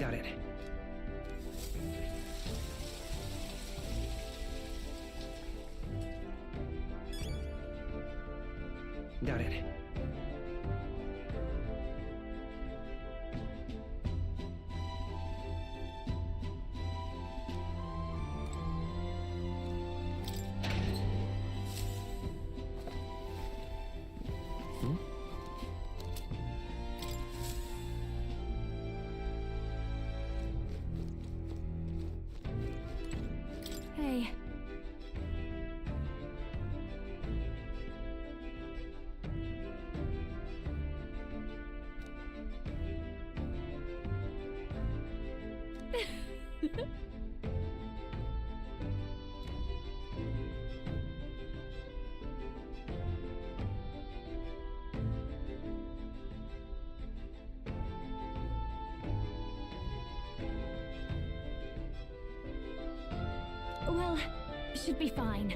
Got it. Got it. Hey. Well, should be fine.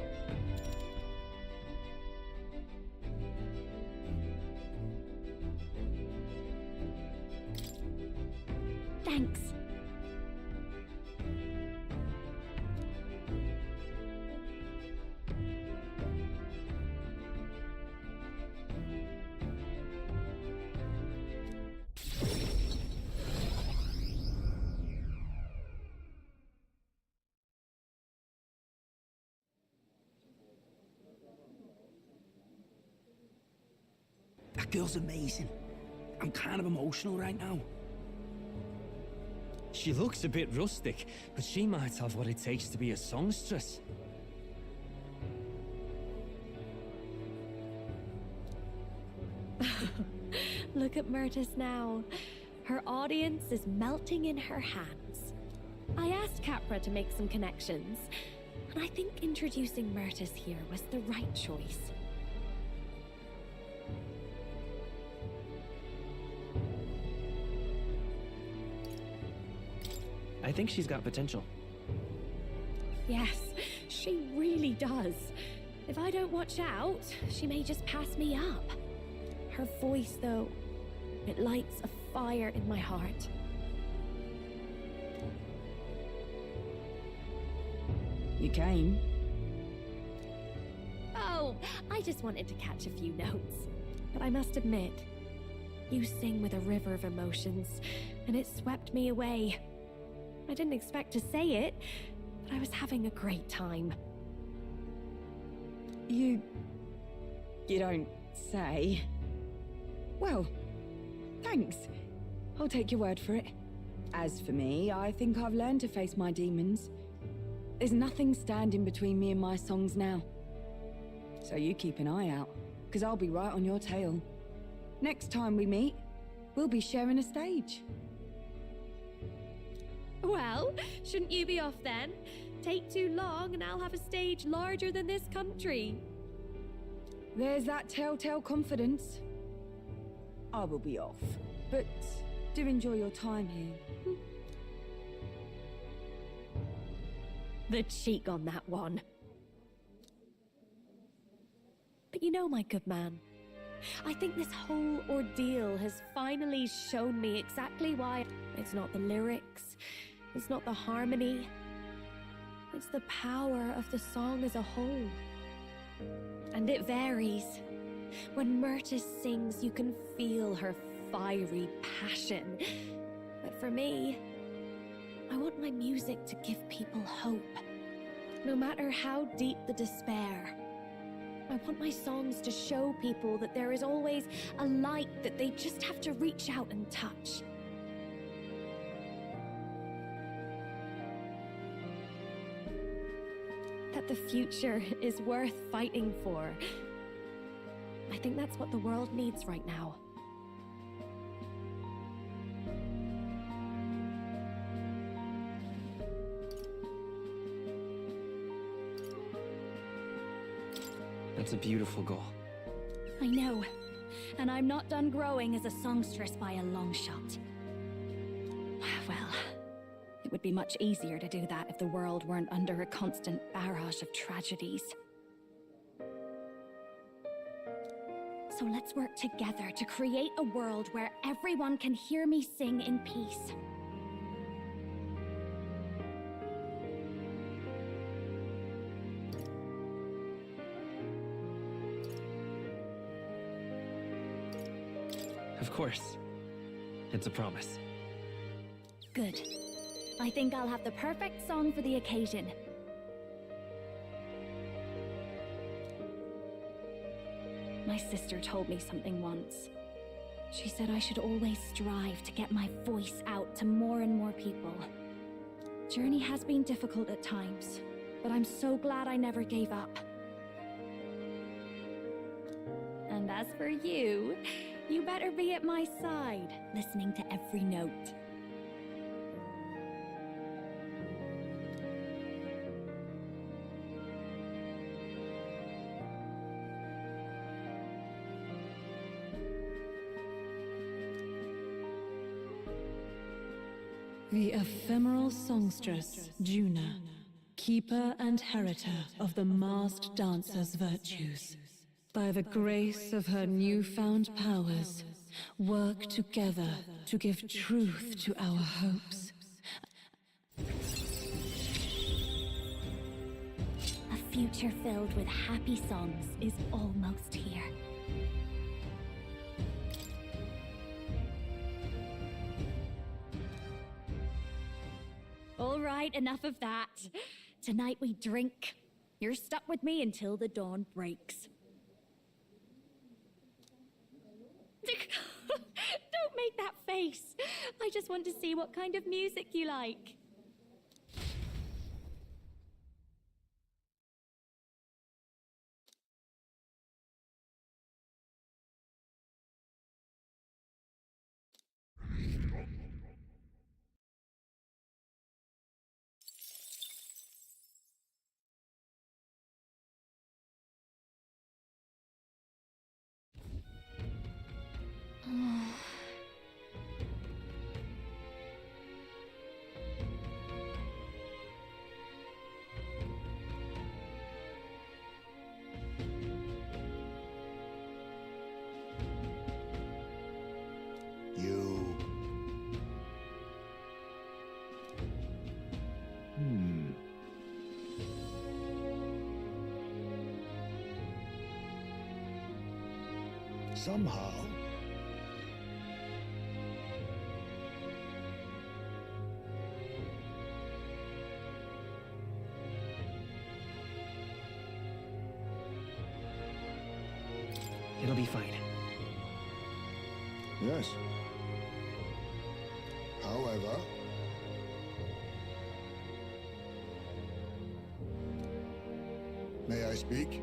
Thanks. That girl's amazing. I'm kind of emotional right now. She looks a bit rustic, but she might have what it takes to be a songstress. Look at Myrtis now. Her audience is melting in her hands. I asked Capra to make some connections, and I think introducing Myrtis here was the right choice. I think she's got potential. Yes, she really does. If I don't watch out, she may just pass me up. Her voice, though, it lights a fire in my heart. You came? Oh, I just wanted to catch a few notes. But I must admit, you sing with a river of emotions, and it swept me away. I didn't expect to say it, but I was having a great time. You don't say. Well, thanks. I'll take your word for it. As for me, I think I've learned to face my demons. There's nothing standing between me and my songs now. So you keep an eye out, because I'll be right on your tail. Next time we meet, we'll be sharing a stage. Well, shouldn't you be off then? Take too long and I'll have a stage larger than this country. There's that telltale confidence. I will be off, but do enjoy your time here. The cheek on that one. But you know, my good man, I think this whole ordeal has finally shown me exactly why it's not the lyrics, it's not the harmony, it's the power of the song as a whole. And it varies. When Myrtis sings, you can feel her fiery passion. But for me, I want my music to give people hope. No matter how deep the despair, I want my songs to show people that there is always a light that they just have to reach out and touch. That the future is worth fighting for. I think that's what the world needs right now. That's a beautiful goal. I know, and I'm not done growing as a songstress by a long shot. Well, it would be much easier to do that if the world weren't under a constant barrage of tragedies. So let's work together to create a world where everyone can hear me sing in peace. course. It's a promise. Good. I think I'll have the perfect song for the occasion. My sister told me something once. She said I should always strive to get my voice out to more and more people. Journey has been difficult at times, but I'm so glad I never gave up. And as for you, you better be at my side, listening to every note. The ephemeral songstress, Juna, keeper and heritor of the masked dancer's virtues. By the grace of her newfound powers, work together to give truth to our hopes. A future filled with happy songs is almost here. All right, enough of that. Tonight we drink. You're stuck with me until the dawn breaks. Don't make that face. I just want to see what kind of music you like. Somehow, It'll be fine. yes. However, may I speak?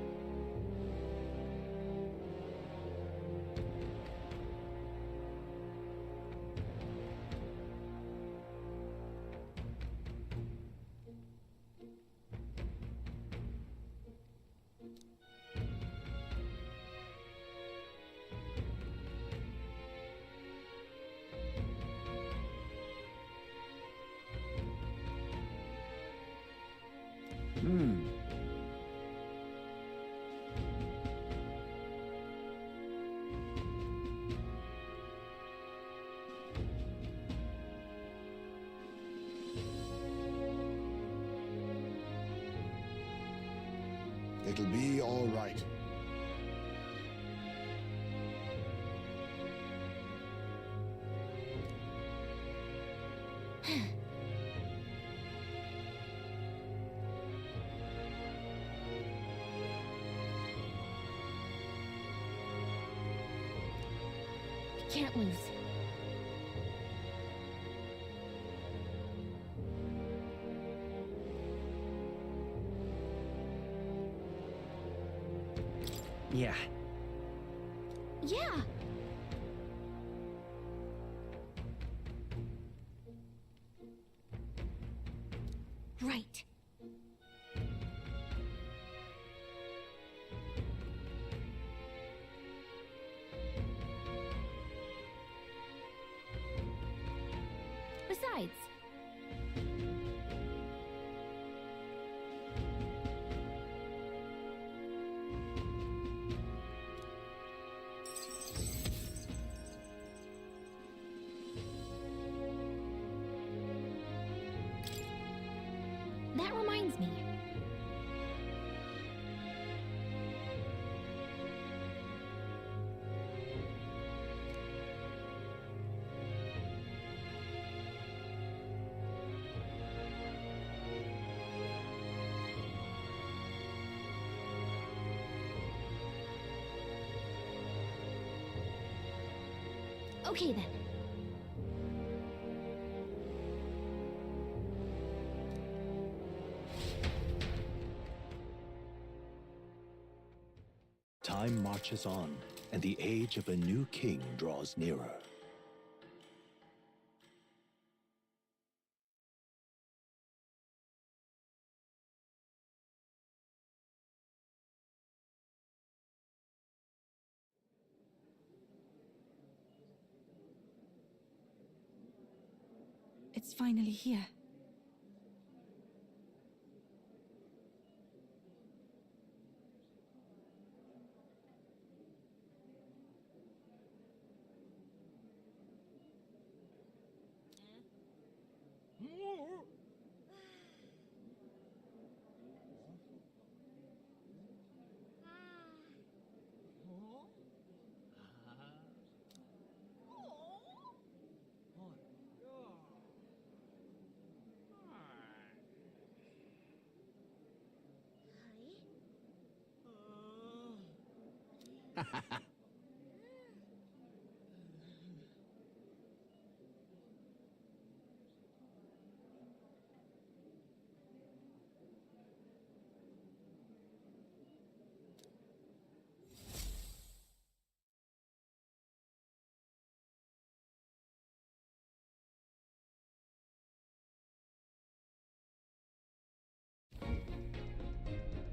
It'll be all right. Can't lose. Yeah. Yeah. Right. Besides, that reminds me. Okay then. Time marches on, and the age of a new king draws nearer. It's finally here.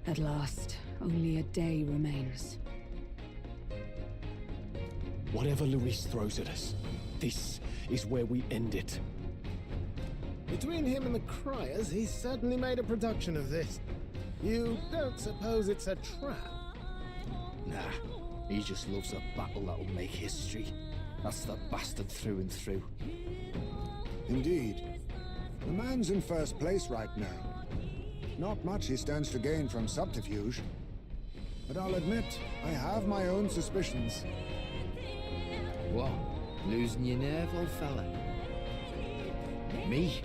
At last, only a day remains. Whatever Luis throws at us, this is where we end it. Between him and the Criers, he's certainly made a production of this. You don't suppose it's a trap? Nah, he just loves a battle that'll make history. That's the bastard through and through. Indeed. The man's in first place right now. Not much he stands to gain from subterfuge. But I'll admit, I have my own suspicions. What? Losing your nerve, old fella? Me?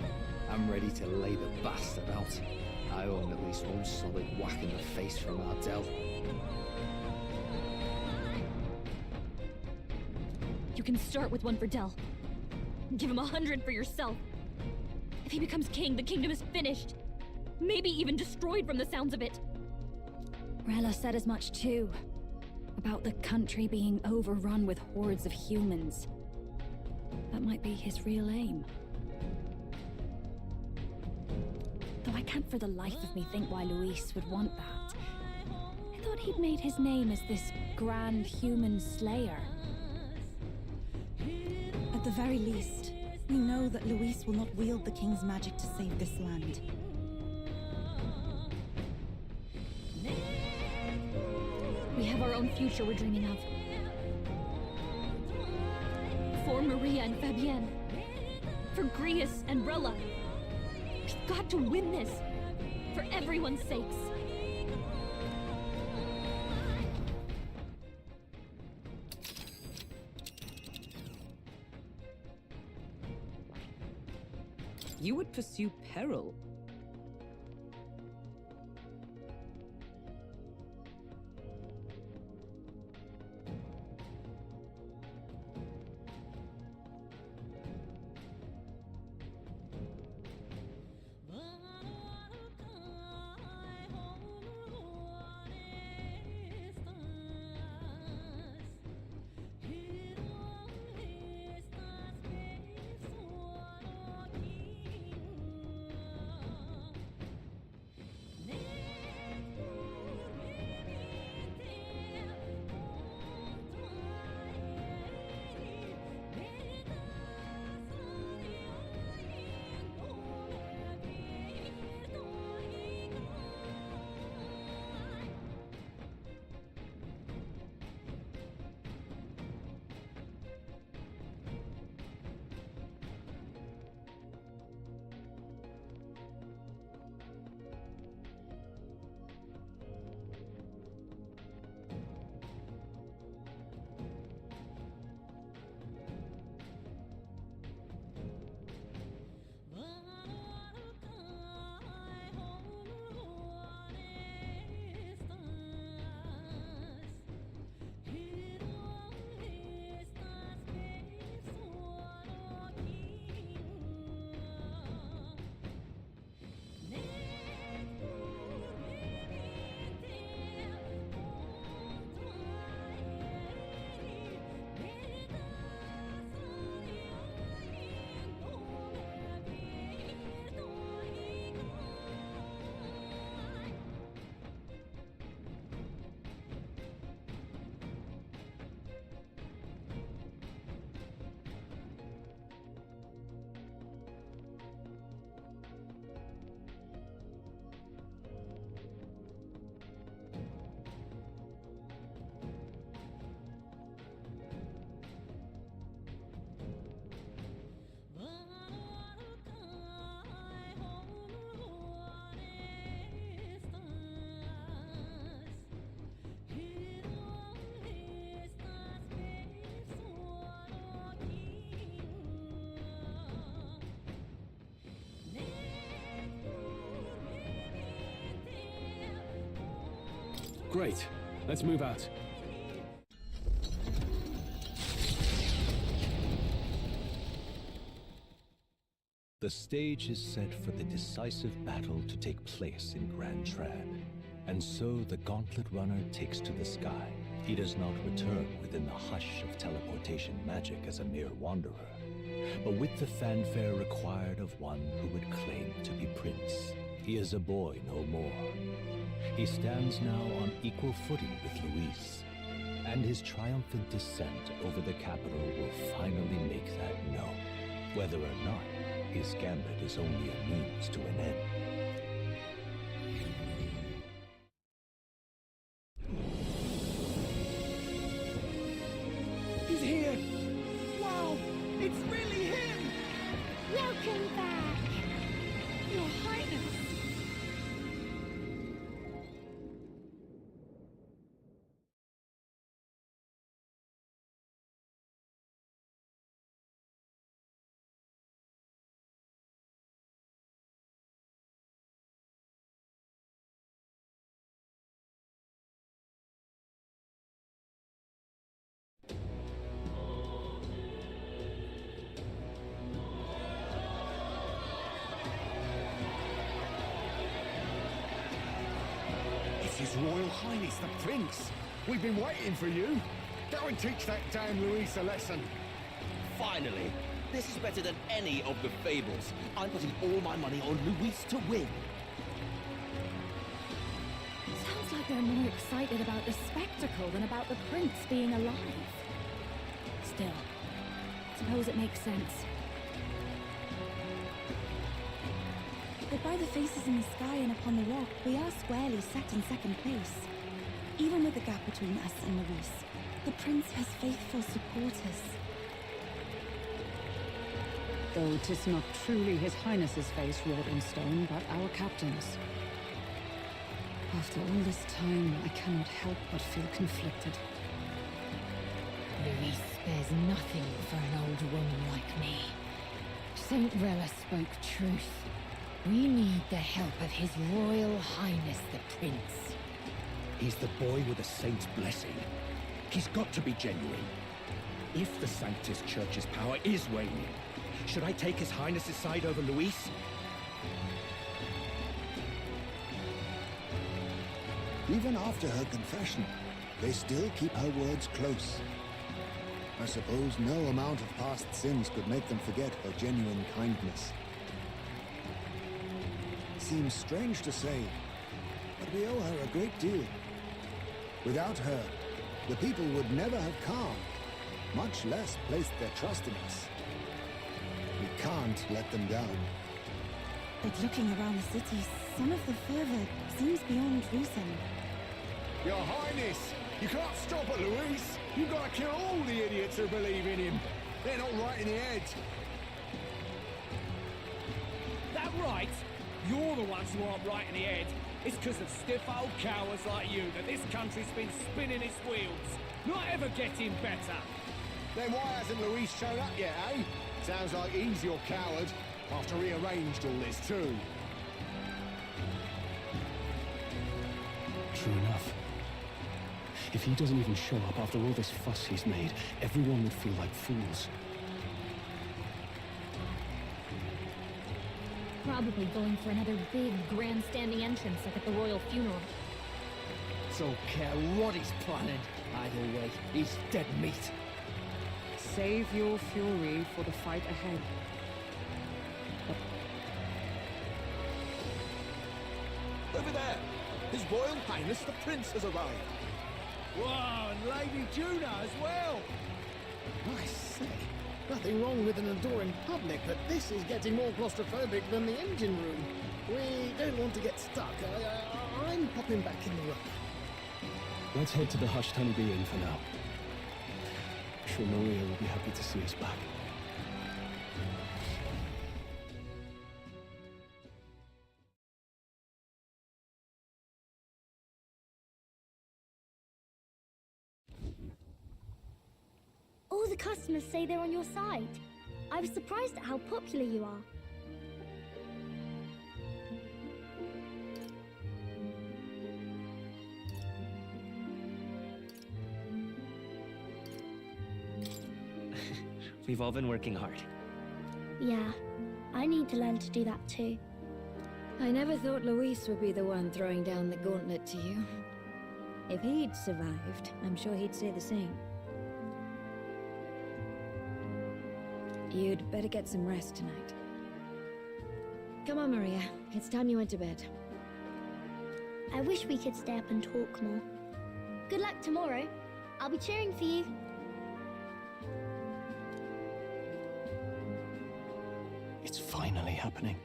I'm ready to lay the bastard out. I owe him at least one solid whack in the face from Ardell. You can start with one for Dell. Give him 100 for yourself. If he becomes king, the kingdom is finished. Maybe even destroyed from the sounds of it. Rella said as much too. About the country being overrun with hordes of humans. That might be his real aim. Though I can't for the life of me think why Luis would want that. I thought he'd made his name as this grand human slayer. At the very least, we know that Luis will not wield the king's magic to save this land. We have our own future we're dreaming of. For Maria and Fabienne. For Grius and Rella. We've got to win this. For everyone's sakes. You would pursue peril. Great. Let's move out. The stage is set for the decisive battle to take place in Grand Trad. And so the Gauntlet Runner takes to the sky. He does not return within the hush of teleportation magic as a mere wanderer, but with the fanfare required of one who would claim to be prince. He is a boy no more. He stands now on equal footing with Luis, and his triumphant descent over the capital will finally make that known, whether or not his gambit is only a means to an end. He's here! Wow! It's really him! Welcome back! Your Highness! It's His Royal Highness the Prince! We've been waiting for you! Go and teach that damn Luis a lesson! Finally! This is better than any of the fables. I'm putting all my money on Luis to win. Sounds like they're more excited about the spectacle than about the prince being alive. Still, suppose it makes sense. But by the faces in the sky and upon the rock, we are squarely set in second place. Even with the gap between us and Luis, the prince has faithful supporters. Though 'tis not truly His Highness's face wrought in stone, but our captain's. After all this time, I cannot help but feel conflicted. Luis spares nothing for an old woman like me. Saint Rella spoke truth. We need the help of His Royal Highness the Prince. He's the boy with a saint's blessing. He's got to be genuine. If the Sanctus Church's power is waning, should I take His Highness's side over Luis? Even after her confession, they still keep her words close. I suppose no amount of past sins could make them forget her genuine kindness. Seems strange to say, but we owe her a great deal. Without her, the people would never have come, much less placed their trust in us. We can't let them down. But looking around the city, some of the fervor seems beyond reason. Your Highness, you can't stop at Luis. You've got to kill all the idiots who believe in him. They're not right in the head. That right? You're the ones who aren't right in the head. It's because of stiff old cowards like you that this country's been spinning its wheels. Not ever getting better. Then why hasn't Luis shown up yet, eh? Sounds like he's your coward, after he arranged all this too. True enough. If he doesn't even show up after all this fuss he's made, everyone would feel like fools. Probably going for another big, grandstanding entrance like at the royal funeral. Don't care what he's planning. Either way, he's dead meat. Save your fury for the fight ahead. Over there! His Royal Highness the Prince has arrived. Wow, and Lady Juna as well! I say, nothing wrong with an adoring public, but this is getting more claustrophobic than the engine room. We don't want to get stuck. I'm popping back in the room. Let's head to the hushed honeybee inn for now. I'm sure Maria will be happy to see us back. All the customers say they're on your side. I was surprised at how popular you are. We've all been working hard. Yeah, I need to learn to do that too. I never thought Luis would be the one throwing down the gauntlet to you. If he'd survived, I'm sure he'd say the same. You'd better get some rest tonight. Come on, Maria. It's time you went to bed. I wish we could stay up and talk more. Good luck tomorrow. I'll be cheering for you. It's finally happening.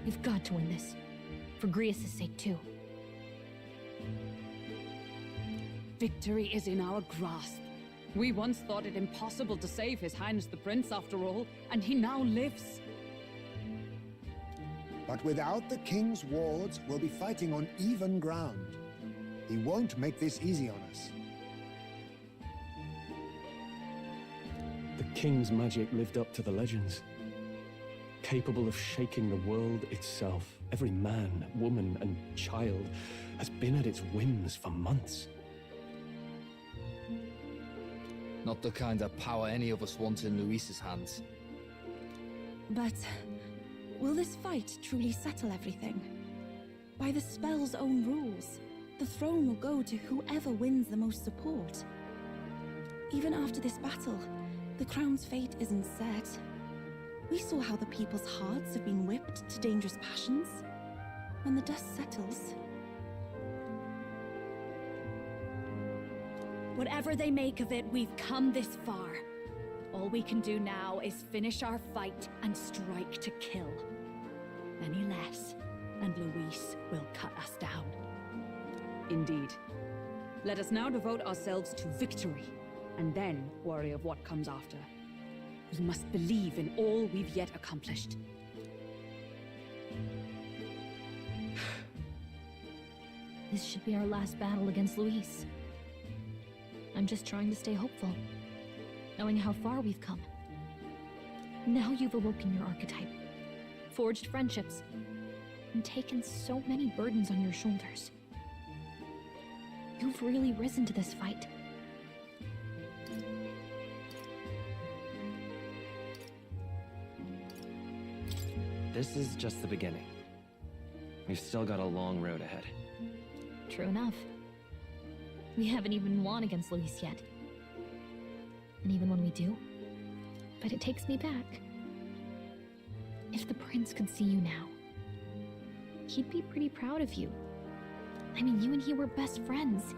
We've got to win this. For Grius' sake, too. Victory is in our grasp. We once thought it impossible to save His Highness the Prince, after all, and he now lives. But without the king's wards, we'll be fighting on even ground. He won't make this easy on us. The king's magic lived up to the legends. Capable of shaking the world itself. Every man, woman, and child has been at its whims for months. Not the kind of power any of us want in Luis's hands. But will this fight truly settle everything? By the spell's own rules, the throne will go to whoever wins the most support. Even after this battle, the crown's fate isn't set. We saw how the people's hearts have been whipped to dangerous passions. When the dust settles... Whatever they make of it, we've come this far. All we can do now is finish our fight and strike to kill. Any less, and Luis will cut us down. Indeed. Let us now devote ourselves to victory, and then worry of what comes after. We must believe in all we've yet accomplished. This should be our last battle against Luis. I'm just trying to stay hopeful, knowing how far we've come. Now you've awoken your archetype, forged friendships, and taken so many burdens on your shoulders. You've really risen to this fight. This is just the beginning. We've still got a long road ahead. True enough. We haven't even won against Luis yet. And even when we do, but it takes me back. If the prince could see you now, he'd be pretty proud of you. I mean, you and he were best friends.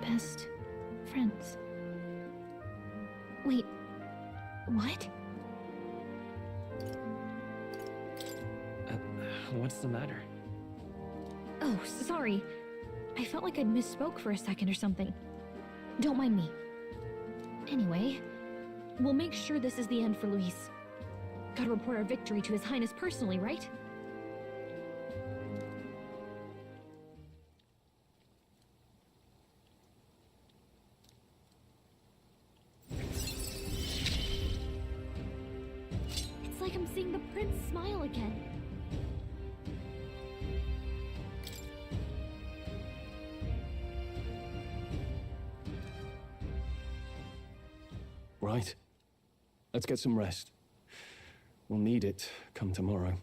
Best friends. Wait, what? What's the matter? Oh, sorry. I felt like I'd misspoke for a second or something. Don't mind me. Anyway, we'll make sure this is the end for Luis. Gotta report our victory to His Highness personally, right? It's like I'm seeing the prince smile again. Right. Let's get some rest. We'll need it come tomorrow.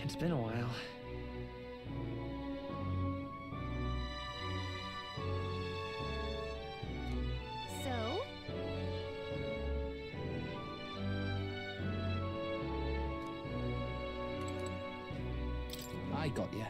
It's been a while. So? I got you.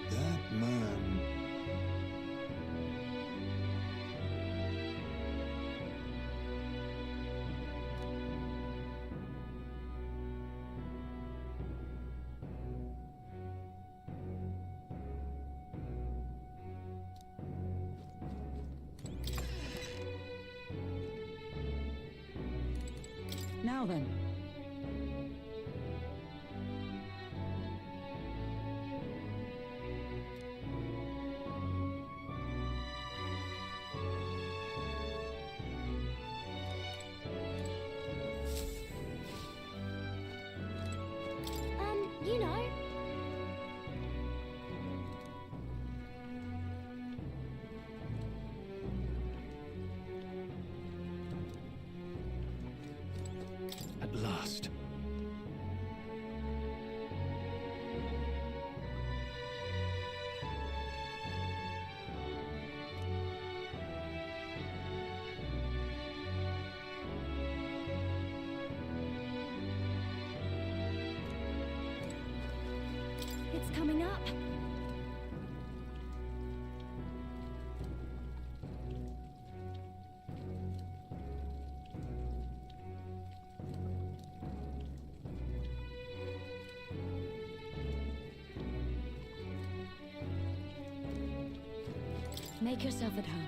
That man... Now then. You know. At last. It's coming up. Make yourself at home.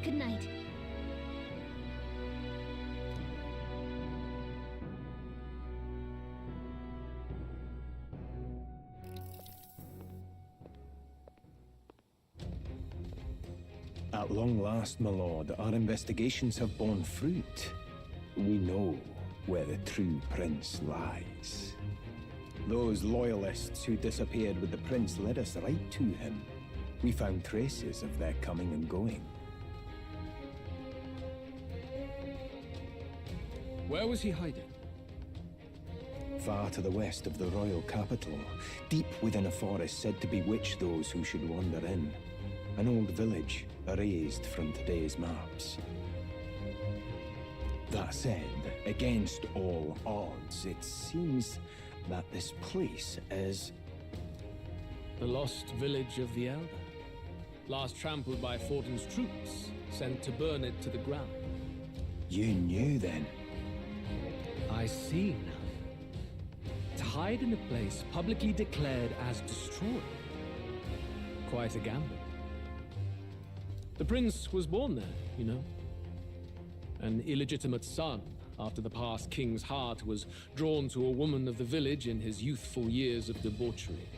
Good night. At long last, my lord, our investigations have borne fruit. We know where the true prince lies. Those loyalists who disappeared with the prince led us right to him. We found traces of their coming and going. Where was he hiding? Far to the west of the royal capital, deep within a forest said to bewitch those who should wander in. An old village, erased from today's maps. That said, against all odds, it seems that this place is... The lost village of the Elder. Last trampled by Fortin's troops, sent to burn it to the ground. You knew then? I see now. To hide in a place publicly declared as destroyed. Quite a gamble. The prince was born there, you know. An illegitimate son, after the past king's heart was drawn to a woman of the village in his youthful years of debauchery.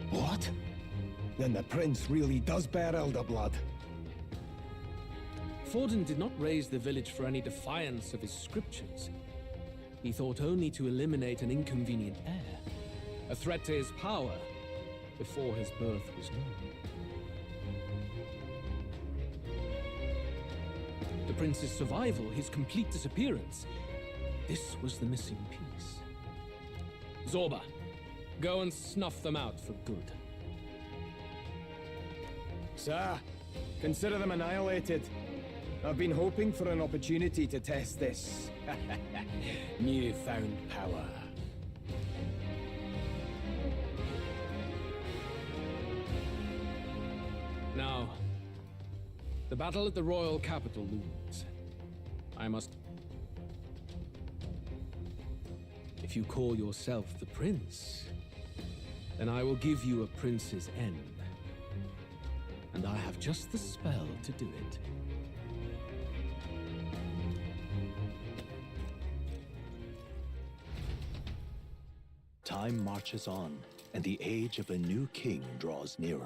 What? Then the prince really does bear elder blood. Fortin did not raise the village for any defiance of his scriptures. He thought only to eliminate an inconvenient heir, a threat to his power, before his birth was known. The prince's survival, his complete disappearance, this was the missing piece. Zorba, go and snuff them out for good. Sir, consider them annihilated. I've been hoping for an opportunity to test this newfound power. Now, the battle at the royal capital looms. I must... If you call yourself the prince, then I will give you a prince's end. And I have just the spell to do it. Time marches on, and the age of a new king draws nearer.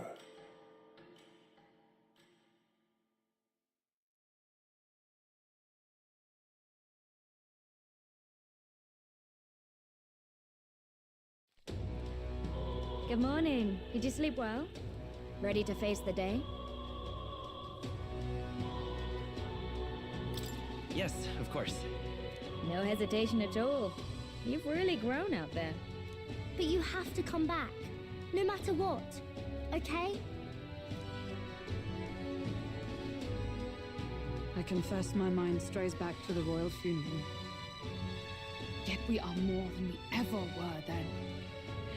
Good morning. Did you sleep well? Ready to face the day? Yes, of course. No hesitation at all. You've really grown out there. But you have to come back, no matter what, okay? I confess my mind strays back to the royal funeral. Yet we are more than we ever were then.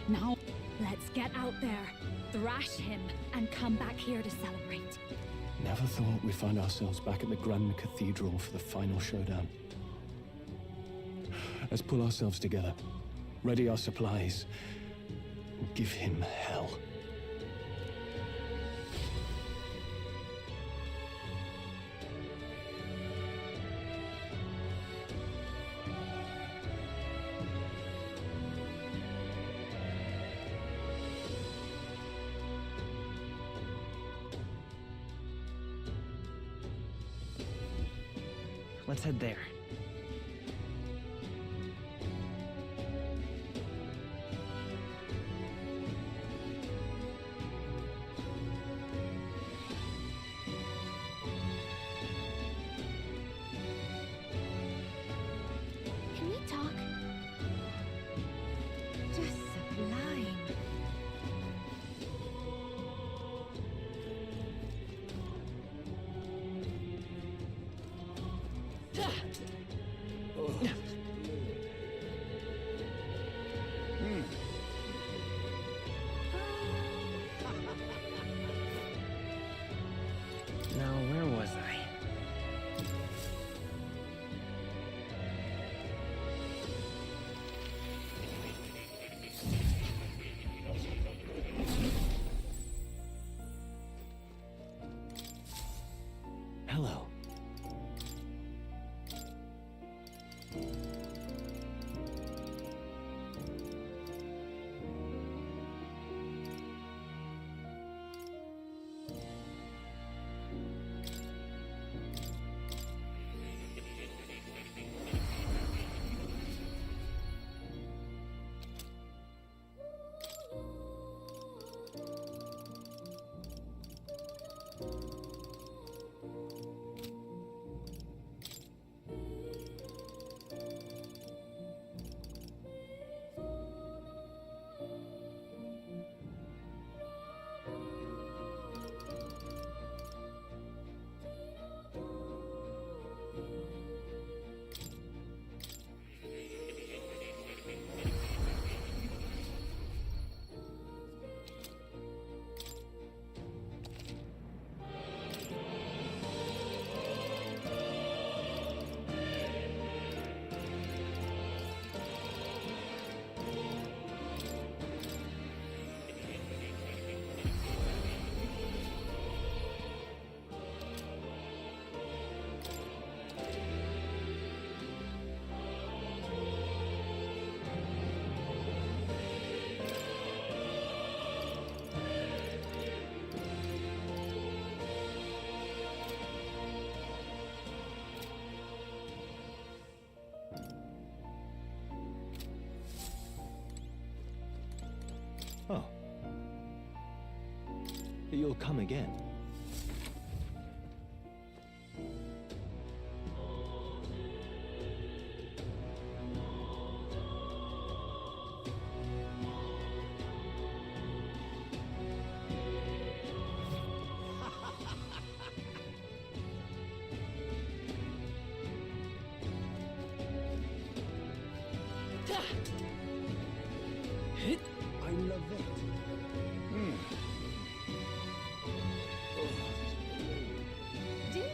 Now, let's get out there, thrash him, and come back here to celebrate. Never thought we'd find ourselves back at the Grand Cathedral for the final showdown. Let's pull ourselves together, ready our supplies, and give him hell. Let's head there. Can we talk? Just sublime. Now, where was I? Hello. Oh. You'll come again. I love it. Dear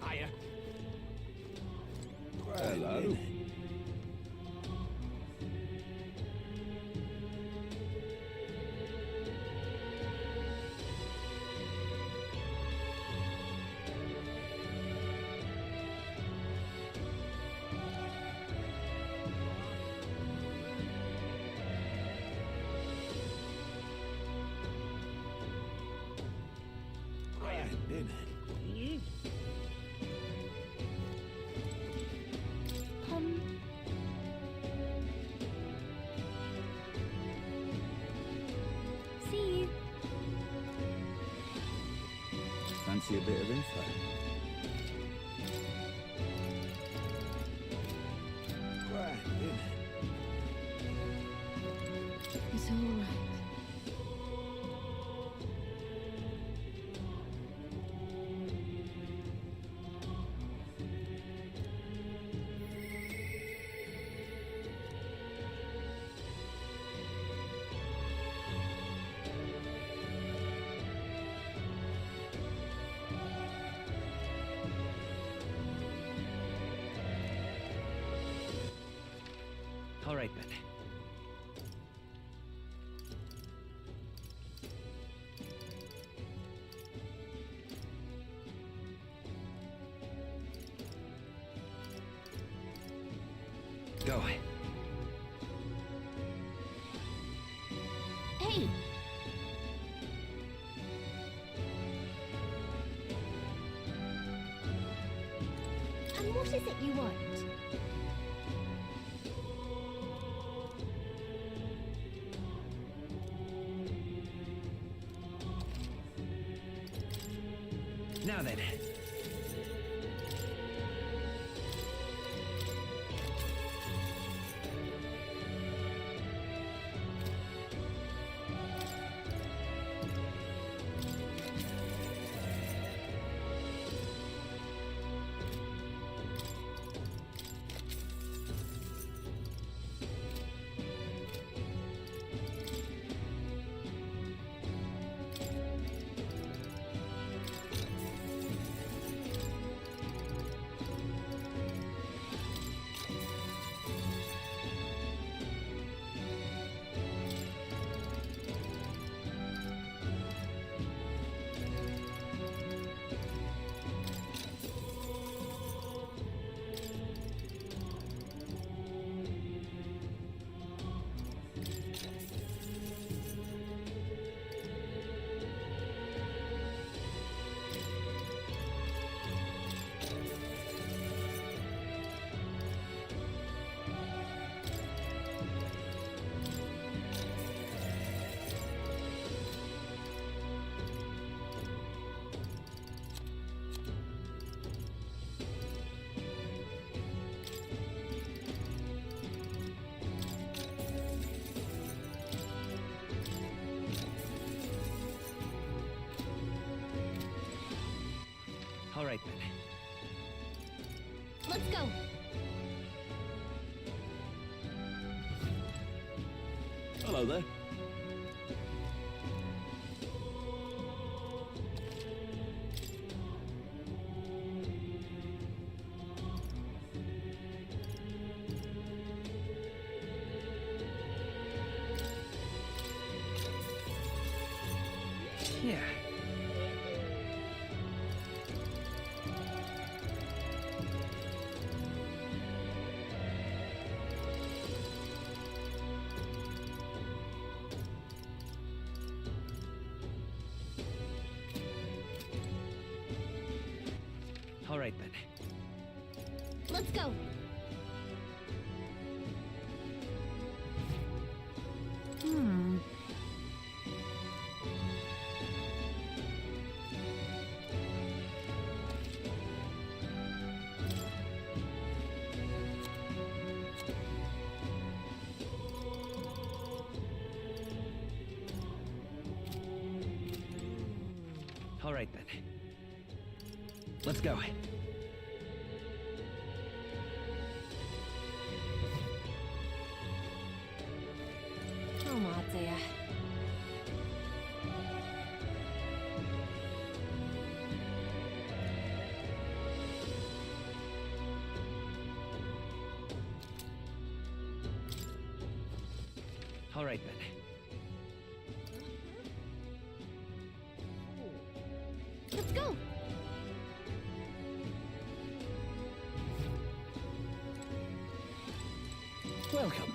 Hiya. Hello. fancy a bit of info? Grand, isn't it? It's all right. All right, then. Go. Hey! And what is it you want? Now then. All right, then. Let's go! Hello there. Yeah. All right, then. Let's go! Hmm. All right, then. Let's go. Oh, my dear. All right, then. Let's go! Welcome.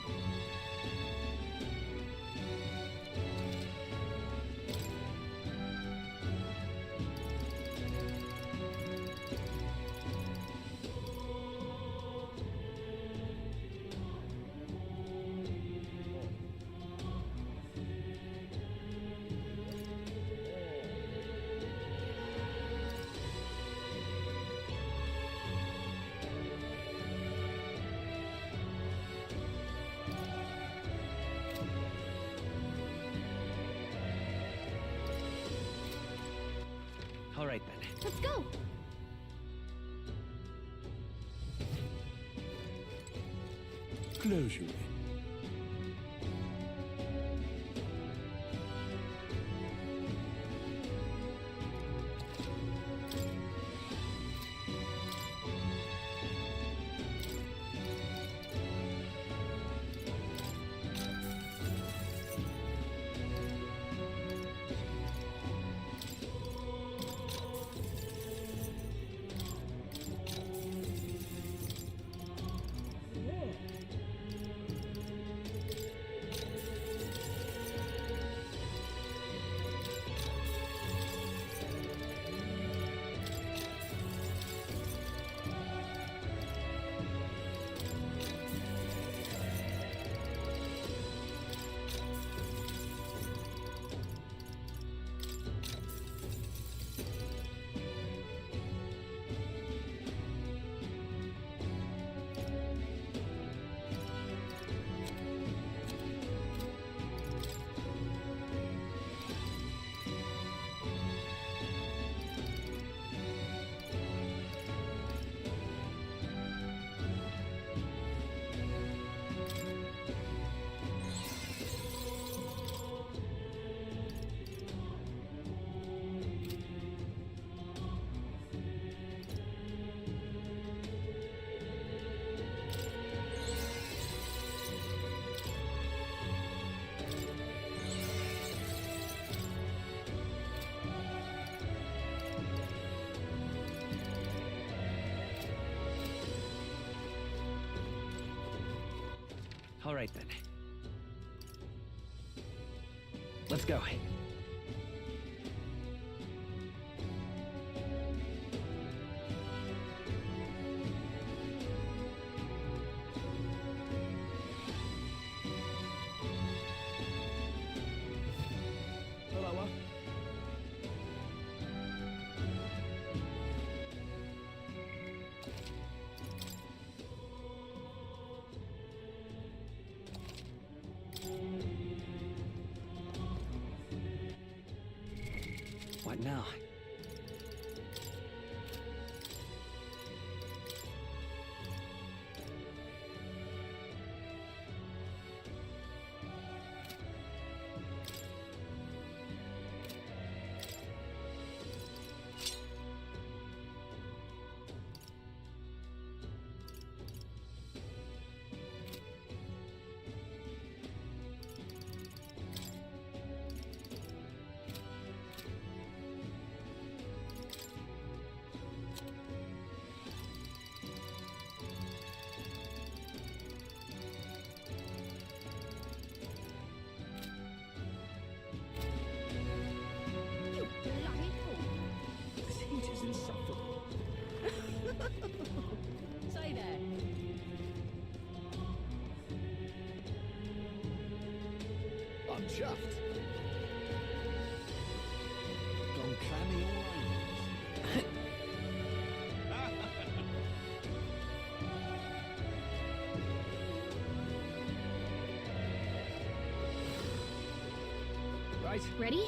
All right then. Let's go! Close your eyes. All right then. Let's go. Hello. What now? This heat is insufferable. Say there. I'm chuffed. Gone clammy all over. Right. Ready?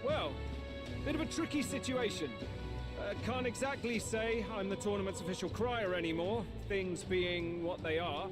Well, bit of a tricky situation. Can't exactly say I'm the tournament's official crier anymore, things being what they are.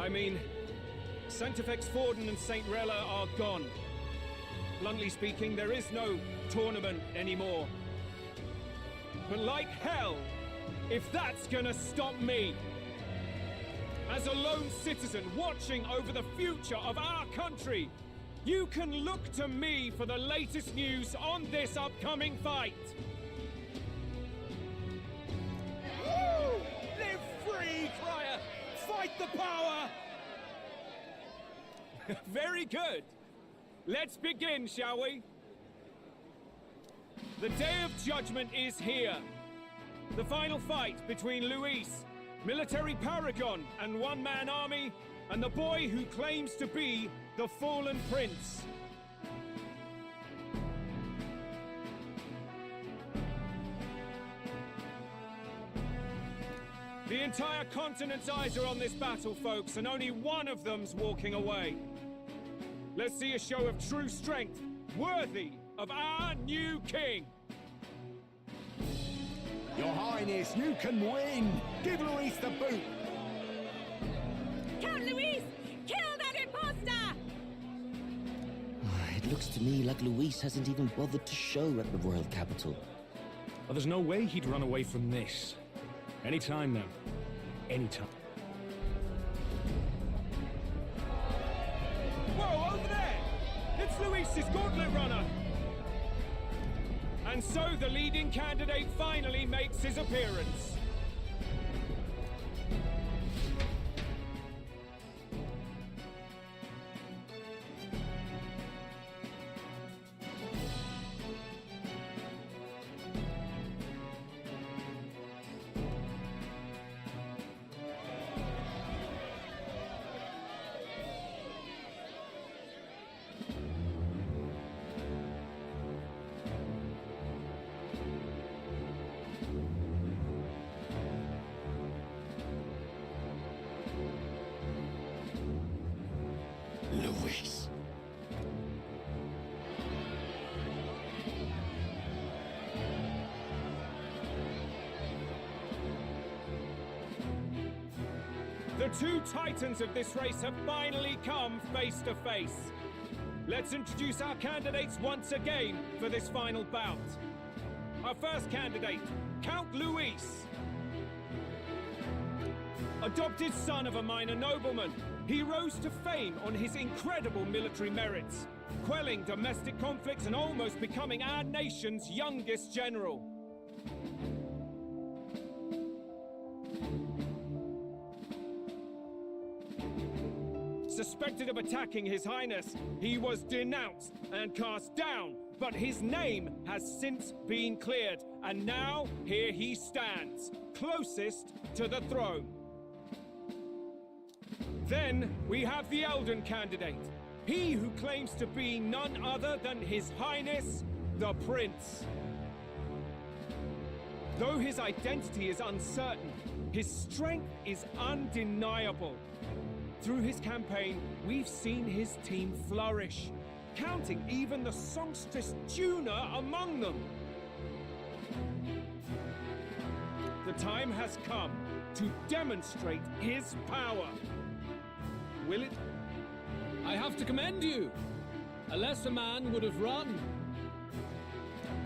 I mean, Sanctifex Forden and St. Rella are gone. Bluntly speaking, there is no tournament anymore. But like hell, if that's gonna stop me, as a lone citizen watching over the future of our country, you can look to me for the latest news on this upcoming fight. Woo! Live free, Crier! Fight the power! Very good. Let's begin, shall we? The Day of Judgment is here. The final fight between Luis, military paragon and one-man army, and the boy who claims to be the fallen prince. The entire continent's eyes are on this battle, folks, and only one of them's walking away. Let's see a show of true strength, worthy of our new king. Your Highness, you can win! Give Luis the boot! Count Luis! Kill that imposter! It looks to me like Luis hasn't even bothered to show at the royal capital. Well, there's no way he'd run away from this. Anytime now. Anytime. Whoa, over there! It's Luis's gauntlet runner! And so the leading candidate finally makes his appearance. Luis. The two titans of this race have finally come face to face. Let's introduce our candidates once again for this final bout. Our first candidate, Count Luis. Adopted son of a minor nobleman, he rose to fame on his incredible military merits, quelling domestic conflicts and almost becoming our nation's youngest general. Suspected of attacking His Highness, he was denounced and cast down, but his name has since been cleared, and now here he stands, closest to the throne. Then we have the Elden candidate, he who claims to be none other than His Highness, the Prince. Though his identity is uncertain, his strength is undeniable. Through his campaign, we've seen his team flourish, counting even the songstress Juna among them. The time has come to demonstrate his power. Will it? I have to commend you. A lesser man would have run.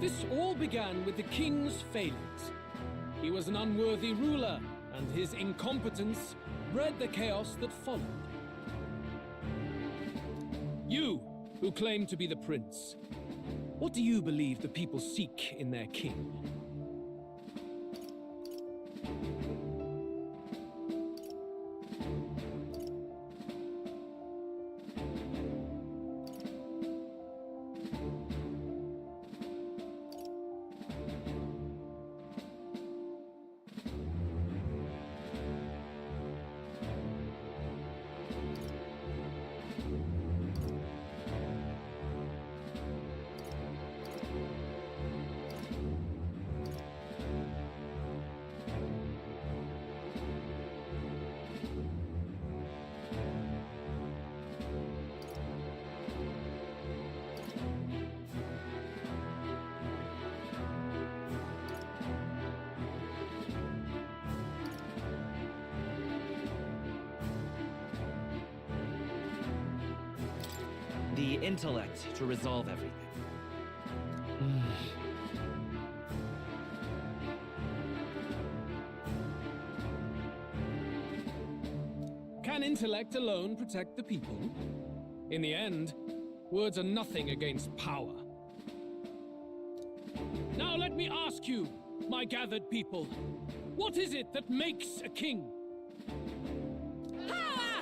This all began with the king's failings. He was an unworthy ruler, and his incompetence bred the chaos that followed. You, who claim to be the prince, what do you believe the people seek in their king? The intellect to resolve everything. Can intellect alone protect the people? In the end, words are nothing against power. Now let me ask you, my gathered people, what is it that makes a king? Power!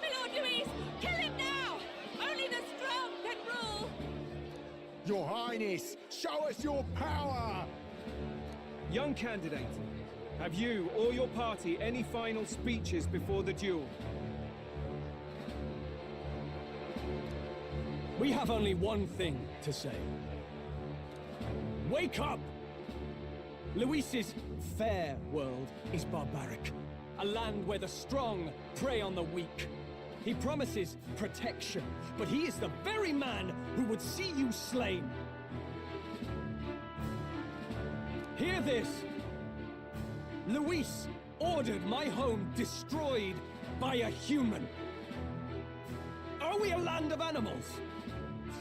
My Lord Louise, kill him now! Only the strong can rule! Your Highness, show us your power! Young candidate, have you or your party any final speeches before the duel? We have only one thing to say. Wake up! Luis's fair world is barbaric. A land where the strong prey on the weak. He promises protection, but he is the very man who would see you slain. Hear this! Luis ordered my home destroyed by a human. Are we a land of animals?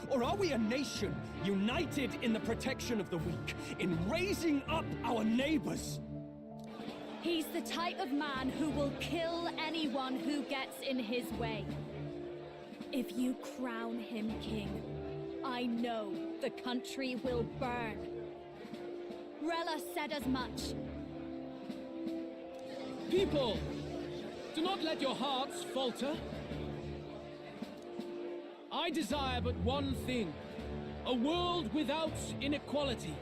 Or are we a nation united in the protection of the weak, in raising up our neighbors? He's the type of man who will kill anyone who gets in his way. If you crown him king, I know the country will burn. Rella said as much. People, do not let your hearts falter. I desire but one thing, a world without inequality,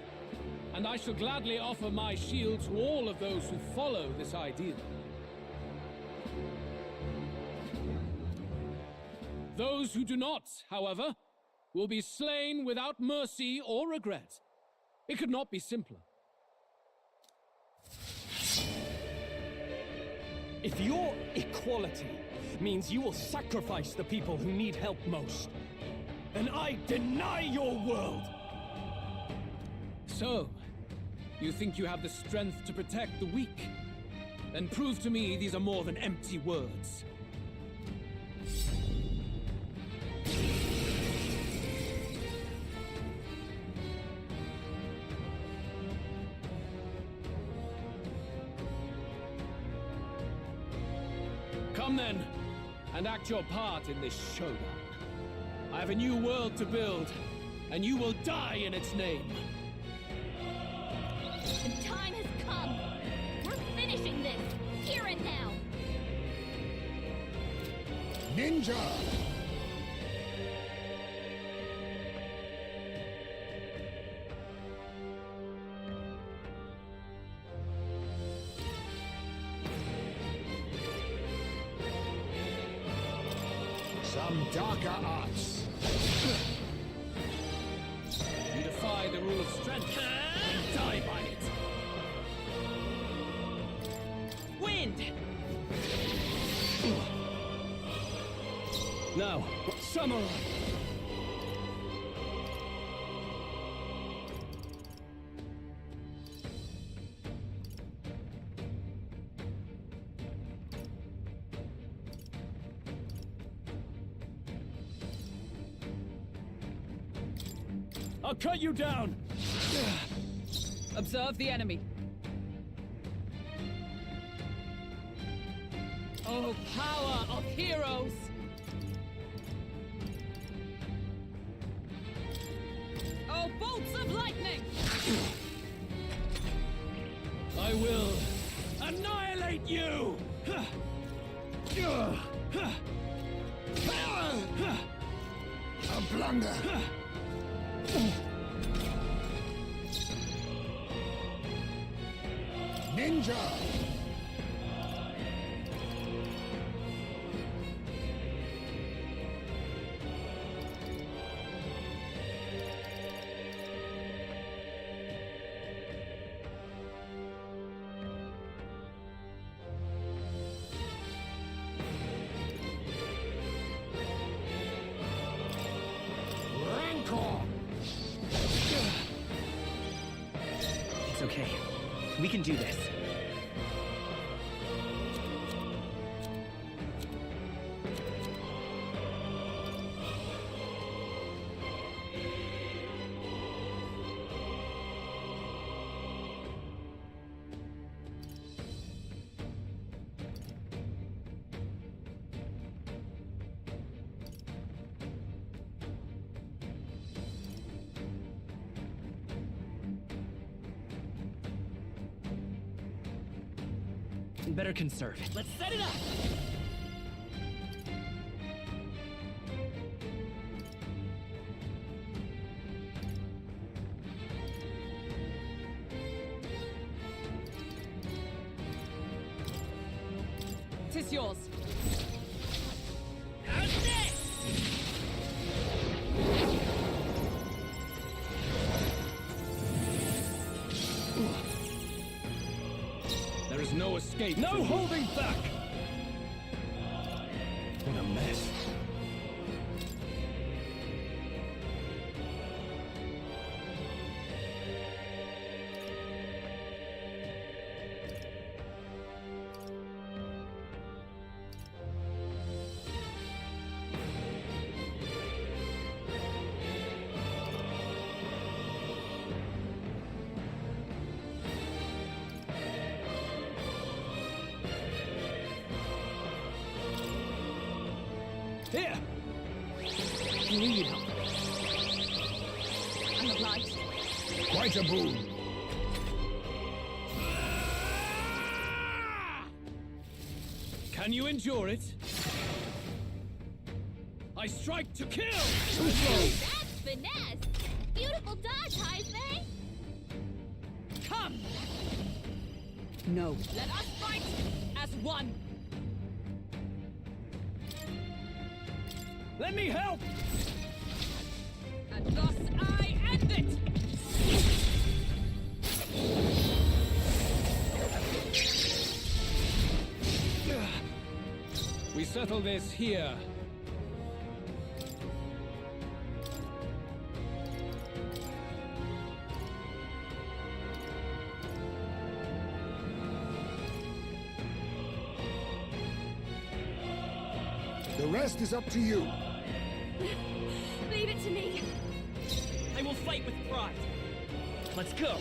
and I shall gladly offer my shield to all of those who follow this ideal. Those who do not, however, will be slain without mercy or regret. It could not be simpler. If your equality means you will sacrifice the people who need help most, then I deny your world! So, you think you have the strength to protect the weak? Then prove to me these are more than empty words. Come then, and act your part in this showdown. I have a new world to build, and you will die in its name. The time has come. We're finishing this, here and now. Ninja! Some darker arts. You defy the rule of strength and die by it. Wind! Now, samurai! I'll cut you down! Observe the enemy. Oh, power of heroes! Oh, bolts of lightning! I will annihilate you! A blunder! Ninja! It's okay. We can do this. Better conserve it. Let's set it up! Tis yours. How's this? There is no escape. No holding back! What a mess. Here! You need help. I'm obliged. Quite a boon. Can you endure it? I strike to kill! That's finesse! Beautiful dodge, Heisman! Come! No. Let us fight as one! Let me help! And thus I end it! We settle this here. The rest is up to you. Leave it to me. I will fight with pride. Let's go!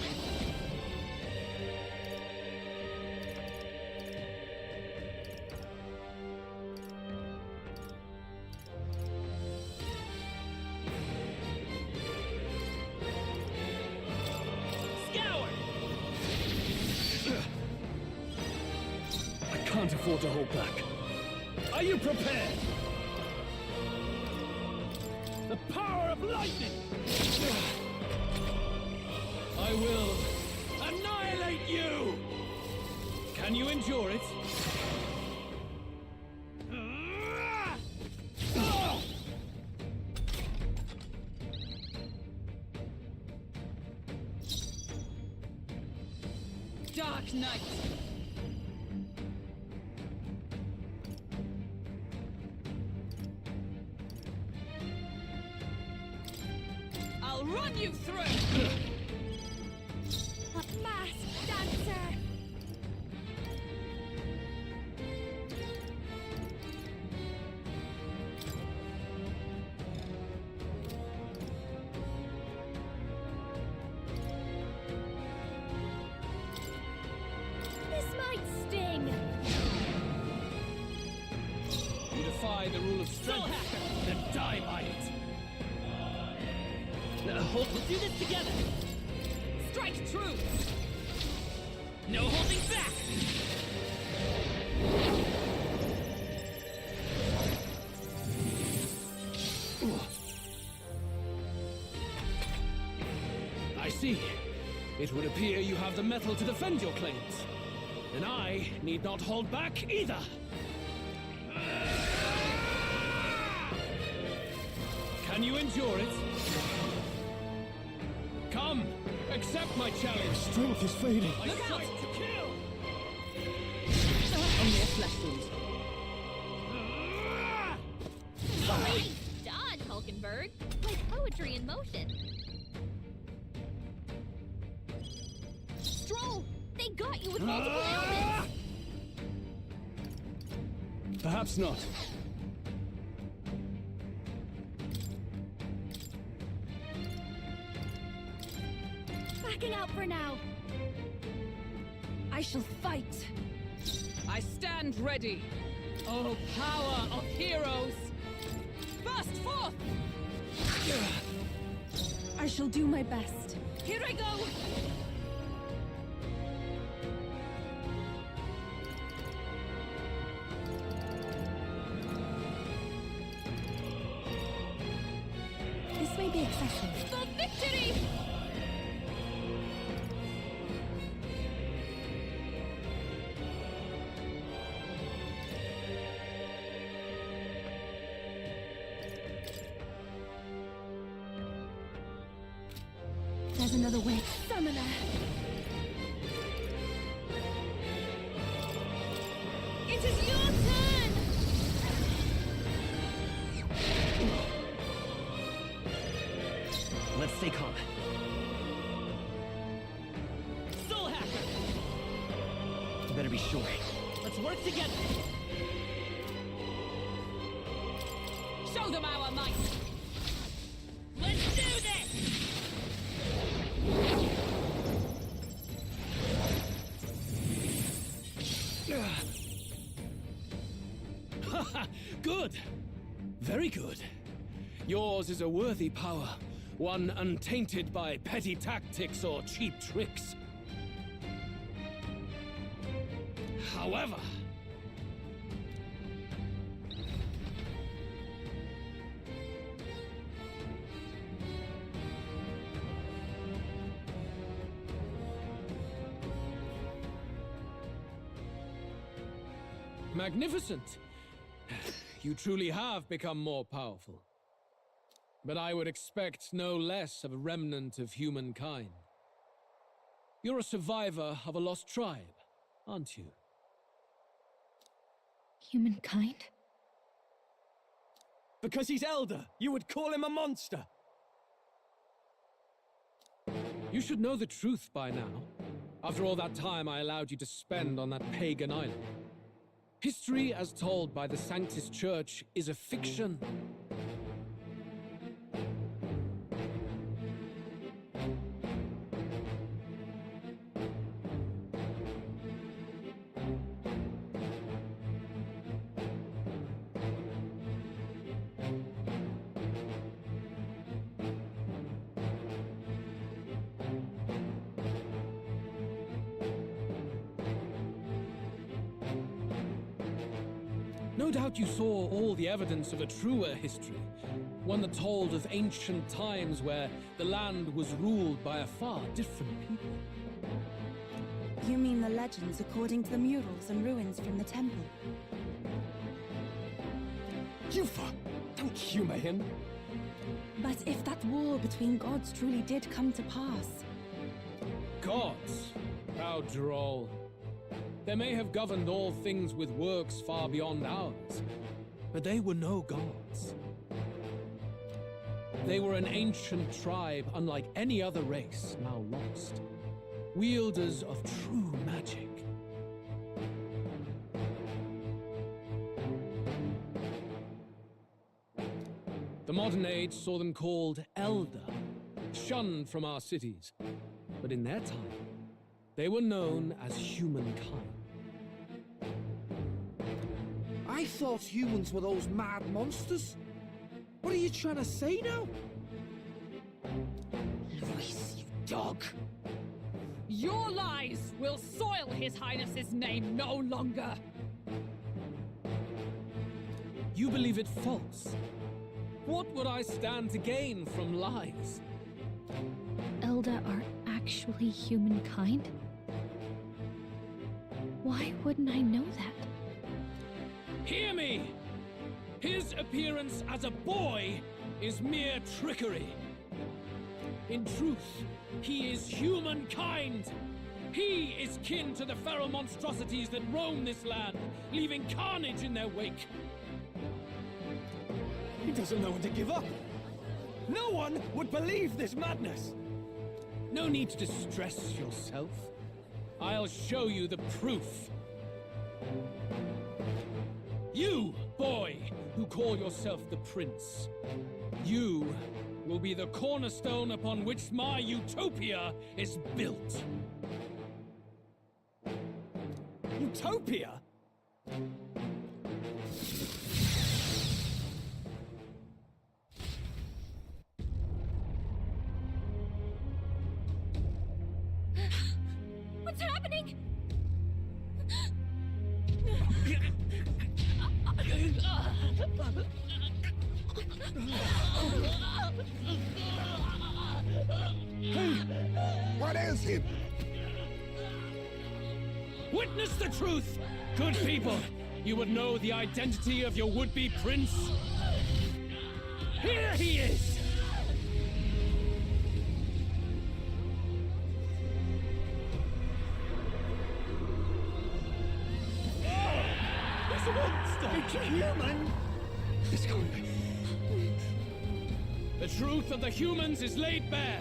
Scour! I can't afford to hold back. Are you prepared? The power of lightning! I will annihilate you! Can you endure it? Dark Knight! I'll run you through! A masked dancer. This might sting. You defy the rule of strength, then die by it. We'll do this together! Strike true! No holding back! I see. It would appear you have the metal to defend your claims. Then I need not hold back either. Can you endure it? Come, accept my challenge. Strength is fading. I strike to kill. Only a flesh wound. Nice dodge, Hulkenberg! Like poetry in motion. Stroll! They got you with multiple ailments! Perhaps not. Backing out for now. I shall fight. I stand ready. Oh, power of heroes! Burst forth! I shall do my best. Here I go! may be excessive. For victory! There's another way. Summoner! It is your turn! Let's stay calm. Soul Hacker! You better be sure. Let's work together! Show them our might! Let's do this! Good. Very good. Yours is a worthy power, one untainted by petty tactics or cheap tricks. However, magnificent. You truly have become more powerful. But I would expect no less of a remnant of humankind. You're a survivor of a lost tribe, aren't you? Humankind? Because he's elder, you would call him a monster. You should know the truth by now. After all that time I allowed you to spend on that pagan island. History as told by the Sanctus Church is a fiction. No doubt you saw all the evidence of a truer history, one that told of ancient times where the land was ruled by a far different people. You mean the legends according to the murals and ruins from the temple? Yufa, don't humor him. But if that war between gods truly did come to pass... Gods? How droll. They may have governed all things with works far beyond ours, but they were no gods. They were an ancient tribe unlike any other race now lost, wielders of true magic. The modern age saw them called Elder, shunned from our cities, but in their time, they were known as humankind. I thought humans were those mad monsters. What are you trying to say now? Luis, you dog! Your lies will soil His Highness's name no longer! You believe it false? What would I stand to gain from lies? Elder are actually humankind? Why wouldn't I know that? Hear me! His appearance as a boy is mere trickery. In truth, he is humankind. He is kin to the feral monstrosities that roam this land, leaving carnage in their wake. He doesn't know when to give up. No one would believe this madness. No need to distress yourself. I'll show you the proof. You, boy, who call yourself the prince. You will be the cornerstone upon which my utopia is built. Utopia? What's happening? Hey! What ails him? Witness the truth! Good people, you would know the identity of your would-be prince. Here he is! It's a monster! It's a human! Let's go. The truth of the humans is laid bare.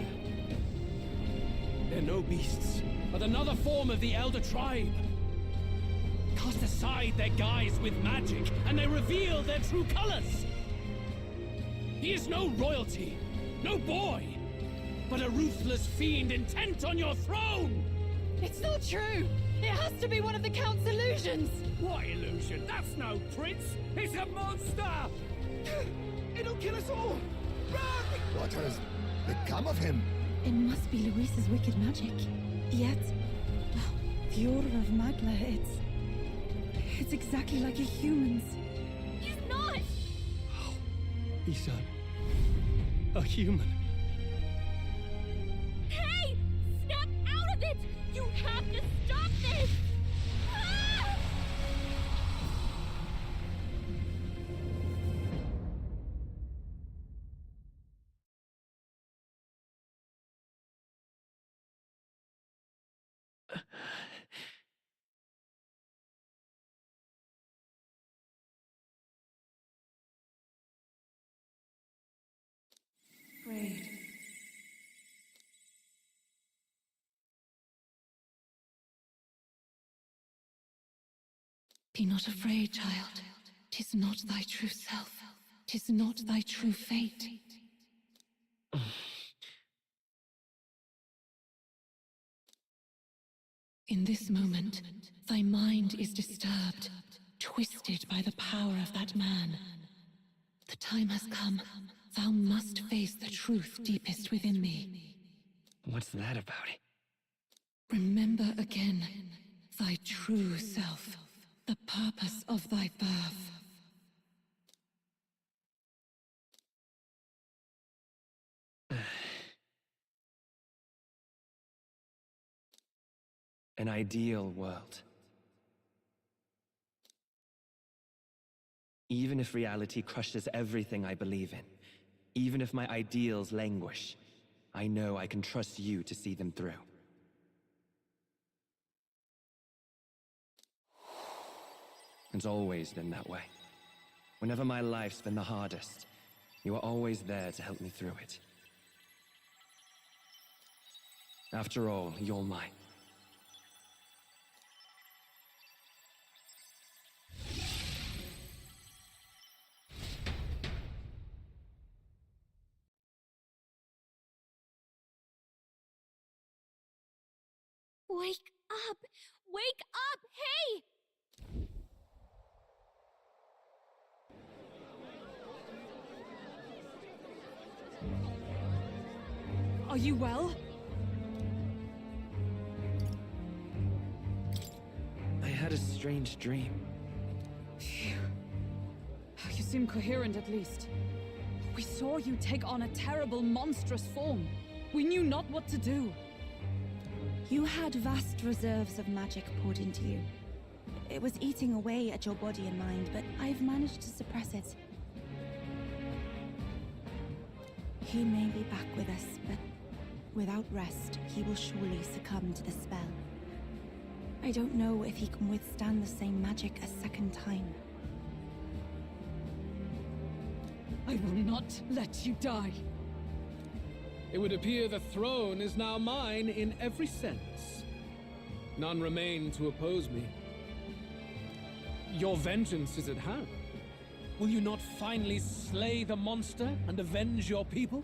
They're no beasts, but another form of the Elder Tribe. Cast aside their guise with magic, and they reveal their true colors. He is no royalty, no boy, but a ruthless fiend intent on your throne! It's not true! It has to be one of the Count's illusions! What illusion? That's no prince! It's a monster! It'll kill us all! Run! What has become of him? It must be Luis's wicked magic. Yet, the aura of Magla, it's exactly like a human's. He's not! He's a human. Hey! Snap out of it! You have to stop this! Ah! Afraid. Be not afraid, child. 'Tis not thy true self. 'Tis not thy true fate. In this moment, thy mind is disturbed, twisted by the power of that man. The time has come. Thou must face the truth deepest within thee. What's that about? Remember again thy true self, the purpose of thy birth. An ideal world. Even if reality crushes everything I believe in, even if my ideals languish, I know I can trust you to see them through. It's always been that way. Whenever my life's been the hardest, you are always there to help me through it. After all, you're mine. Wake up! Wake up! Hey! Are you well? I had a strange dream. Phew. You seem coherent at least. We saw you take on a terrible, monstrous form. We knew not what to do. You had vast reserves of magic poured into you. It was eating away at your body and mind, but I've managed to suppress it. He may be back with us, but without rest, he will surely succumb to the spell. I don't know if he can withstand the same magic a second time. I will not let you die. It would appear the throne is now mine in every sense. None remain to oppose me. Your vengeance is at hand. Will you not finally slay the monster and avenge your people?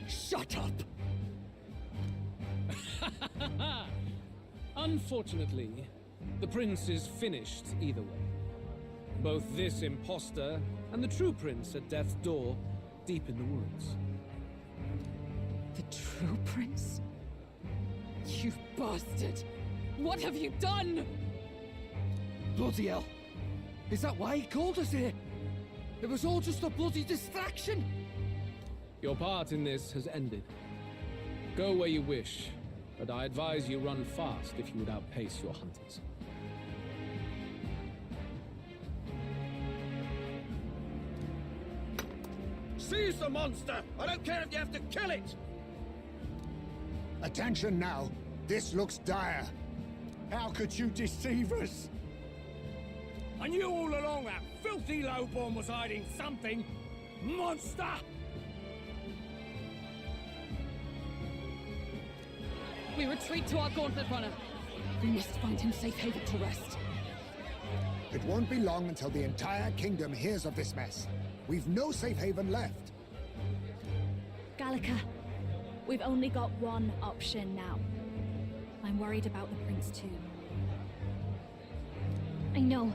Shut up! Unfortunately, the prince is finished either way. Both this imposter and the true prince at death's door, deep in the woods. The true prince? You bastard! What have you done? Bloody hell! Is that why he called us here? It was all just a bloody distraction! Your part in this has ended. Go where you wish, but I advise you run fast if you would outpace your hunters. Seize the monster! I don't care if you have to kill it! Attention now. This looks dire. How could you deceive us? I knew all along that filthy lowborn was hiding something! Monster! We retreat to our gauntlet runner. We must find him safe haven to rest. It won't be long until the entire kingdom hears of this mess. We've no safe haven left. Gallica, we've only got one option now. I'm worried about the prince too. I know.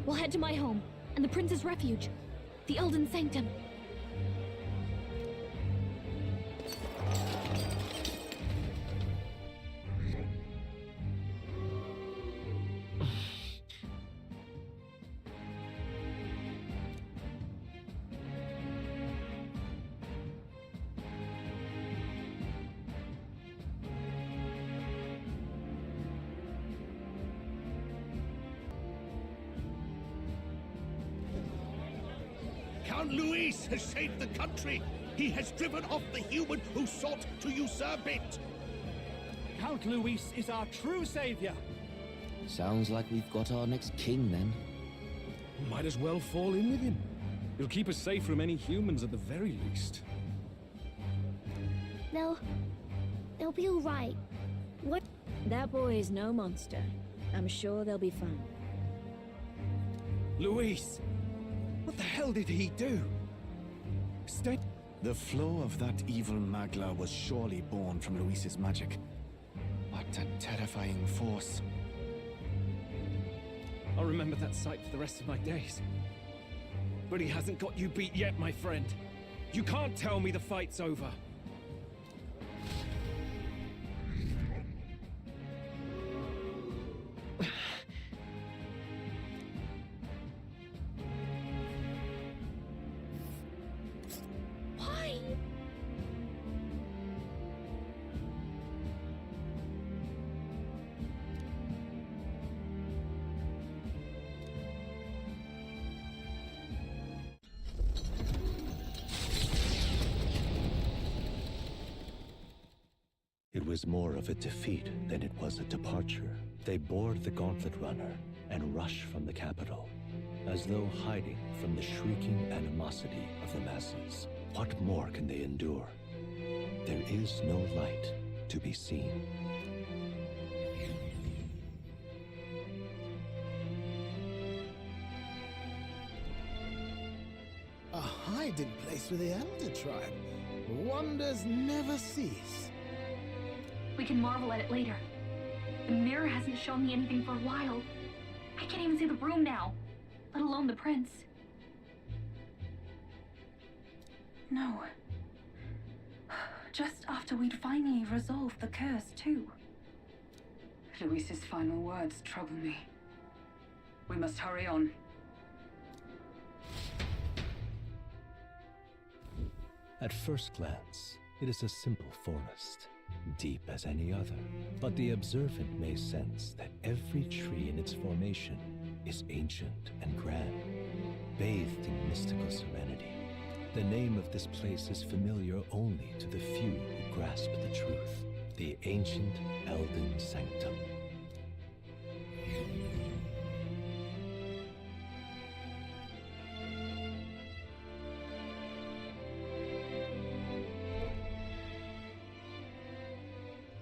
We'll head to my home and the prince's refuge, the Elden Sanctum. Count Luis has saved the country. He has driven off the human who sought to usurp it. Count Luis is our true savior. Sounds like we've got our next king, then. Might as well fall in with him. He'll keep us safe from any humans at the very least. They'll be all right. What? That boy is no monster. I'm sure they'll be fine. Luis! What the hell did he do? Stay. The flow of that evil Magla was surely born from Luis's magic. What a terrifying force. I'll remember that sight for the rest of my days. But he hasn't got you beat yet, my friend. You can't tell me the fight's over. It was more of a defeat than it was a departure. They board the gauntlet runner and rush from the capital, as though hiding from the shrieking animosity of the masses. What more can they endure? There is no light to be seen. A hiding place for the Elder Tribe. Wonders never cease. We can marvel at it later. The mirror hasn't shown me anything for a while. I can't even see the room now, let alone the prince. No. Just after we'd finally resolved the curse, too. Luis's final words trouble me. We must hurry on. At first glance, it is a simple forest, deep as any other. But the observant may sense that every tree in its formation is ancient and grand, bathed in mystical serenity. The name of this place is familiar only to the few who grasp the truth. The ancient Elden Sanctum.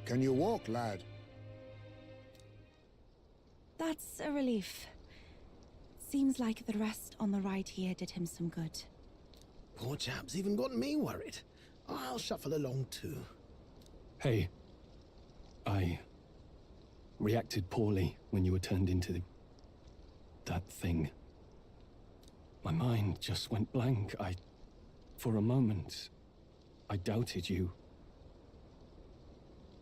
Can you walk, lad? That's a relief. Seems like the rest on the right here did him some good. Poor chap's even got me worried. I'll shuffle along too. Hey, I reacted poorly when you were turned into that thing. My mind just went blank. For a moment, I doubted you.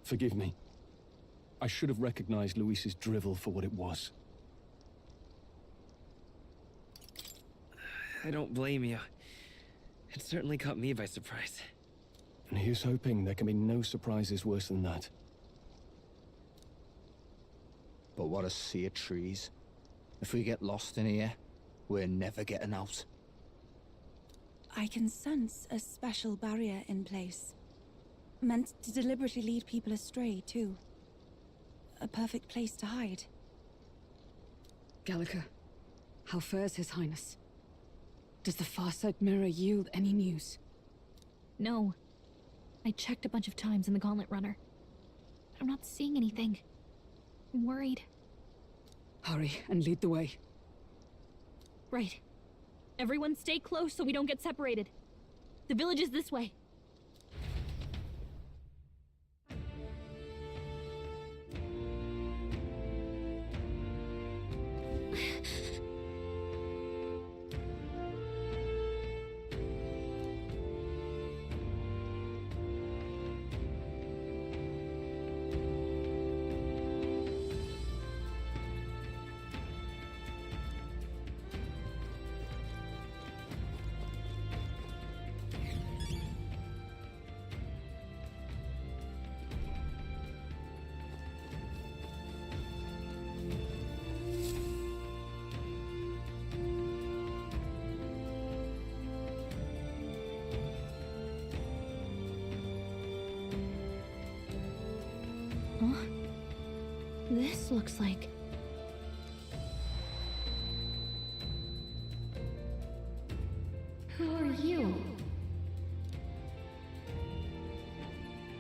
Forgive me. I should have recognized Luis's drivel for what it was. I don't blame you. It certainly caught me by surprise. And here's hoping there can be no surprises worse than that. But what a sea of trees. If we get lost in here, we're never getting out. I can sense a special barrier in place. Meant to deliberately lead people astray, too. A perfect place to hide. Gallica, how fares His Highness? Does the Farsight Mirror yield any news? No. I checked a bunch of times in the Gauntlet Runner. I'm not seeing anything. I'm worried. Hurry and lead the way. Right. Everyone stay close so we don't get separated. The village is this way. Huh? This looks like... Who are you?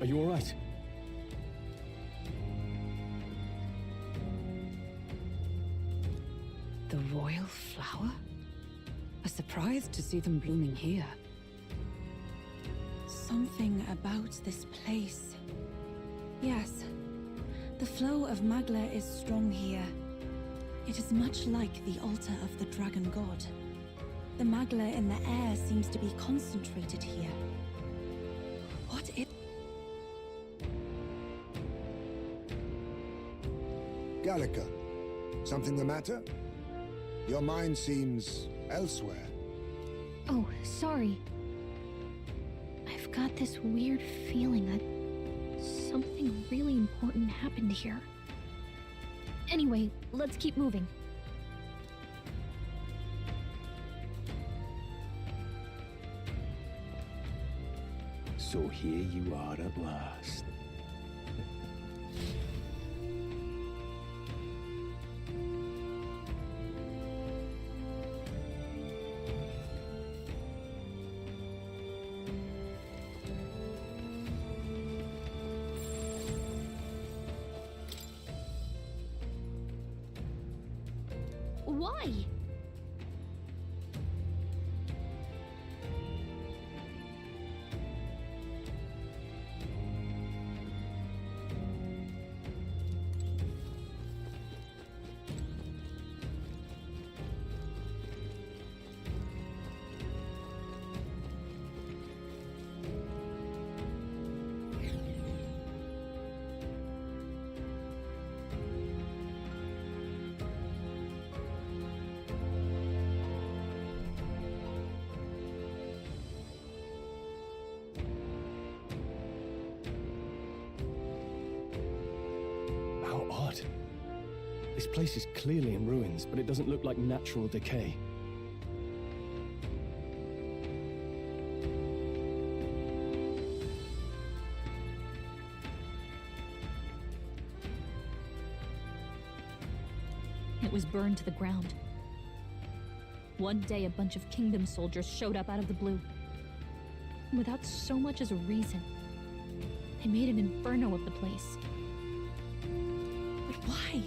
Are you all right? The royal flower? A surprise to see them blooming here. Something about this place. Yes. The flow of Magla is strong here. It is much like the altar of the dragon god. The Magla in the air seems to be concentrated here. What it... Gallica, something the matter? Your mind seems elsewhere. Oh, sorry. I've got this weird feeling that something really important happened here. Anyway, let's keep moving. So here you are at last. Why? How odd. This place is clearly in ruins, but it doesn't look like natural decay. It was burned to the ground. One day, a bunch of kingdom soldiers showed up out of the blue. Without so much as a reason. They made an inferno of the place. But why?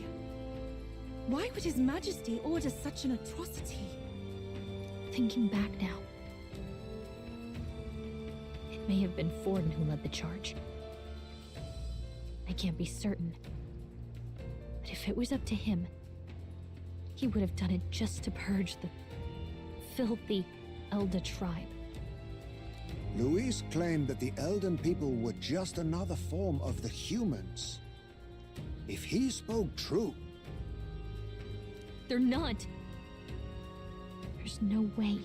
Why would His Majesty order such an atrocity? Thinking back now, it may have been Forden who led the charge. I can't be certain. But if it was up to him, he would have done it just to purge the filthy Elda tribe. Luis claimed that the Elden people were just another form of the humans. If he spoke true... They're not. There's no way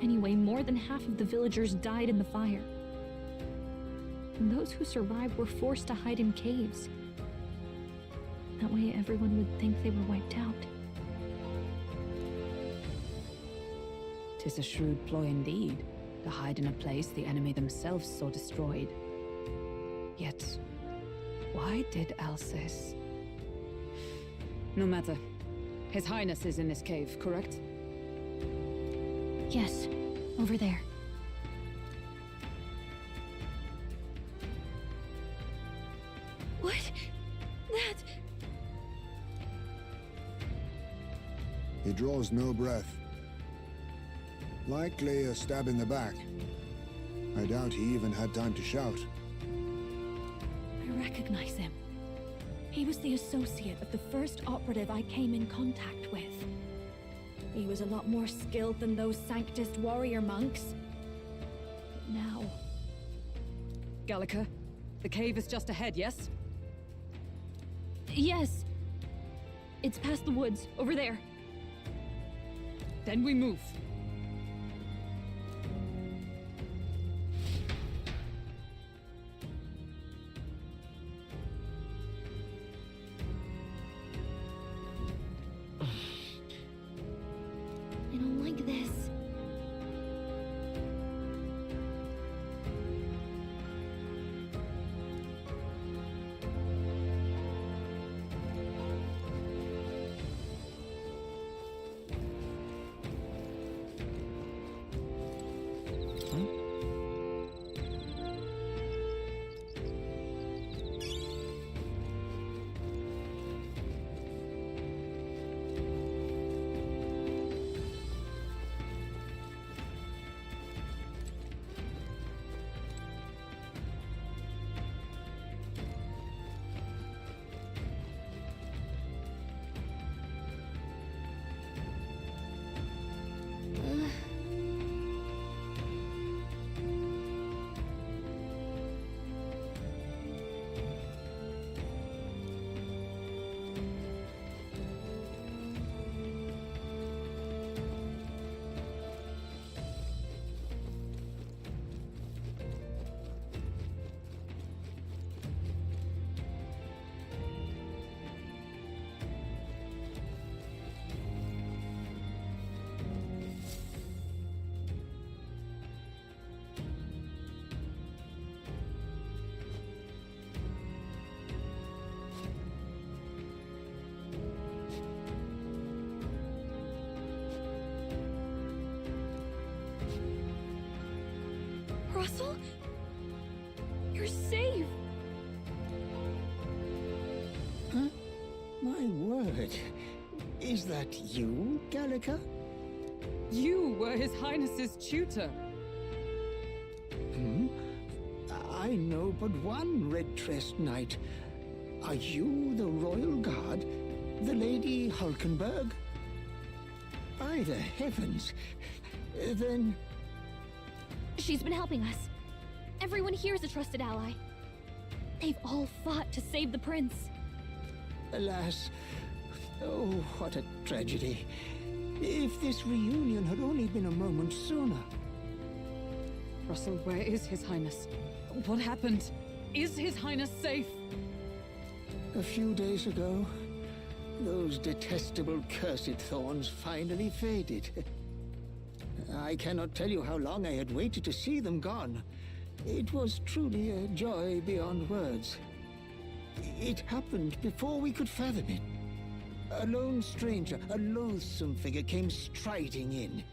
Anyway, more than half of the villagers died in the fire. And those who survived were forced to hide in caves. That way everyone would think they were wiped out. 'Tis a shrewd ploy indeed, to hide in a place the enemy themselves saw destroyed. Yet, why did Alsace? No matter. His Highness is in this cave, correct? Yes, over there. What? That... He draws no breath. Likely a stab in the back. I doubt he even had time to shout. I recognize him. He was the associate of the first operative I came in contact with. He was a lot more skilled than those Sanctist warrior monks. But now... Gallica, the cave is just ahead, yes? Yes. It's past the woods, over there. Then we move. I don't like this. Russell? You're safe! Huh? My word. Is that you, Gallica? You were His Highness's tutor. Hmm? I know but one red-tressed knight. Are you the Royal Guard? The Lady Hulkenberg? By the heavens! Then... She's been helping us. Everyone here is a trusted ally. They've all fought to save the prince. Alas. Oh, what a tragedy. If this reunion had only been a moment sooner. Russell, where is His Highness? What happened? Is His Highness safe? A few days ago, those detestable cursed thorns finally faded. I cannot tell you how long I had waited to see them gone. It was truly a joy beyond words. It happened before we could fathom it. A lone stranger, a loathsome figure, came striding in.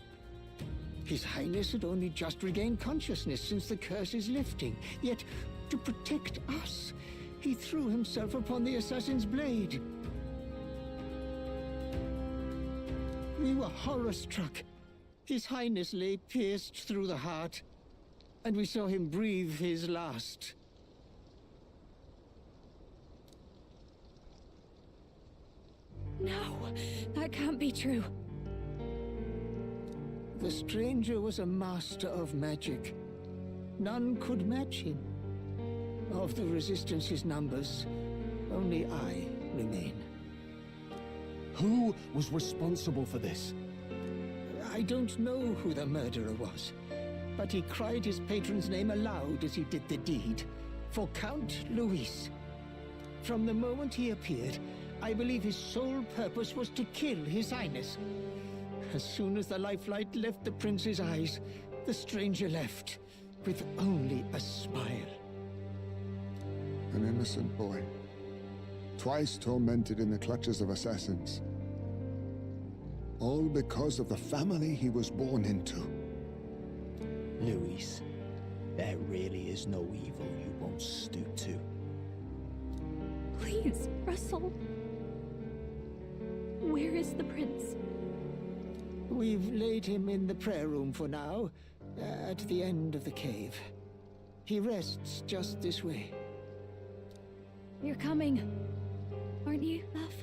His Highness had only just regained consciousness since the curse's lifting. Yet, to protect us, he threw himself upon the assassin's blade. We were horror-struck. His Highness lay pierced through the heart, and we saw him breathe his last. No, that can't be true. The stranger was a master of magic. None could match him. Of the Resistance's numbers, only I remain. Who was responsible for this? I don't know who the murderer was, but he cried his patron's name aloud as he did the deed. For Count Luis. From the moment he appeared, I believe his sole purpose was to kill His Highness. As soon as the lifelight left the prince's eyes, the stranger left, with only a smile. An innocent boy, twice tormented in the clutches of assassins. All because of the family he was born into. Luis, there really is no evil you won't stoop to. Please, Russell. Where is the prince? We've laid him in the prayer room for now, at the end of the cave. He rests just this way. You're coming, aren't you, love?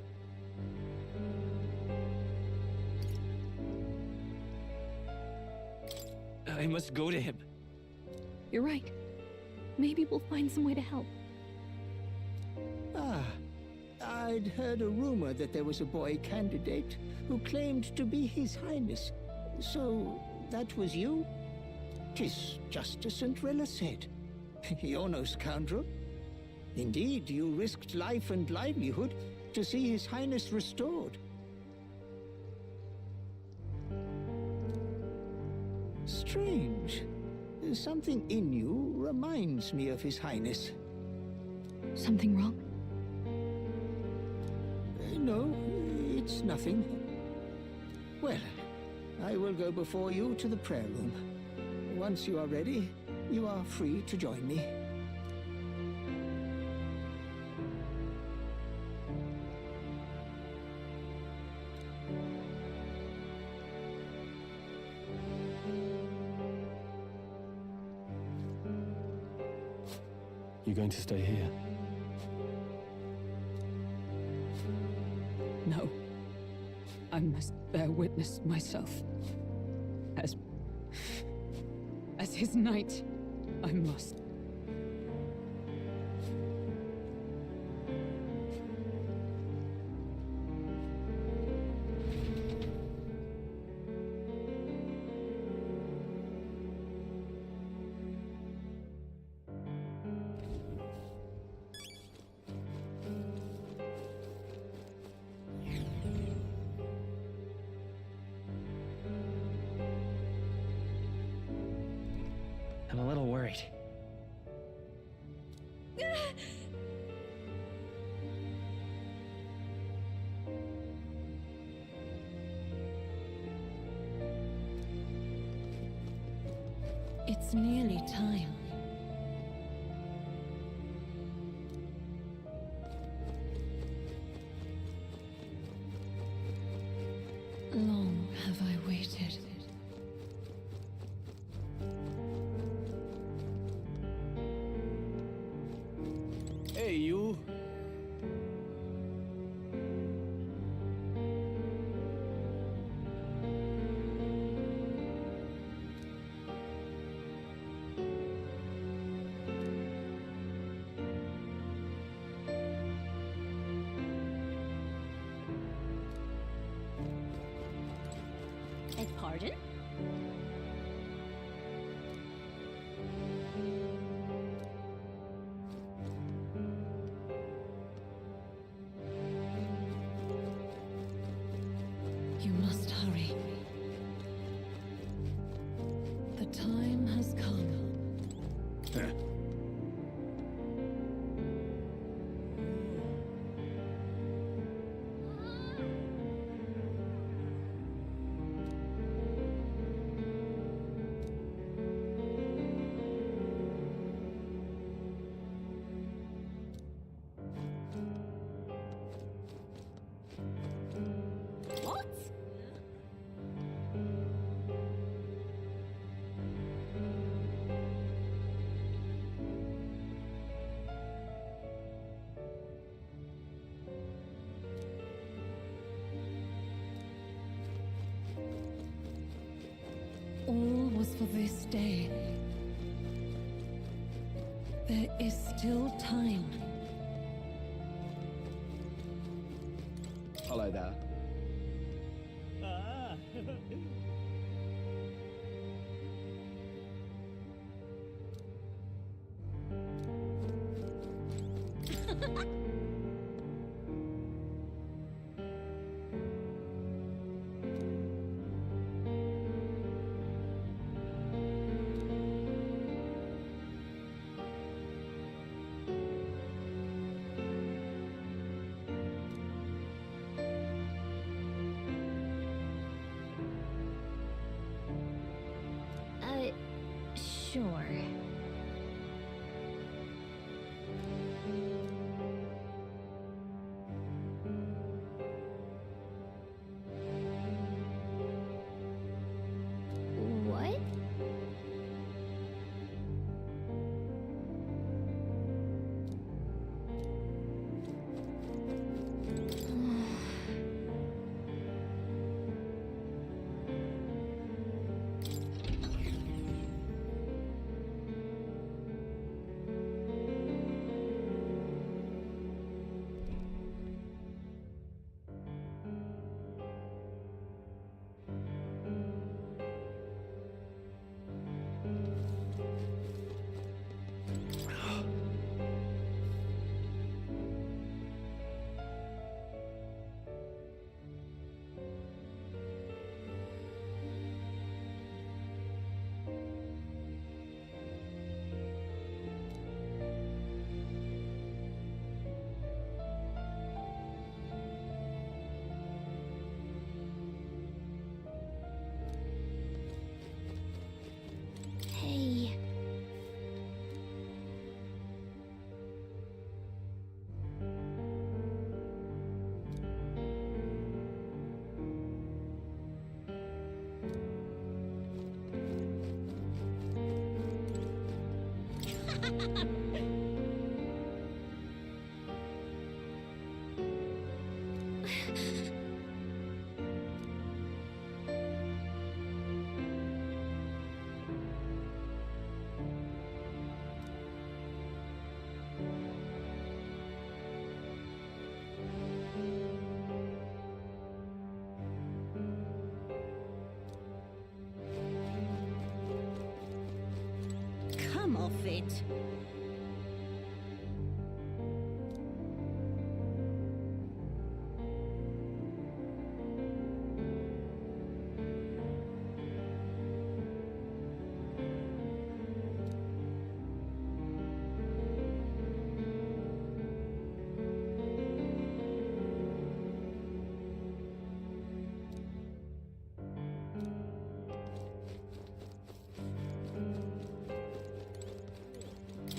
I must go to him. You're right. Maybe we'll find some way to help. Ah, I'd heard a rumor that there was a boy candidate who claimed to be His Highness. So, that was you? 'Tis just as St. Rilla said. You're no scoundrel. Indeed, you risked life and livelihood to see His Highness restored. Strange. Something in you reminds me of His Highness. Something wrong? No, it's nothing. Well, I will go before you to the prayer room. Once you are ready, you are free to join me. You going to stay here? No. I must bear witness myself. As his knight, I must. I'm a little worried. It's nearly time. Long have I waited. Hey, you. Beg pardon? You must hurry. The time has come. What? All was for this day. There is still time. Hello there. Sure. What? Hey. Come off it.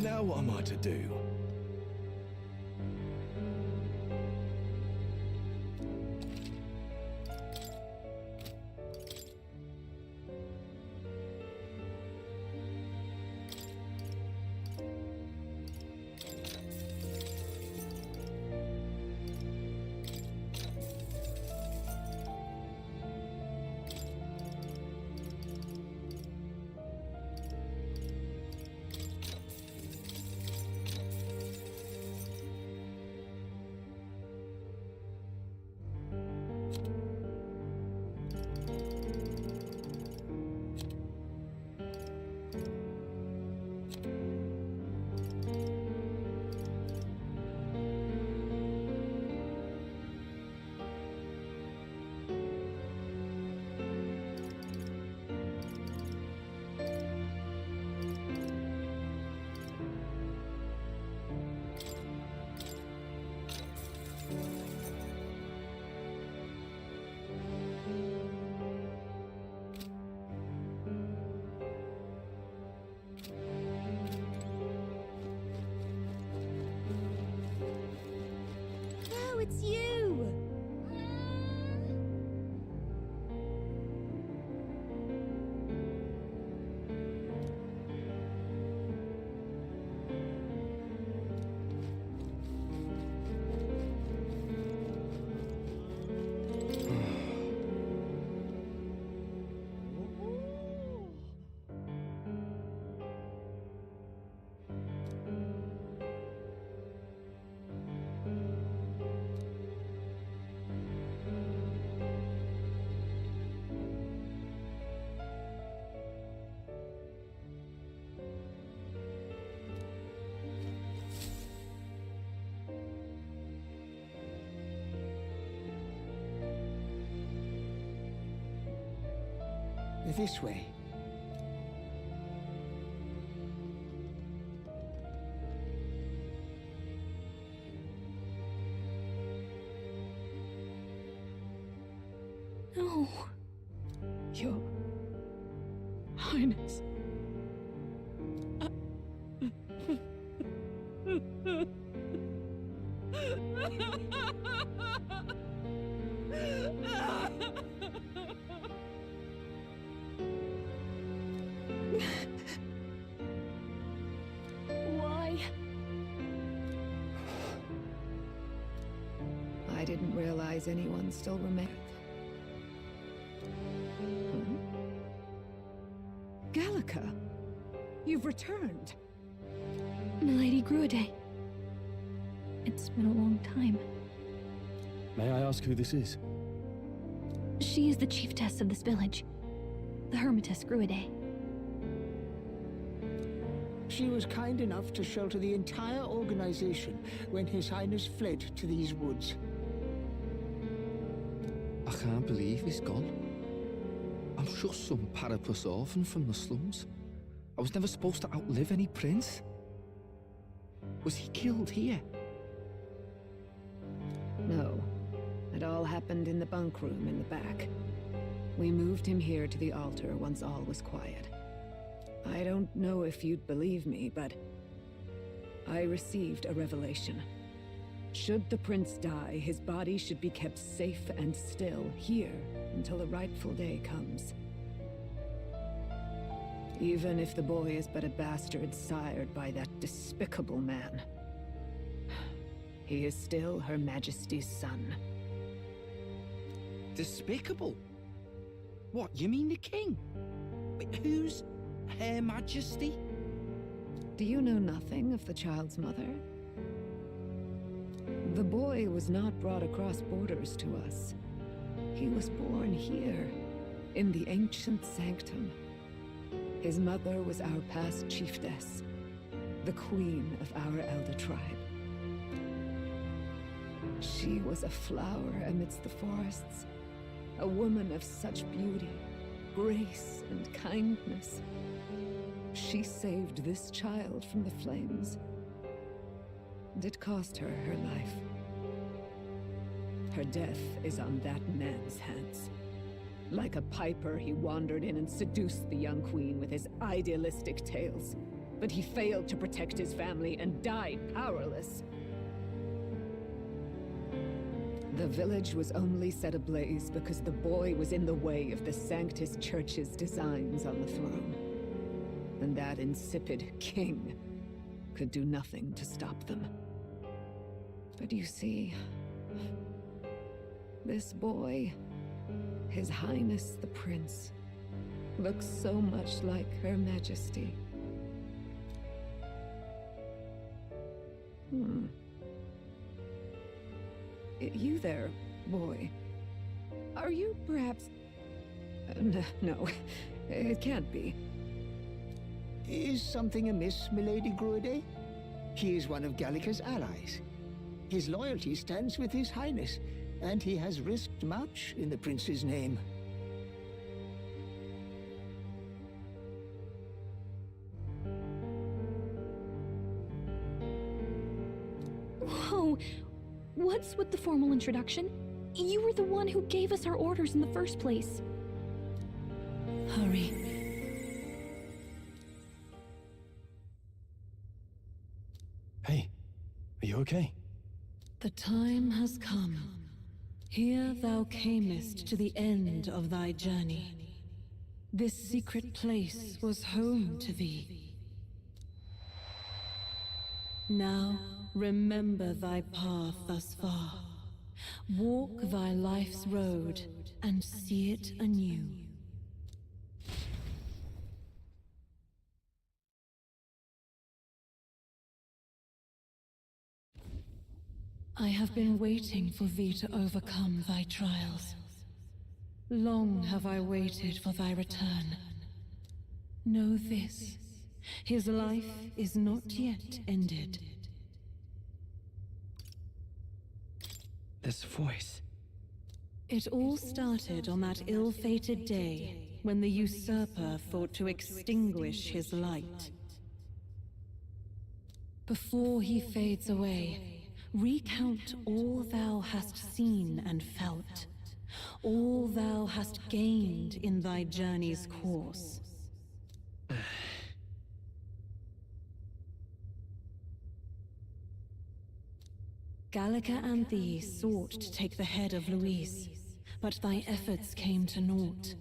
Now what am I to do? Oh, it's you! This way. No. Your Highness. Why? I didn't realize anyone still remained. Gallica, you've returned. Milady Gruide. It's been a long time. May I ask who this is? She is the chiefess of this village, the Hermitess Gruide. She was kind enough to shelter the entire organization when His Highness fled to these woods. I can't believe he's gone. I'm just some parapus orphan from the slums. I was never supposed to outlive any prince. Was he killed here? No. It all happened in the bunk room in the back. We moved him here to the altar once all was quiet. I don't know if you'd believe me, but I received a revelation. Should the prince die, his body should be kept safe and still here until the rightful day comes. Even if the boy is but a bastard sired by that despicable man, he is still Her Majesty's son. Despicable? What, you mean the king? Wait, who's Her Majesty? Do you know nothing of the child's mother? The boy was not brought across borders to us. He was born here, in the ancient sanctum. His mother was our past chiefess, the queen of our elder tribe. She was a flower amidst the forests, a woman of such beauty, grace, and kindness. She saved this child from the flames, and it cost her her life. Her death is on that man's hands. Like a piper, he wandered in and seduced the young queen with his idealistic tales. But he failed to protect his family and died powerless. The village was only set ablaze because the boy was in the way of the Sanctus Church's designs on the throne. And that insipid king could do nothing to stop them. But you see, this boy, His Highness the Prince, looks so much like Her Majesty. You there, boy. Are you perhaps... No, it can't be. Is something amiss, Milady Gruide? He is one of Gallica's allies. His loyalty stands with His Highness, and he has risked much in the prince's name. Whoa! What's with the formal introduction? You were the one who gave us our orders in the first place. Hurry. Hey, are you okay? The time has come. Here thou camest to the end of thy journey. This secret place was home to thee. Now, remember thy path thus far. Walk thy life's road and see it anew. I have been waiting for thee to overcome thy trials. Long have I waited for thy return. Know this, his life is not yet ended. This voice. It all started on that ill-fated day when the usurper thought to extinguish his light. Before he fades away, recount all thou hast seen and felt, all thou hast gained in thy journey's course. Gallica and thee sought to take the head of Luis, but thy efforts came to naught.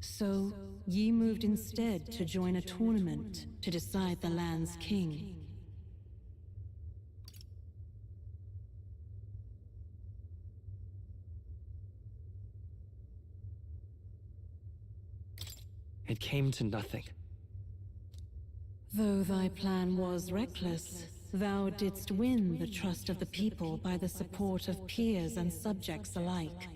So, ye moved instead to join a tournament to decide the land's king. It came to nothing. Though thy plan was reckless, thou didst win the trust of the people by the support of peers and subjects alike.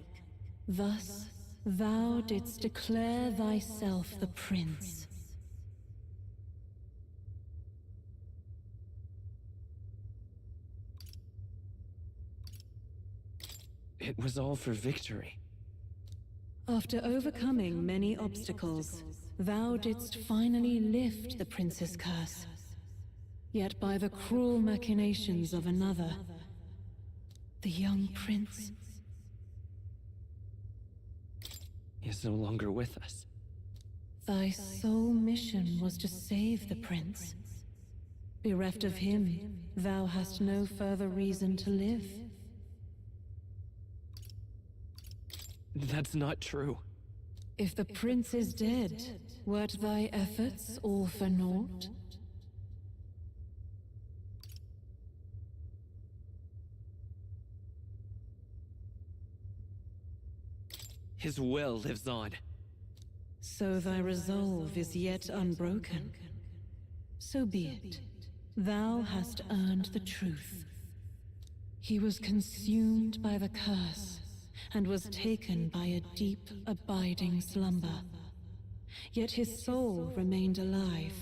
Thus, thou didst declare thyself the prince. It was all for victory. After overcoming many obstacles, thou didst finally lift the prince's curse. Yet by the cruel machinations of another, the young prince is no longer with us. Thy sole mission was to save the prince. Bereft of him, thou hast no further reason to live. That's not true. If the prince is dead, wert thy efforts all for naught? His will lives on. So thy resolve is yet unbroken. So be it. Thou hast earned the truth. He was consumed by the curse, and was taken by a deep, abiding slumber. Yet his soul remained alive.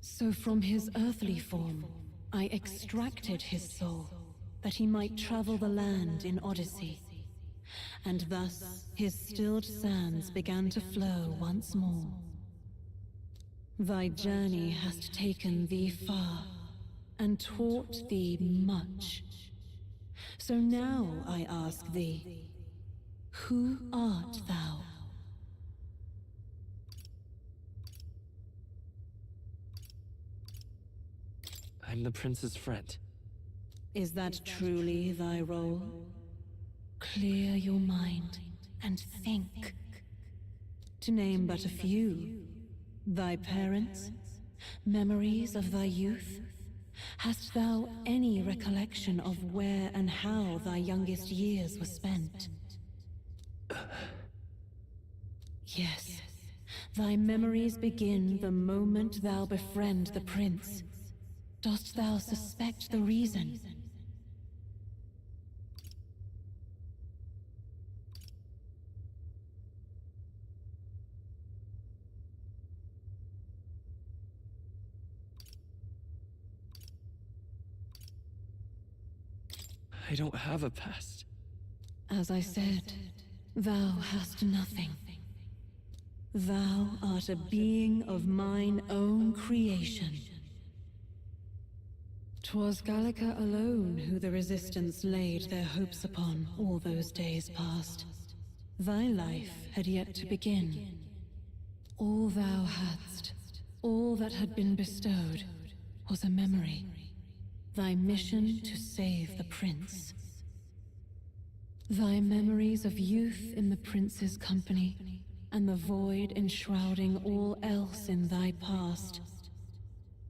So from his earthly form, I extracted his soul, that he might travel the land in Odyssey. And thus his stilled sands began to flow once more. Thy journey hast taken thee far, and taught thee much. So now I ask thee, who art thou? I'm the prince's friend. Is that truly thy role? Clear your mind and think. To name but a few, thy parents, memories of thy youth. Hast thou any recollection of where and how thy youngest years were spent? Yes, thy memories begin the moment thou befriend the prince. Dost thou suspect the reason? I don't have a past. As I said, thou hast nothing. Thou art a being of mine own creation. 'Twas Gallica alone who the Resistance laid their hopes upon all those days past. Thy life had yet to begin. All thou hadst, all that had been bestowed, was a memory. Thy mission to save the prince. Thy memories of youth in the prince's company, and the void enshrouding all else in thy past.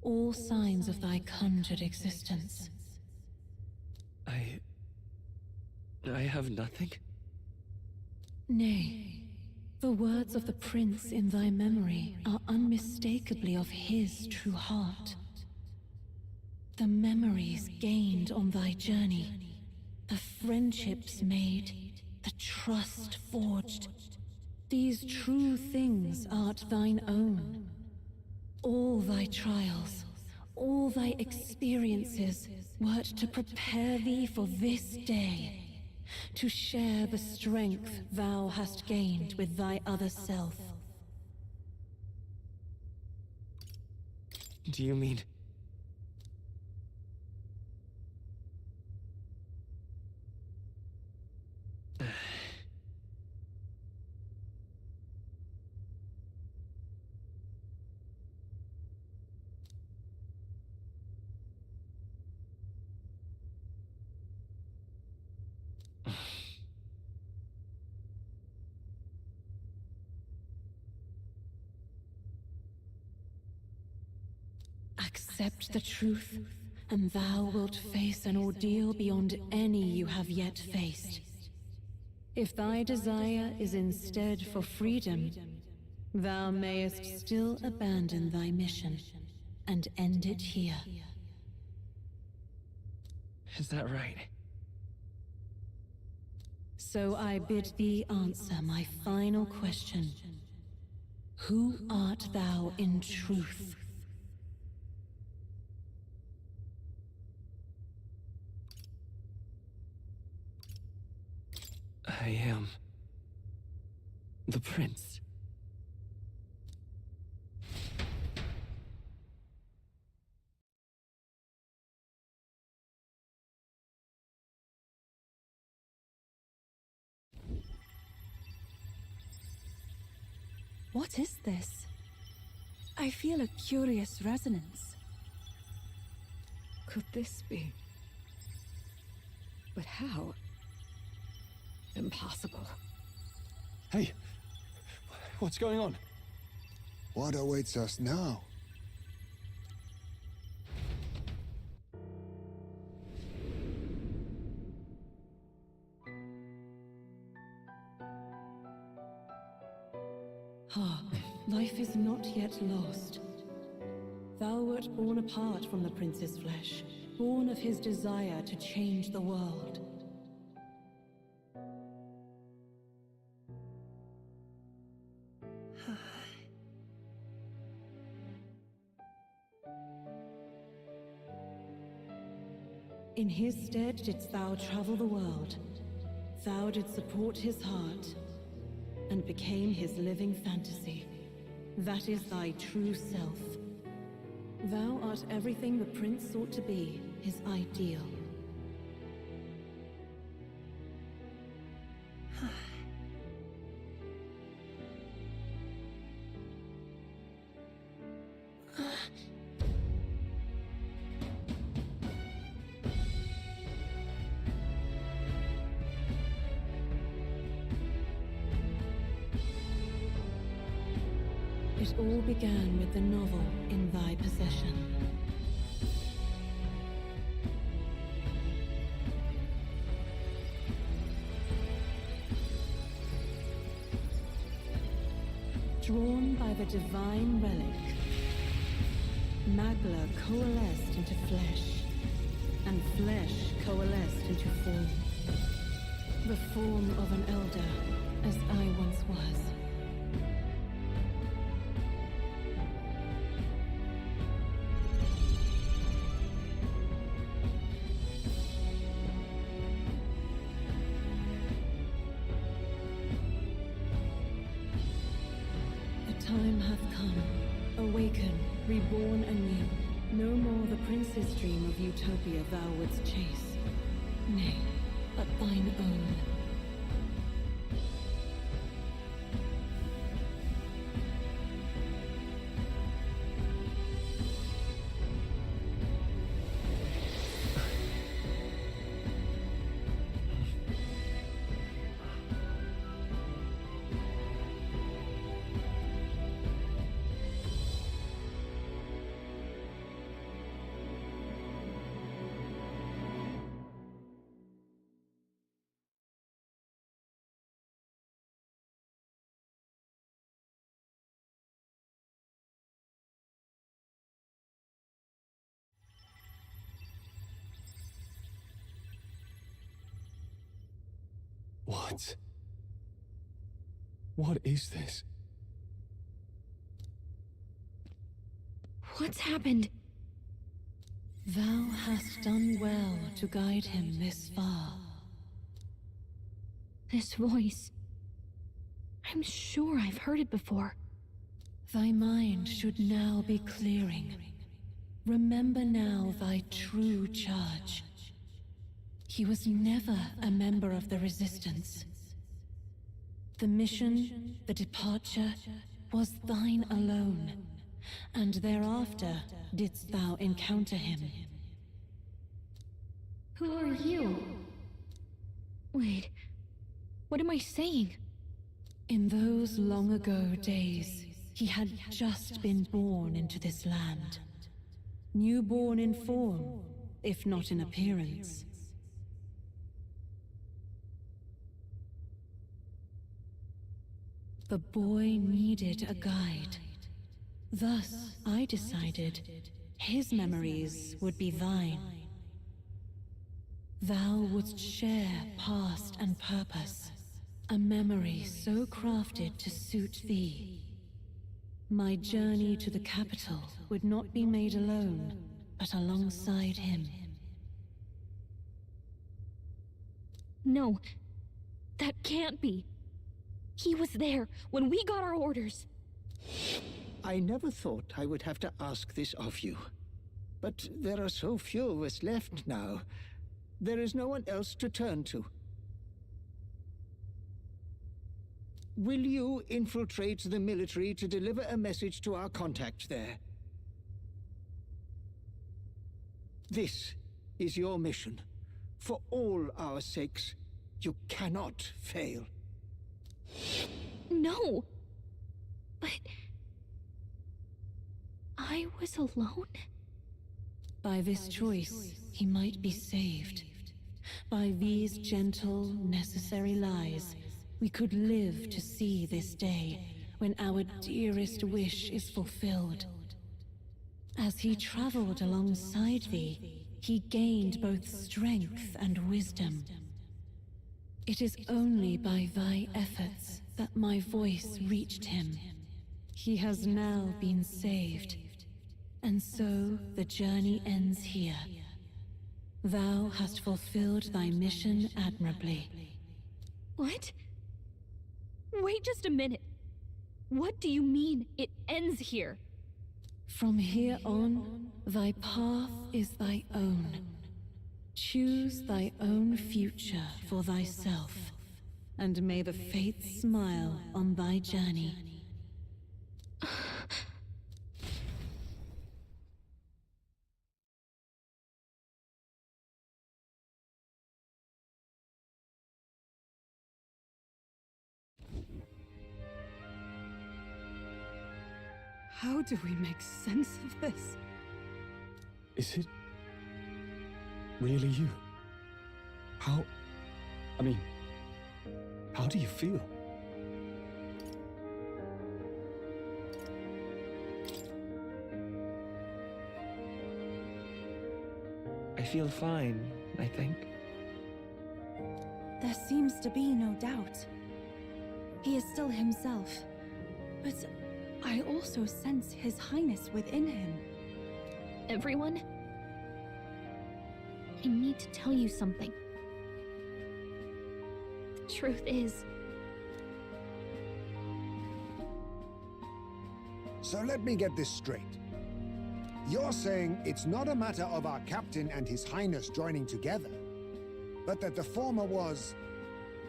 All signs of thy conjured existence. I have nothing? Nay, the words of the prince in thy memory are unmistakably of his true heart. The memories gained on thy journey, the friendships made, the trust forged. These true things art thine own. All thy trials, all thy experiences wert to prepare thee for this day, to share the strength thou hast gained with thy other self. Do you mean... Accept the truth, and thou wilt face an ordeal beyond any you have yet faced. If thy desire is instead for freedom, thou mayest still abandon thy mission and end it here. Is that right? So I bid thee answer my final question. Who art thou in truth? I am the prince. What is this? I feel a curious resonance. Could this be? But how? Impossible. Hey, what's going on? What awaits us now? Ah, life is not yet lost. Thou wert born apart from the prince's flesh, born of his desire to change the world. In his stead didst thou travel the world. Thou didst support his heart, and became his living fantasy. That is thy true self. Thou art everything the prince sought to be, his ideal. It all began with the novel in thy possession. Drawn by the divine relic, Magla coalesced into flesh, and flesh coalesced into form. The form of an elder, as I once was. Time hath come. Awaken, reborn anew. No more the prince's dream of utopia thou wouldst chase. Nay, but thine own. What? What is this? What's happened? Thou hast done well to guide him this far. This voice. I'm sure I've heard it before. Thy mind should now be clearing. Remember now thy true charge. He was never a member of the Resistance. The mission, the departure, was thine alone, and thereafter didst thou encounter him. Who are you? Wait, what am I saying? In those long ago days, he had just been born into this land. Newborn in form, if not in appearance. The boy needed a guide. Thus, I decided his memories would be thine. Thou wouldst share past and purpose, a memory so crafted to suit thee. My journey to the capital would not be made alone, but alongside him. No, that can't be. He was there when we got our orders. I never thought I would have to ask this of you. But there are so few of us left now. There is no one else to turn to. Will you infiltrate the military to deliver a message to our contact there? This is your mission. For all our sakes, you cannot fail. No! But... I was alone? By this choice, he might be saved. By these gentle, necessary lies, we could live to see this day, when our dearest wish is fulfilled. As he traveled alongside thee, he gained both strength and wisdom. It is only by thy efforts that my voice reached him. He has now been saved, and so the journey ends here. Thou hast fulfilled thy mission admirably. What? Wait just a minute. What do you mean, it ends here? From here on, thy path is thy own. Choose thy own future for thyself, and may the fates smile on thy journey. How do we make sense of this? Is it really you? How do you feel? I feel fine, I think. There seems to be no doubt. He is still himself, but I also sense His Highness within him. Everyone? I need to tell you something. The truth is... So let me get this straight. You're saying it's not a matter of our captain and His Highness joining together, but that the former was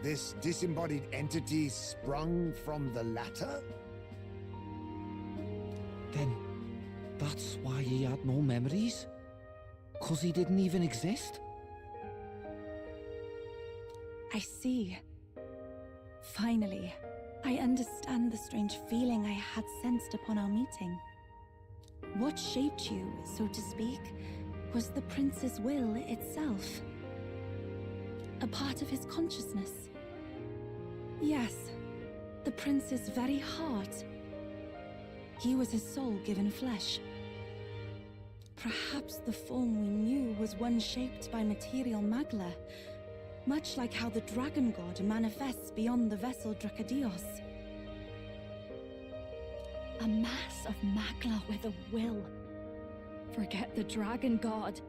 this disembodied entity sprung from the latter? Then, that's why he had no memories? 'Cause he didn't even exist? I see. Finally, I understand the strange feeling I had sensed upon our meeting. What shaped you, so to speak, was the prince's will itself. A part of his consciousness. Yes, the prince's very heart. He was his soul given flesh. Perhaps the form we knew was one shaped by material magla, much like how the dragon god manifests beyond the vessel Drakadios. A mass of magla with a will. Forget the dragon god.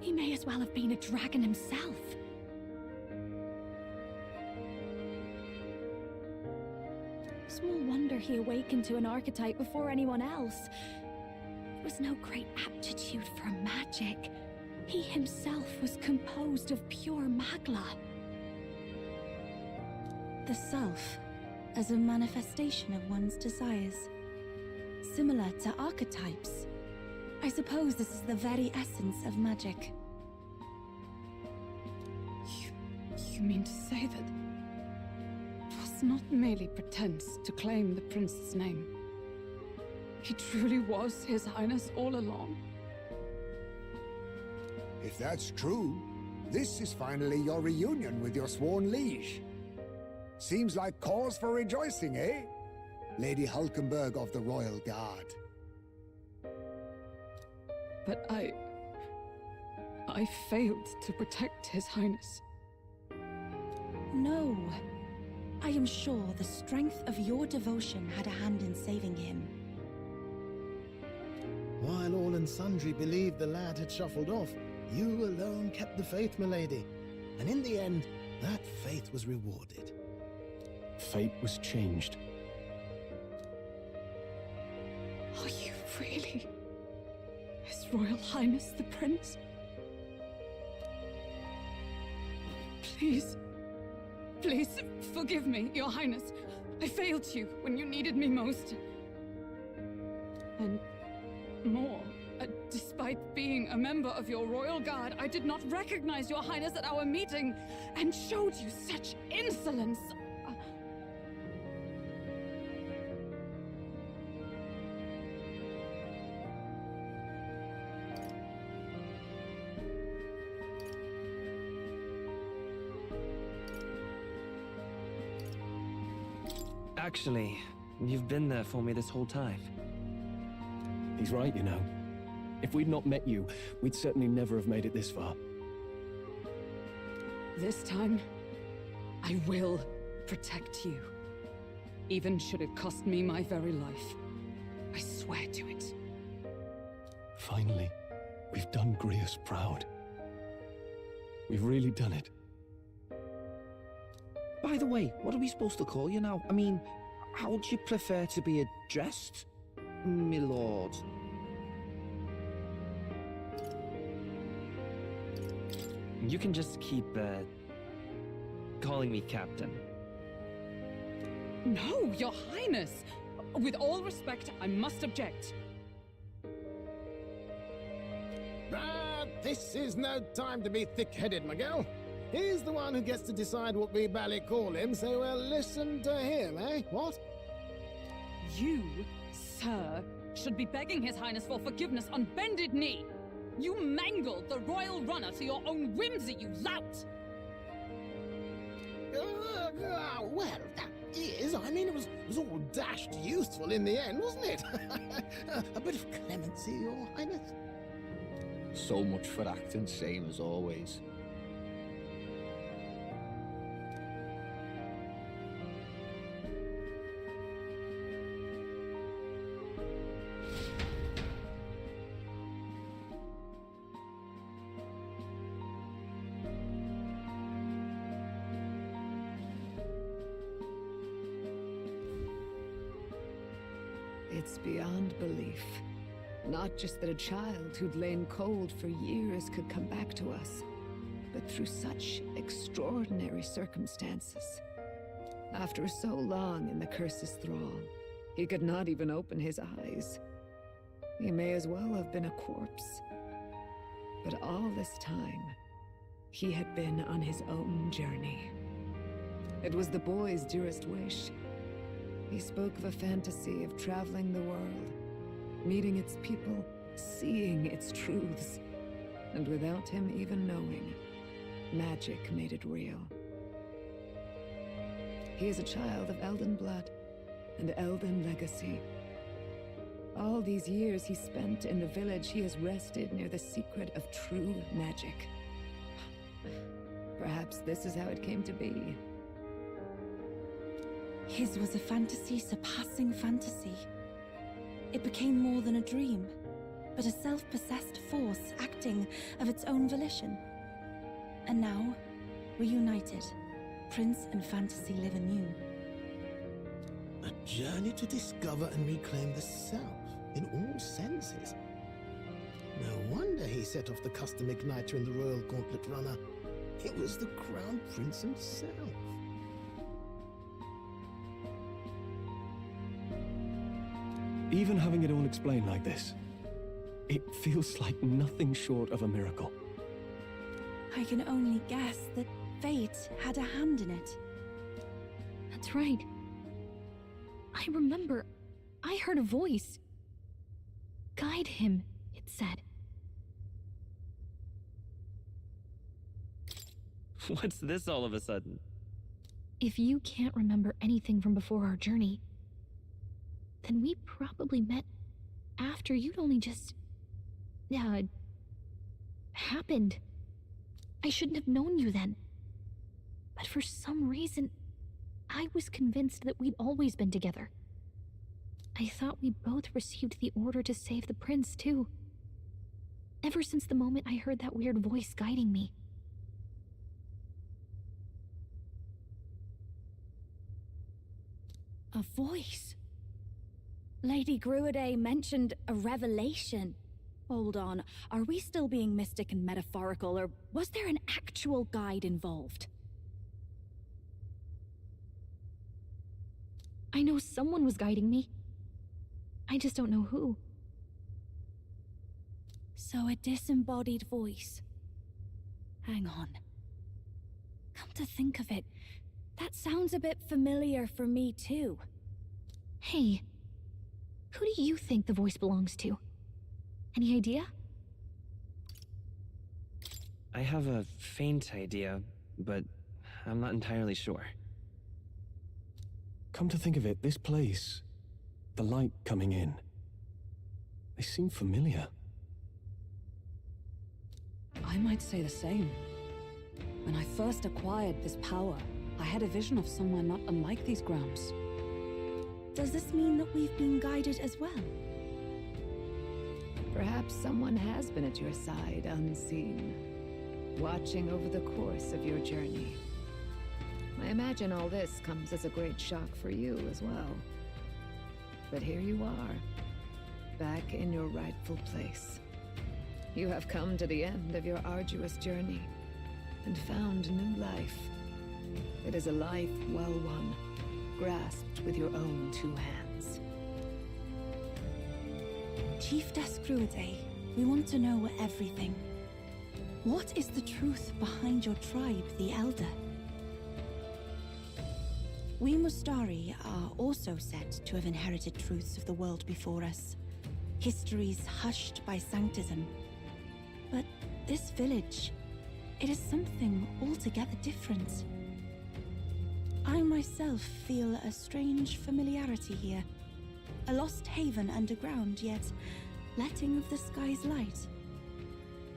He may as well have been a dragon himself. Small wonder he awakened to an archetype before anyone else. It was no great aptitude for magic. He himself was composed of pure magla. The self, as a manifestation of one's desires. Similar to archetypes. I suppose this is the very essence of magic. You mean to say that it was not merely pretense to claim the prince's name? He truly was His Highness all along? If that's true, this is finally your reunion with your sworn liege. Seems like cause for rejoicing, eh? Lady Hulkenberg of the Royal Guard. But I failed to protect His Highness. No. I am sure the strength of your devotion had a hand in saving him. While all and sundry believed the lad had shuffled off, you alone kept the faith, milady. And in the end, that faith was rewarded. Fate was changed. Are you really His Royal Highness the Prince? Please, please forgive me, Your Highness. I failed you when you needed me most. And more, despite being a member of your Royal Guard, I did not recognize Your Highness at our meeting and showed you such insolence. Actually, you've been there for me this whole time. He's right, you know. If we'd not met you, we'd certainly never have made it this far. This time, I will protect you. Even should it cost me my very life. I swear to it. Finally, we've done Grius proud. We've really done it. By the way, what are we supposed to call you now? I mean, how would you prefer to be addressed, my lord? You can just keep, calling me Captain. No, Your Highness! With all respect, I must object. But this is no time to be thick-headed, Miguel. He's the one who gets to decide what we bally call him, so we'll listen to him, eh? What? You, sir, should be begging His Highness for forgiveness on bended knee. You mangled the royal runner to your own whimsy, you lout! Well, that is, I mean, it was all dashed useful in the end, wasn't it? A bit of clemency, Your Highness. So much for acting same as always. It's beyond belief. Not just that a child who'd lain cold for years could come back to us, but through such extraordinary circumstances. After so long in the curse's thrall, he could not even open his eyes. He may as well have been a corpse. But all this time, he had been on his own journey. It was the boy's dearest wish. He spoke of a fantasy of traveling the world, meeting its people, seeing its truths. And without him even knowing, magic made it real. He is a child of Elden blood and Elden legacy. All these years he spent in the village, he has rested near the secret of true magic. Perhaps this is how it came to be. His was a fantasy surpassing fantasy. It became more than a dream, but a self-possessed force acting of its own volition. And now, reunited, Prince and fantasy live anew. A journey to discover and reclaim the self, in all senses. No wonder he set off the custom igniter in the Royal Gauntlet Runner. It was the Crown Prince himself. Even having it all explained like this, it feels like nothing short of a miracle. I can only guess that fate had a hand in it. That's right. I remember, I heard a voice. Guide him, it said. What's this all of a sudden? If you can't remember anything from before our journey, then we probably met after you'd only just... happened. I shouldn't have known you then. But for some reason, I was convinced that we'd always been together. I thought we both received the order to save the prince, too. Ever since the moment I heard that weird voice guiding me. A voice? Lady Gruidae mentioned a revelation. Hold on, are we still being mystic and metaphorical, or was there an actual guide involved? I know someone was guiding me. I just don't know who. So a disembodied voice. Hang on. Come to think of it, that sounds a bit familiar for me too. Hey, who do you think the voice belongs to? Any idea? I have a faint idea, but I'm not entirely sure. Come to think of it, this place, the light coming in, they seem familiar. I might say the same. When I first acquired this power, I had a vision of somewhere not unlike these grounds. Does this mean that we've been guided as well? Perhaps someone has been at your side unseen, watching over the course of your journey. I imagine all this comes as a great shock for you as well. But here you are, back in your rightful place. You have come to the end of your arduous journey and found new life. It is a life well won, grasped with your own two hands. Chiefess Gruidae, we want to know everything. What is the truth behind your tribe, the Elder? We Mustari are also said to have inherited truths of the world before us. Histories hushed by sanctism. But this village, it is something altogether different. I myself feel a strange familiarity here. A lost haven underground, yet letting of the sky's light.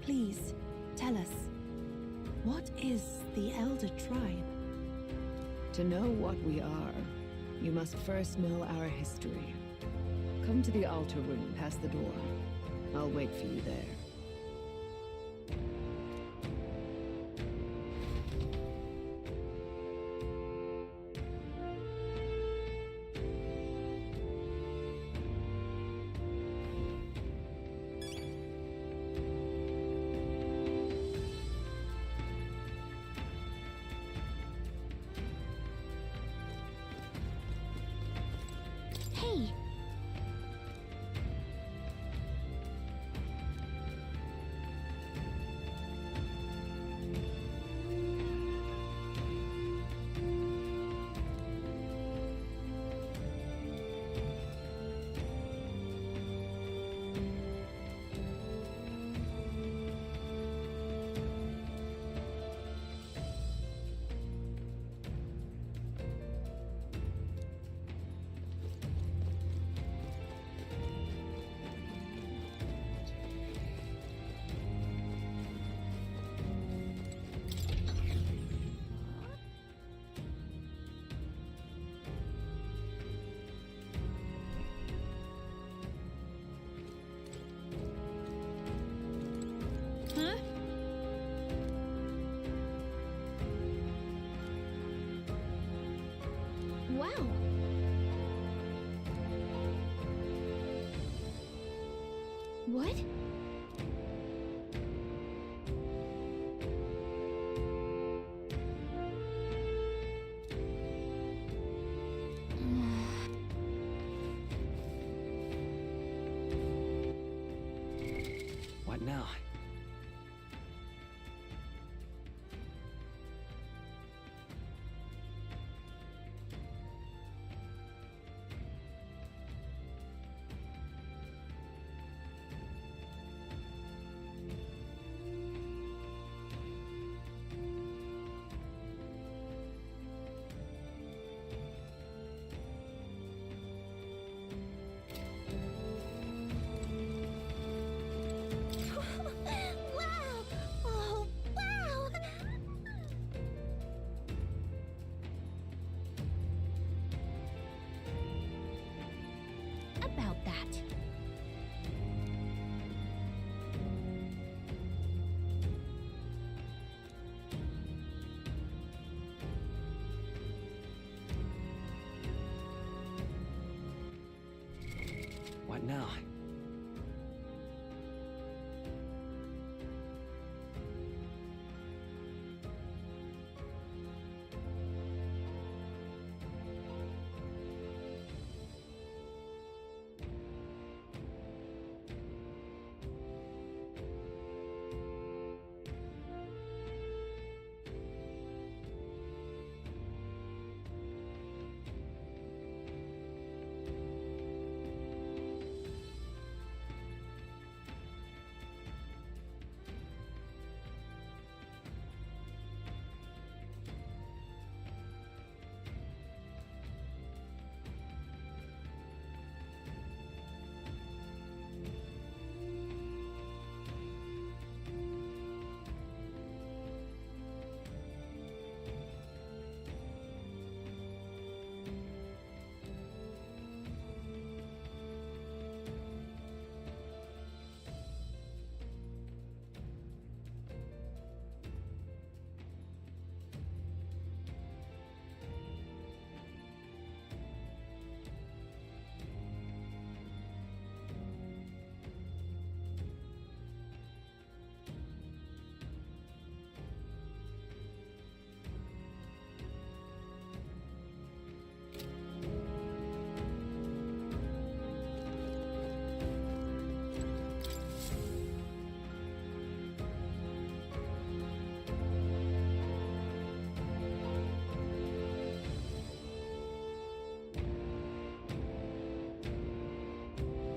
Please, tell us, what is the Elder Tribe? To know what we are, you must first know our history. Come to the altar room past the door. I'll wait for you there. Hey! Huh? Wow. What? What now? that. What now?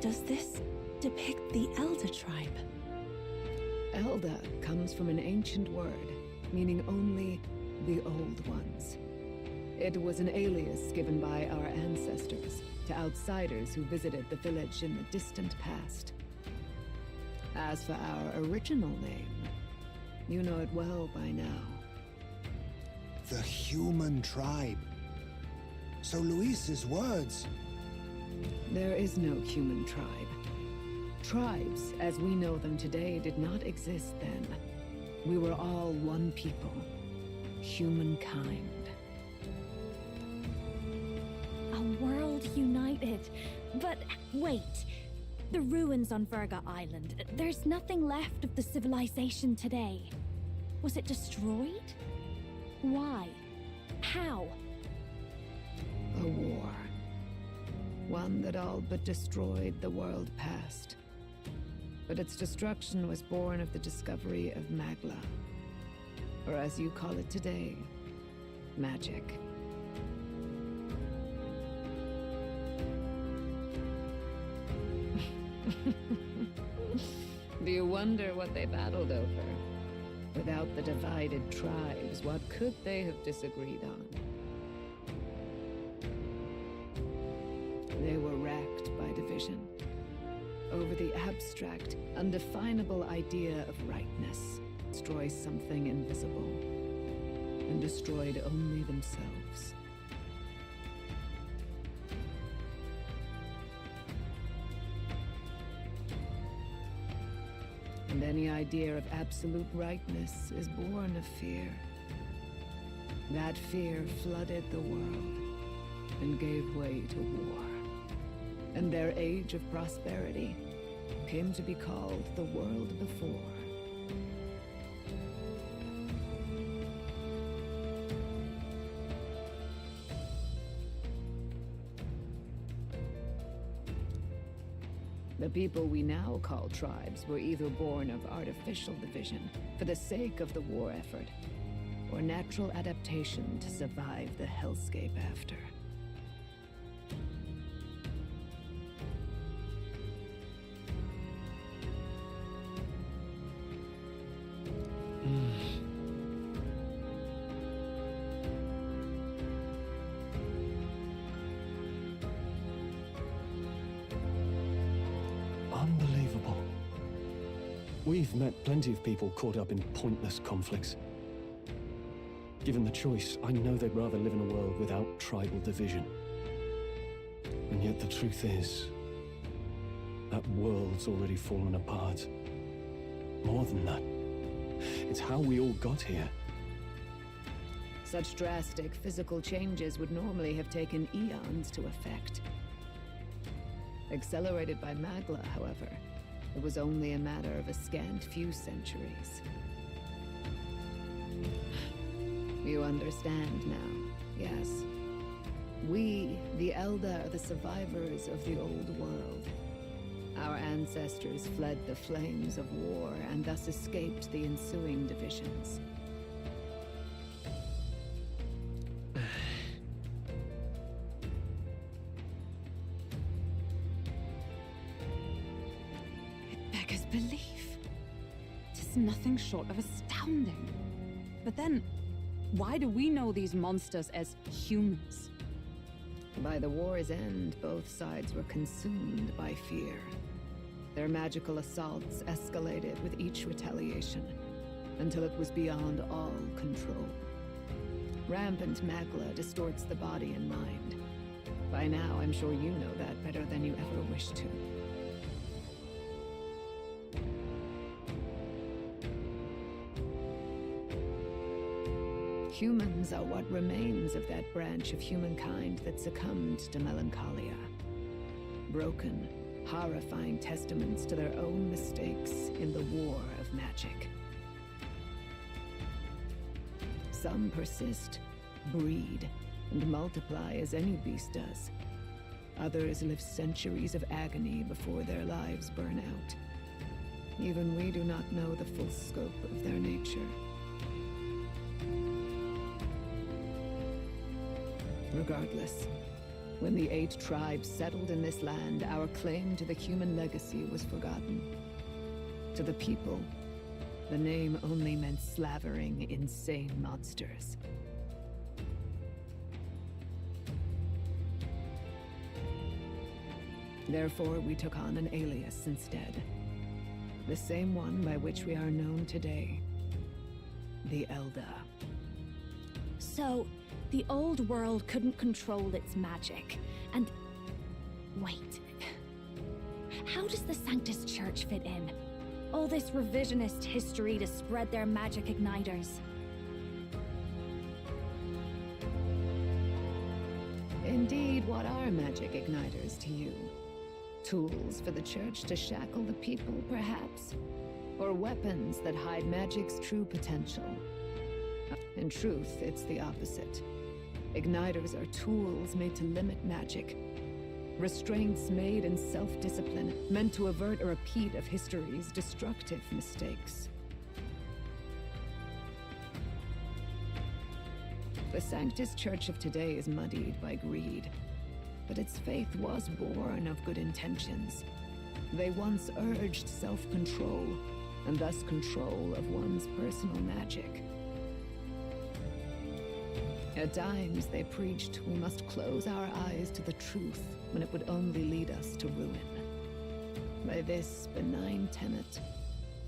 Does this depict the Elder tribe? Elder comes from an ancient word, meaning only the old ones. It was an alias given by our ancestors to outsiders who visited the village in the distant past. As for our original name, you know it well by now. The human tribe. So Luis's words... There is no human tribe. Tribes, as we know them today, did not exist then. We were all one people. Humankind. A world united. But wait. The ruins on Virga Island. There's nothing left of the civilization today. Was it destroyed? Why? How? A war. One that all but destroyed the world past. But its destruction was born of the discovery of Magla. Or as you call it today, magic. Do you wonder what they battled over? Without the divided tribes, what could they have disagreed on? They were racked by division over the abstract, undefinable idea of rightness. Destroy something invisible, and destroyed only themselves. And any idea of absolute rightness is born of fear. That fear flooded the world and gave way to war. And their age of prosperity came to be called the world before. The people we now call tribes were either born of artificial division for the sake of the war effort, or natural adaptation to survive the hellscape after. Unbelievable. We've met plenty of people caught up in pointless conflicts. Given the choice, I know they'd rather live in a world without tribal division. And yet the truth is, That world's already fallen apart. More than that, it's how we all got here. Such drastic physical changes would normally have taken eons to effect. Accelerated by Magla, however, it was only a matter of a scant few centuries. You understand now, yes. We, the Elder, are the survivors of the old world. Our ancestors fled the flames of war and thus escaped the ensuing divisions. It beggars belief. It is nothing short of astounding. But then, why do we know these monsters as humans? By the war's end, both sides were consumed by fear. Their magical assaults escalated with each retaliation, until it was beyond all control. Rampant Magla distorts the body and mind. By now, I'm sure you know that better than you ever wished to. Humans are what remains of that branch of humankind that succumbed to melancholia. Broken, horrifying testaments to their own mistakes in the war of magic. Some persist, breed, and multiply as any beast does. Others live centuries of agony before their lives burn out. Even we do not know the full scope of their nature. Regardless, when the 8 tribes settled in this land, our claim to the human legacy was forgotten. To the people, the name only meant slavering, insane monsters. Therefore, we took on an alias instead. The same one by which we are known today. The Elder. So, the old world couldn't control its magic, and... Wait. How does the Sanctus Church fit in? All this revisionist history to spread their magic igniters. Indeed, what are magic igniters to you? Tools for the Church to shackle the people, perhaps? Or weapons that hide magic's true potential? In truth, it's the opposite. Igniters are tools made to limit magic. Restraints made in self-discipline, meant to avert a repeat of history's destructive mistakes. The Sanctus Church of today is muddied by greed, but its faith was born of good intentions. They once urged self-control, and thus control of one's personal magic. At times, they preached we must close our eyes to the truth when it would only lead us to ruin. By this benign tenet,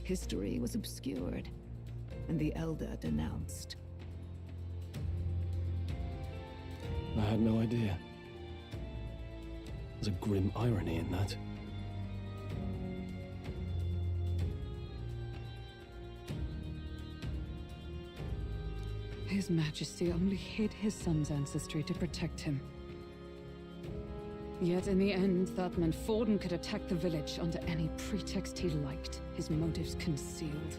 history was obscured, and the Elder denounced. I had no idea. There's a grim irony in that. His Majesty only hid his son's ancestry to protect him. Yet in the end, that meant Forden could attack the village under any pretext he liked, his motives concealed.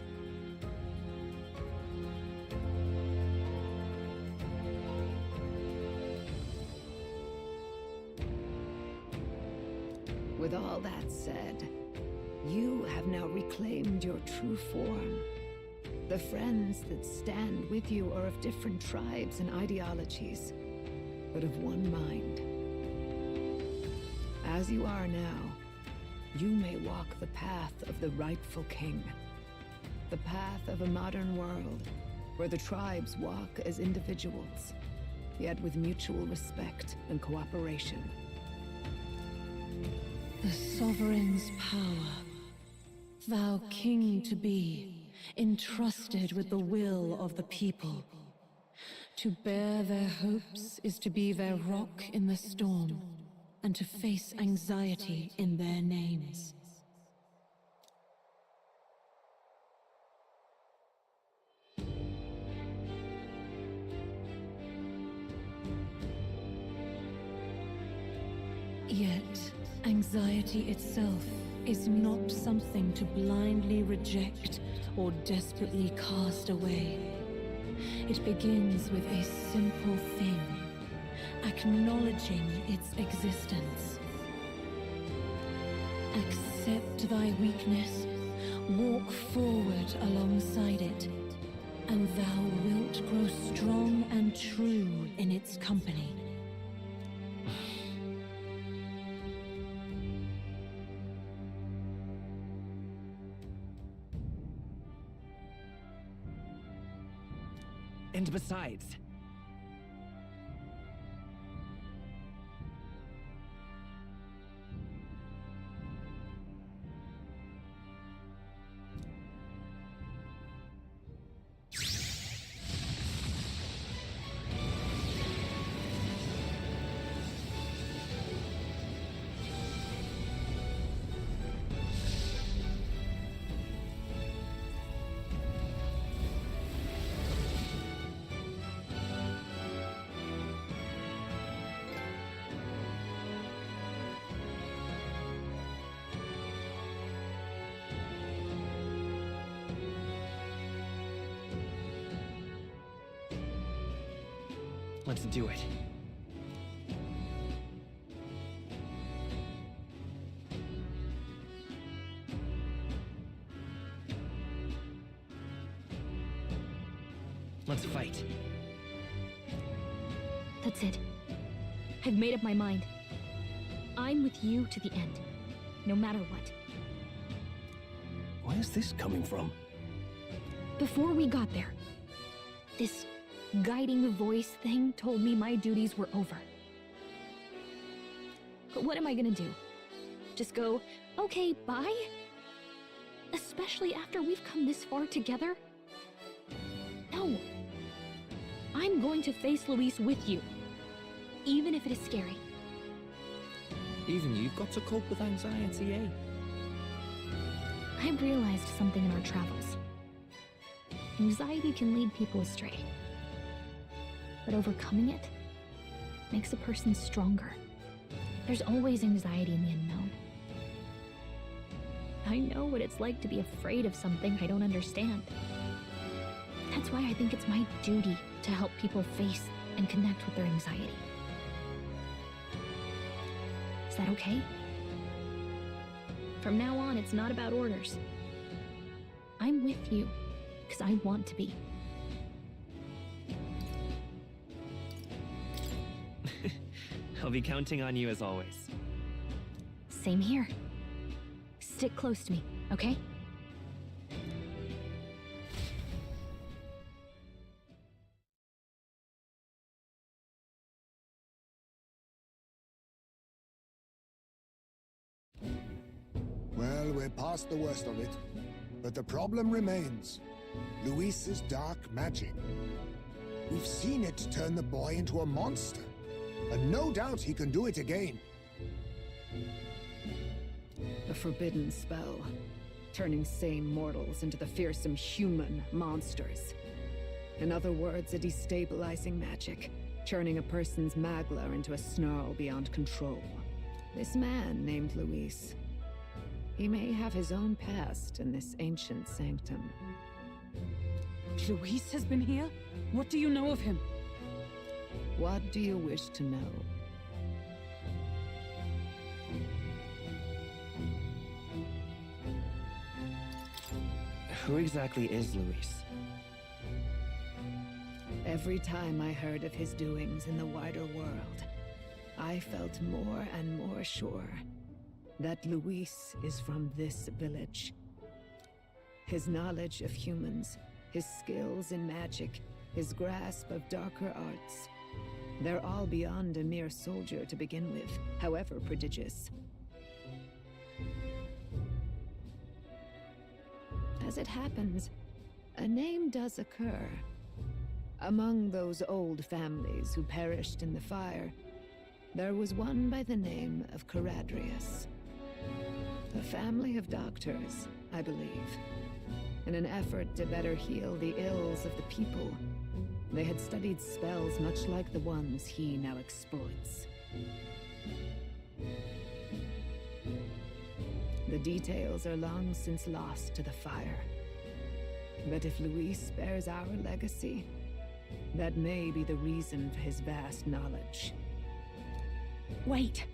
With all that said, you have now reclaimed your true form. The friends that stand with you are of different tribes and ideologies, but of one mind. As you are now, you may walk the path of the rightful king. The path of a modern world, where the tribes walk as individuals, yet with mutual respect and cooperation. The sovereign's power, thou king to be, entrusted with the will of the people. To bear their hopes is to be their rock in the storm, and to face anxiety in their names. Yet, anxiety itself is not something to blindly reject or desperately cast away. It begins with a simple thing, acknowledging its existence. Accept thy weakness, walk forward alongside it, and thou wilt grow strong and true in its company. And besides, let's do it. Let's fight. That's it. I've made up my mind. I'm with you to the end, no matter what. Where's this coming from? Before we got there, this guiding voice thing told me my duties were over. But what am I gonna do? Just go, okay, bye? Especially after we've come this far together? No. I'm going to face Luis with you, even if it is scary. Even you've got to cope with anxiety, eh? I've realized something in our travels. Anxiety can lead people astray. But overcoming it makes a person stronger. There's always anxiety in the unknown. I know what it's like to be afraid of something I don't understand. That's why I think it's my duty to help people face and connect with their anxiety. Is that okay? From now on, it's not about orders. I'm with you because I want to be. I'll be counting on you as always. Same here. Stick close to me, okay? Well, we're past the worst of it. But the problem remains. Luis's dark magic. We've seen it turn the boy into a monster. And no doubt he can do it again. A forbidden spell, turning sane mortals into the fearsome human monsters. In other words, a destabilizing magic, turning a person's magla into a snarl beyond control. This man named Luis, he may have his own past in this ancient sanctum. Luis has been here? What do you know of him? What do you wish to know? Who exactly is Luis? Every time I heard of his doings in the wider world, I felt more and more sure that Luis is from this village. His knowledge of humans, his skills in magic, his grasp of darker arts, they're all beyond a mere soldier to begin with, however prodigious. As it happens, a name does occur. Among those old families who perished in the fire, There was one by the name of Caradrius. A family of doctors, I believe. In an effort to better heal the ills of the people, they had studied spells much like the ones he now exploits. The details are long since lost to the fire. But if Luis bears our legacy, that may be the reason for his vast knowledge. Wait,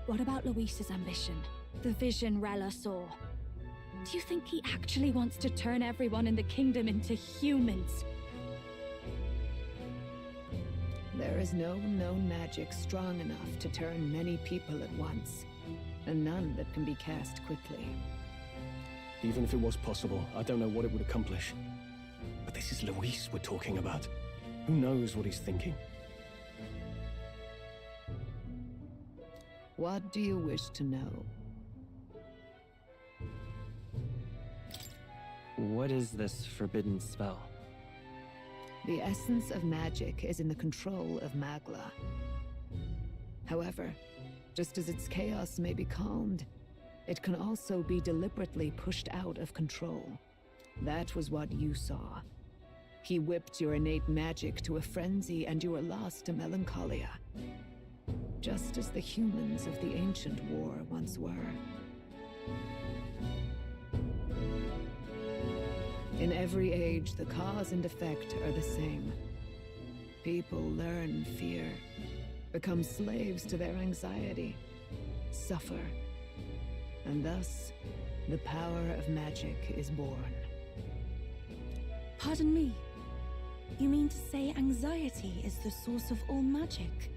what about Luis's ambition? The vision Rella saw? Do you think he actually wants to turn everyone in the kingdom into humans? There is no known magic strong enough to turn many people at once, and none that can be cast quickly. Even if it was possible, I don't know what it would accomplish. But this is Luis we're talking about. Who knows what he's thinking? What do you wish to know? What is this forbidden spell? The essence of magic is in the control of Magla. However, just as its chaos may be calmed, it can also be deliberately pushed out of control. That was what you saw. He whipped your innate magic to a frenzy and you were lost to melancholia. Just as the humans of the ancient war once were. In every age, the cause and effect are the same. People learn fear, become slaves to their anxiety, suffer, and thus, the power of magic is born. Pardon me. You mean to say anxiety is the source of all magic?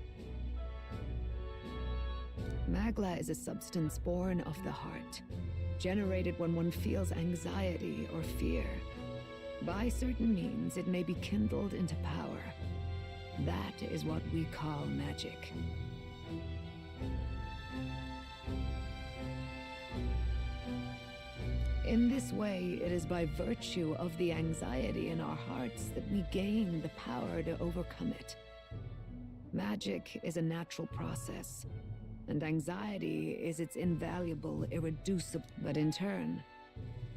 Magla is a substance born of the heart, generated when one feels anxiety or fear. By certain means, it may be kindled into power. That is what we call magic. In this way, it is by virtue of the anxiety in our hearts that we gain the power to overcome it. Magic is a natural process, and anxiety is its invaluable, irreducible. But in turn,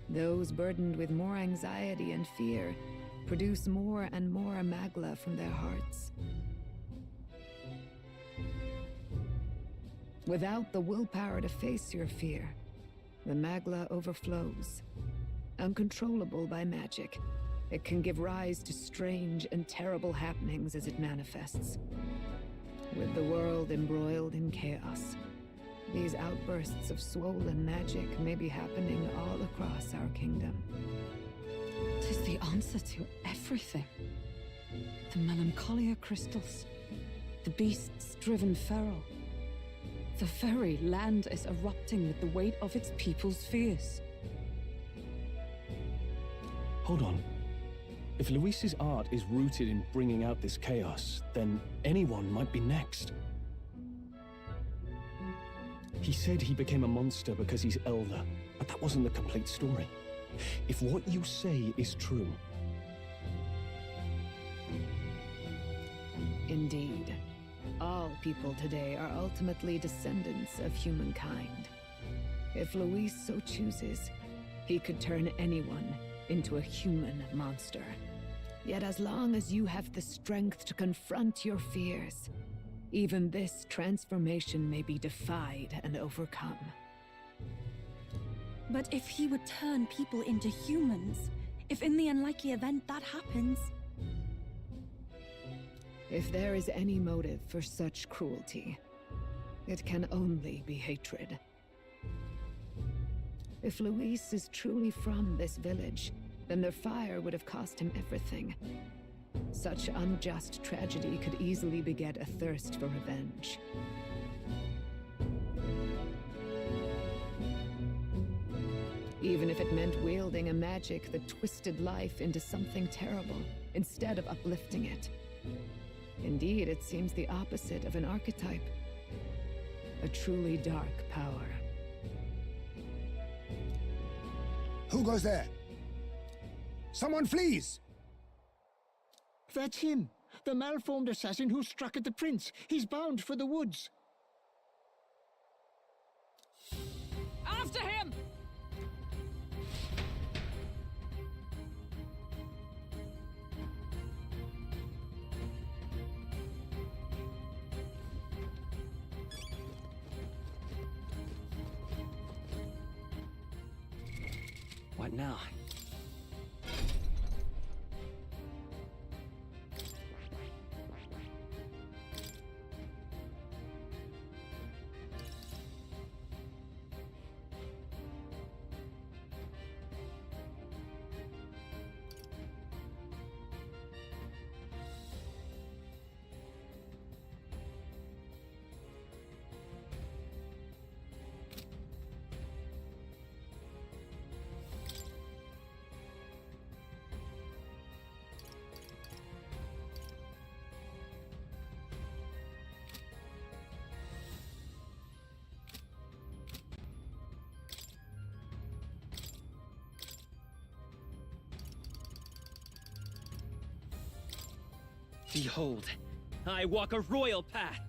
those burdened with more anxiety and fear produce more and more Magla from their hearts. Without the willpower to face your fear, the Magla overflows. Uncontrollable by magic, it can give rise to strange and terrible happenings as it manifests. With the world embroiled in chaos, these outbursts of swollen magic may be happening all across our kingdom. It is the answer to everything. The melancholia crystals, the beasts driven feral. The very land is erupting with the weight of its people's fears. Hold on. If Luis's art is rooted in bringing out this chaos, then anyone might be next. He said he became a monster because he's elder, but that wasn't the complete story. If what you say is true... Indeed. All people today are ultimately descendants of humankind. If Luis so chooses, he could turn anyone into a human monster. Yet as long as you have the strength to confront your fears, even this transformation may be defied and overcome. But if he would turn people into humans, if in the unlikely event that happens... If there is any motive for such cruelty, it can only be hatred. If Luis is truly from this village, then their fire would have cost him everything. Such unjust tragedy could easily beget a thirst for revenge. Even if it meant wielding a magic that twisted life into something terrible, instead of uplifting it. Indeed, it seems the opposite of an archetype. A truly dark power. Who goes there? Someone flees! That's him! The malformed assassin who struck at the prince! He's bound for the woods! After him! What now? Behold, I walk a royal path.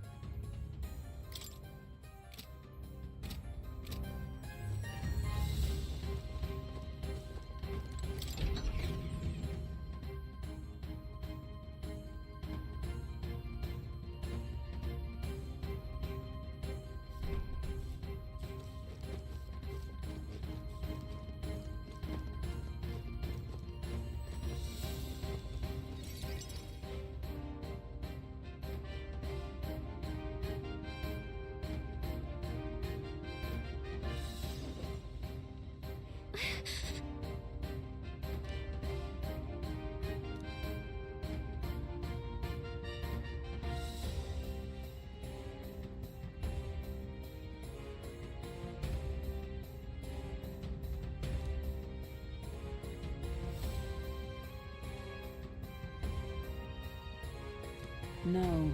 No.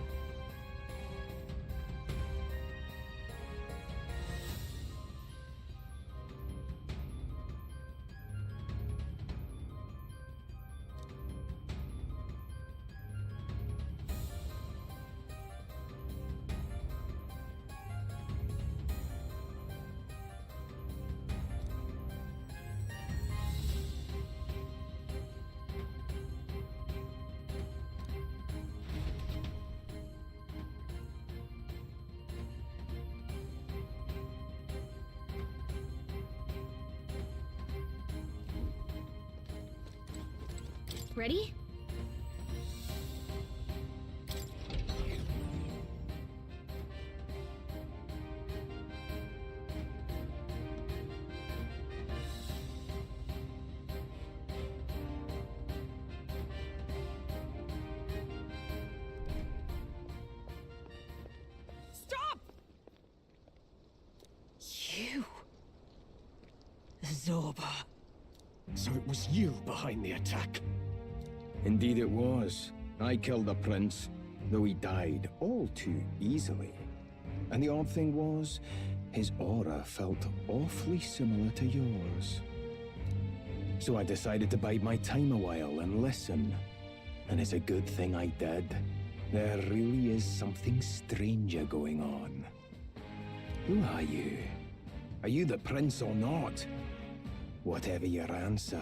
Ready? Stop! You? Zorba. So it was you behind the attack? Indeed it was. I killed the prince, though he died all too easily. And the odd thing was, his aura felt awfully similar to yours. So I decided to bide my time a while and listen. And it's a good thing I did. There really is something stranger going on. Who are you? Are you the prince or not? Whatever your answer,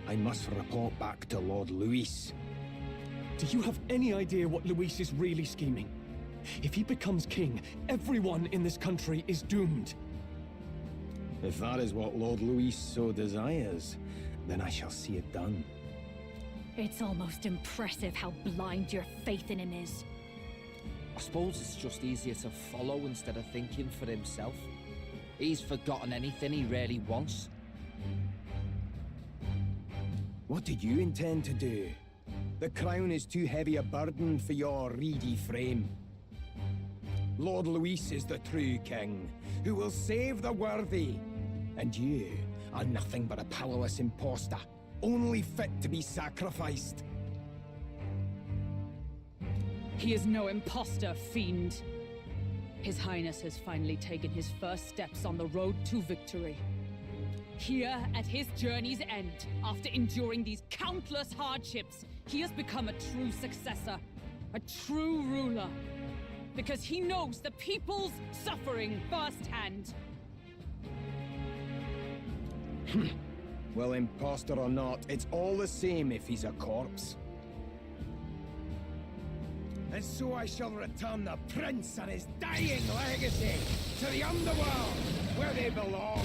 I must report back to Lord Luis. Do you have any idea what Luis is really scheming? If he becomes king, everyone in this country is doomed. If that is what Lord Luis so desires, then I shall see it done. It's almost impressive how blind your faith in him is. I suppose it's just easier to follow instead of thinking for himself. He's forgotten anything he really wants. What did you intend to do? The crown is too heavy a burden for your reedy frame. Lord Luis is the true king, who will save the worthy. And you are nothing but a powerless imposter, only fit to be sacrificed. He is no imposter, fiend. His Highness has finally taken his first steps on the road to victory. Here, at his journey's end, after enduring these countless hardships, he has become a true successor, a true ruler. Because he knows the people's suffering firsthand. Well, imposter or not, it's all the same if he's a corpse. And so I shall return the prince and his dying legacy to the underworld, where they belong.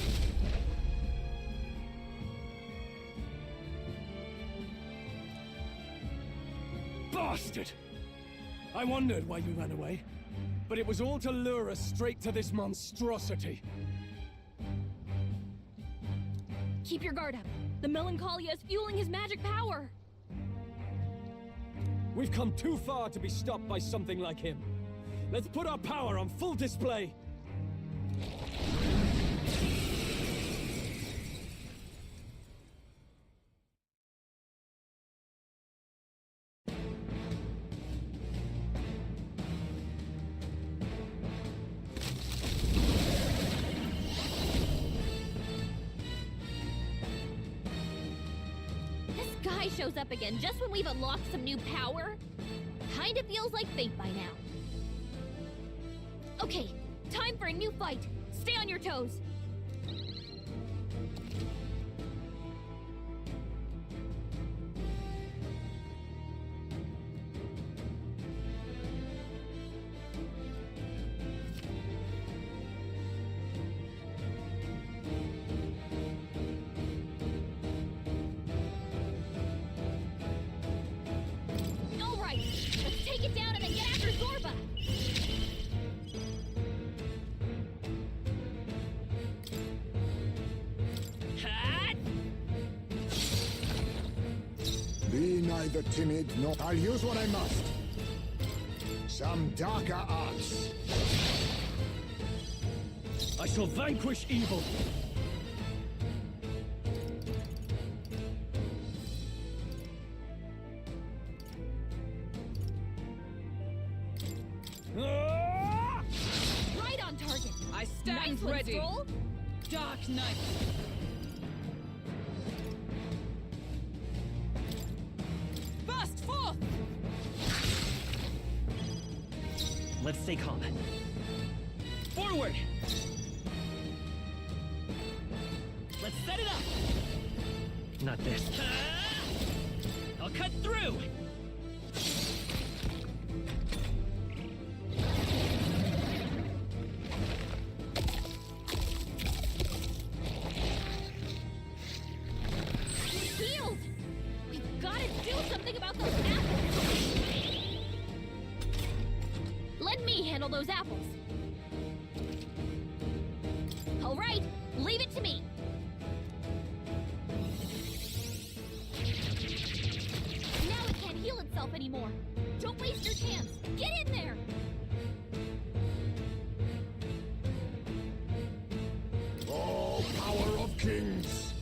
Bastard! I wondered why you ran away, but it was all to lure us straight to this monstrosity. Keep your guard up. The Melancholia is fueling his magic power. We've come too far to be stopped by something like him. Let's put our power on full display. Shows up again just when we've unlocked some new power. Kinda feels like fate by now. Okay, time for a new fight. Stay on your toes. Be neither timid nor... I'll use what I must. Some darker arts. I shall vanquish evil. Right on target. I stand ready. Stroll. Dark Knight. Burst forth. Let's stay calm. Forward! Let's set it up! Not this. I'll cut through! Healed! We've got to do something about those apples! Let me handle those apples. All right, leave it to me. Now it can't heal itself anymore. Don't waste your chance. Get in there. Oh, power of kings!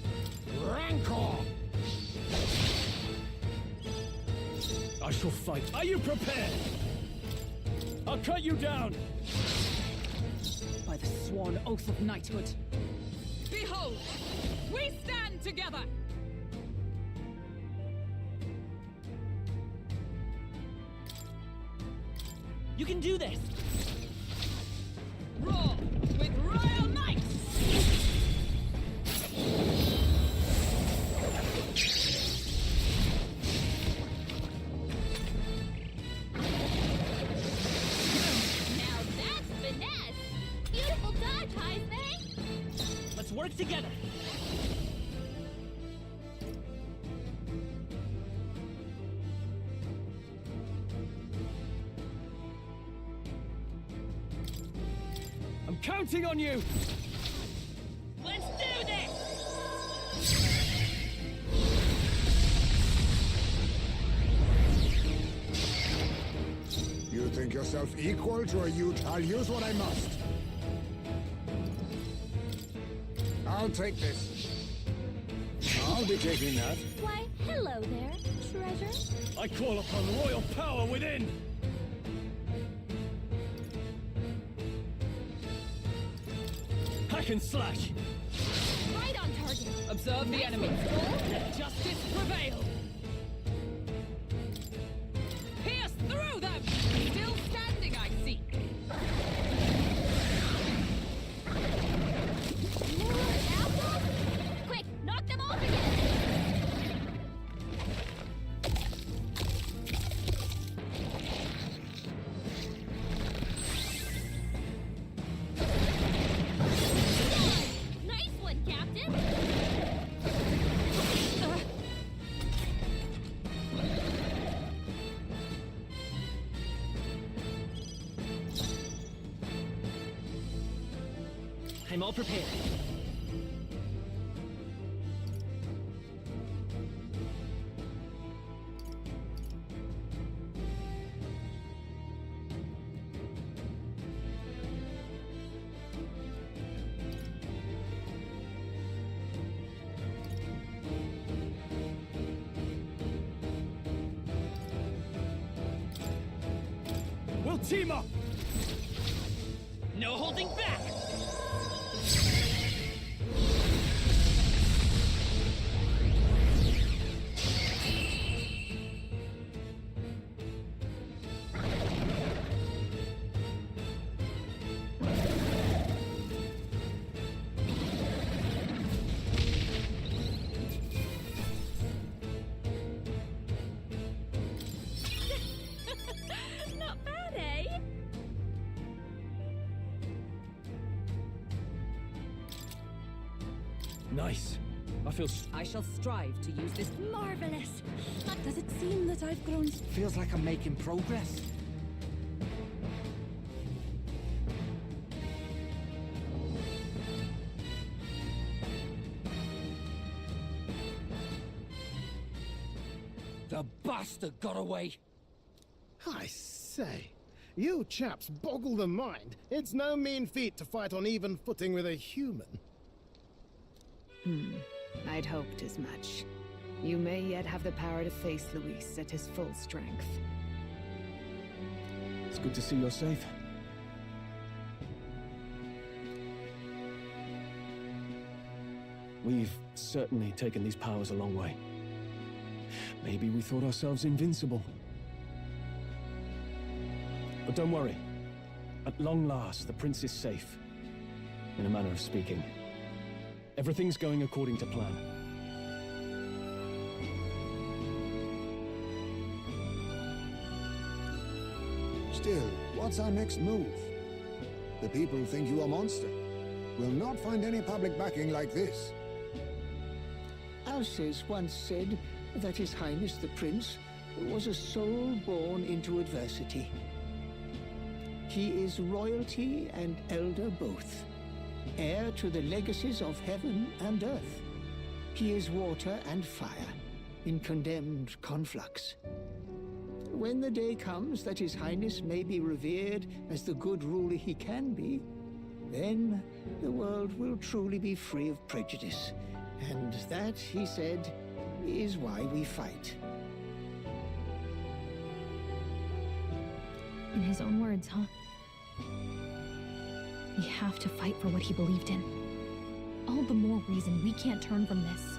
Rancor! I shall fight. Are you prepared? I'll cut you down! By the sworn oath of knighthood. Behold, we stand together! You can do this! Roar with royal might! Now that's finesse. Beautiful dodge, Heisman. Let's work together! I'm counting on you! Let's do this! You think yourself equal to a youth? I'll use what I must. I'll take this. I'll be taking that. Why, hello there, treasure. I call upon royal power within! Hack and slash! Right on target. Observe the enemy. Let justice prevail. Pierce through them! Still standing, I see. More apples? Quick, I'm all prepared. We'll team up! No holding back! Not bad, eh? Nice. I feel I shall strive to use this. Marvelous! Does it seem that I've grown... Feels like I'm making progress. The bastard got away! I say, you chaps boggle the mind. It's no mean feat to fight on even footing with a human. I'd hoped as much. You may yet have the power to face Luis at his full strength. It's good to see you're safe. We've certainly taken these powers a long way. Maybe we thought ourselves invincible. But don't worry. At long last, the prince is safe. In a manner of speaking. Everything's going according to plan. Still, what's our next move? The people think you a monster. Will not find any public backing like this. Alces once said that His Highness the Prince was a soul born into adversity. He is royalty and elder both, heir to the legacies of heaven and earth. He is water and fire, in condemned conflux. When the day comes that His Highness may be revered as the good ruler he can be, then the world will truly be free of prejudice. And that, he said, is why we fight. In his own words, huh? We have to fight for what he believed in. All the more reason we can't turn from this.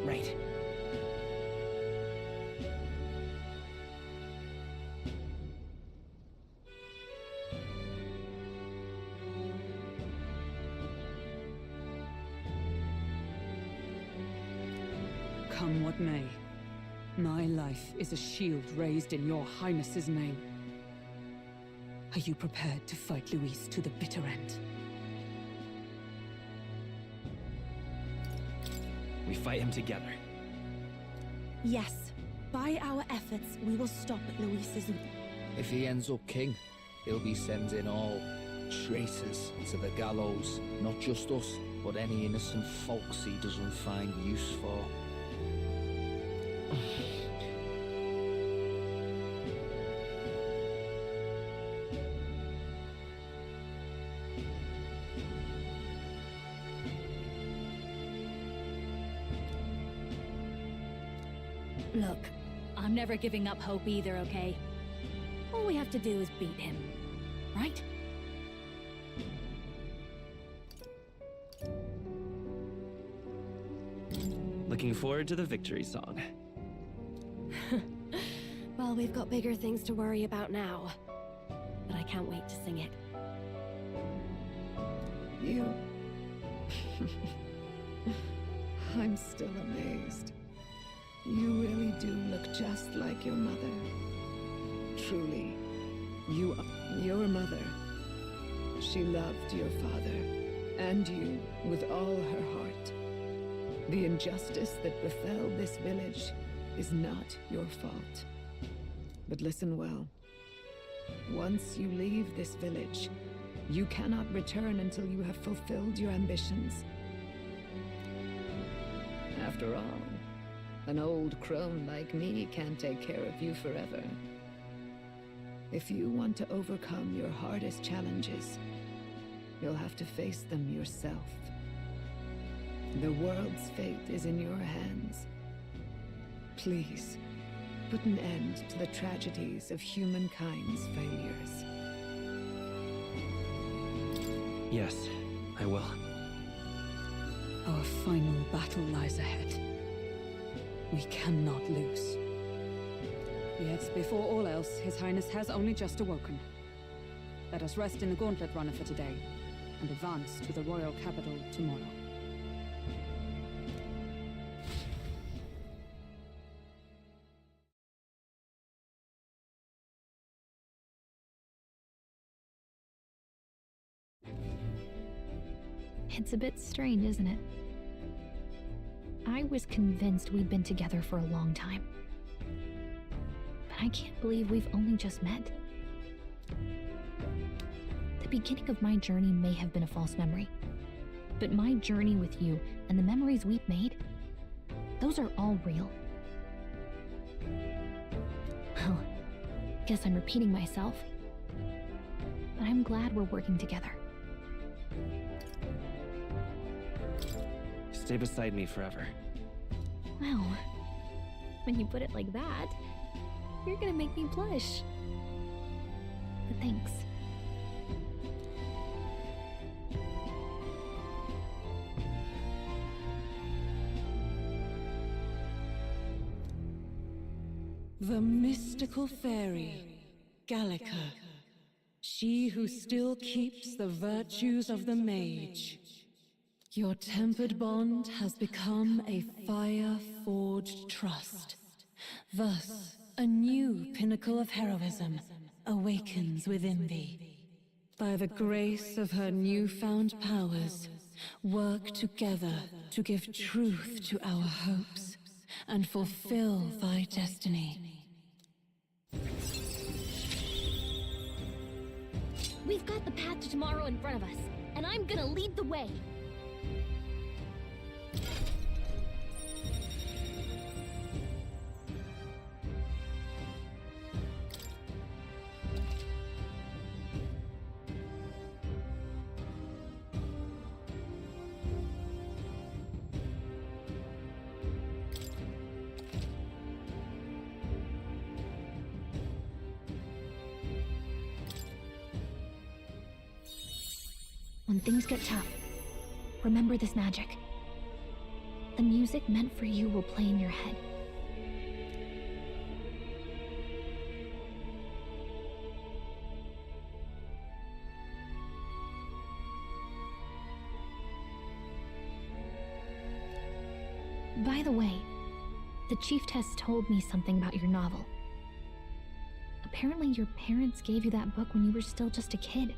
Right. Come what may, my life is a shield raised in your highness's name. Are you prepared to fight Luis to the bitter end? We fight him together. Yes. By our efforts, we will stop Luis's... If he ends up king, he'll be sending all traitors to the gallows. Not just us, but any innocent folks he doesn't find use for. Look, I'm never giving up hope either, okay? All we have to do is beat him, right? Looking forward to the victory song. Well, we've got bigger things to worry about now. But I can't wait to sing it. You... I'm still amazed. You really do look just like your mother. Truly, you are your mother. She loved your father, and you with all her heart. The injustice that befell this village is not your fault. But listen well. Once you leave this village, you cannot return until you have fulfilled your ambitions. After all, an old crone like me can't take care of you forever. If you want to overcome your hardest challenges, you'll have to face them yourself. The world's fate is in your hands. Please, put an end to the tragedies of humankind's failures. Yes, I will. Our final battle lies ahead. We cannot lose. Yet, before all else, His Highness has only just awoken. Let us rest in the gauntlet runner for today, and advance to the royal capital tomorrow. It's a bit strange, isn't it? I was convinced we'd been together for a long time. But I can't believe we've only just met. The beginning of my journey may have been a false memory. But my journey with you and the memories we've made, those are all real. Well, guess I'm repeating myself. But I'm glad we're working together. Stay beside me forever. Well, when you put it like that, you're gonna make me blush. But thanks. The mystical fairy, Gallica. She who still keeps the virtues of the mage. Your tempered bond has become a fire-forged trust. Thus, a new pinnacle of heroism awakens within thee. By the grace of her newfound powers, work together to give truth to our hopes and fulfill thy destiny. We've got the path to tomorrow in front of us, and I'm gonna lead the way. When things get tough, remember this magic. The music meant for you will play in your head. By the way, the chiefess told me something about your novel. Apparently your parents gave you that book when you were still just a kid.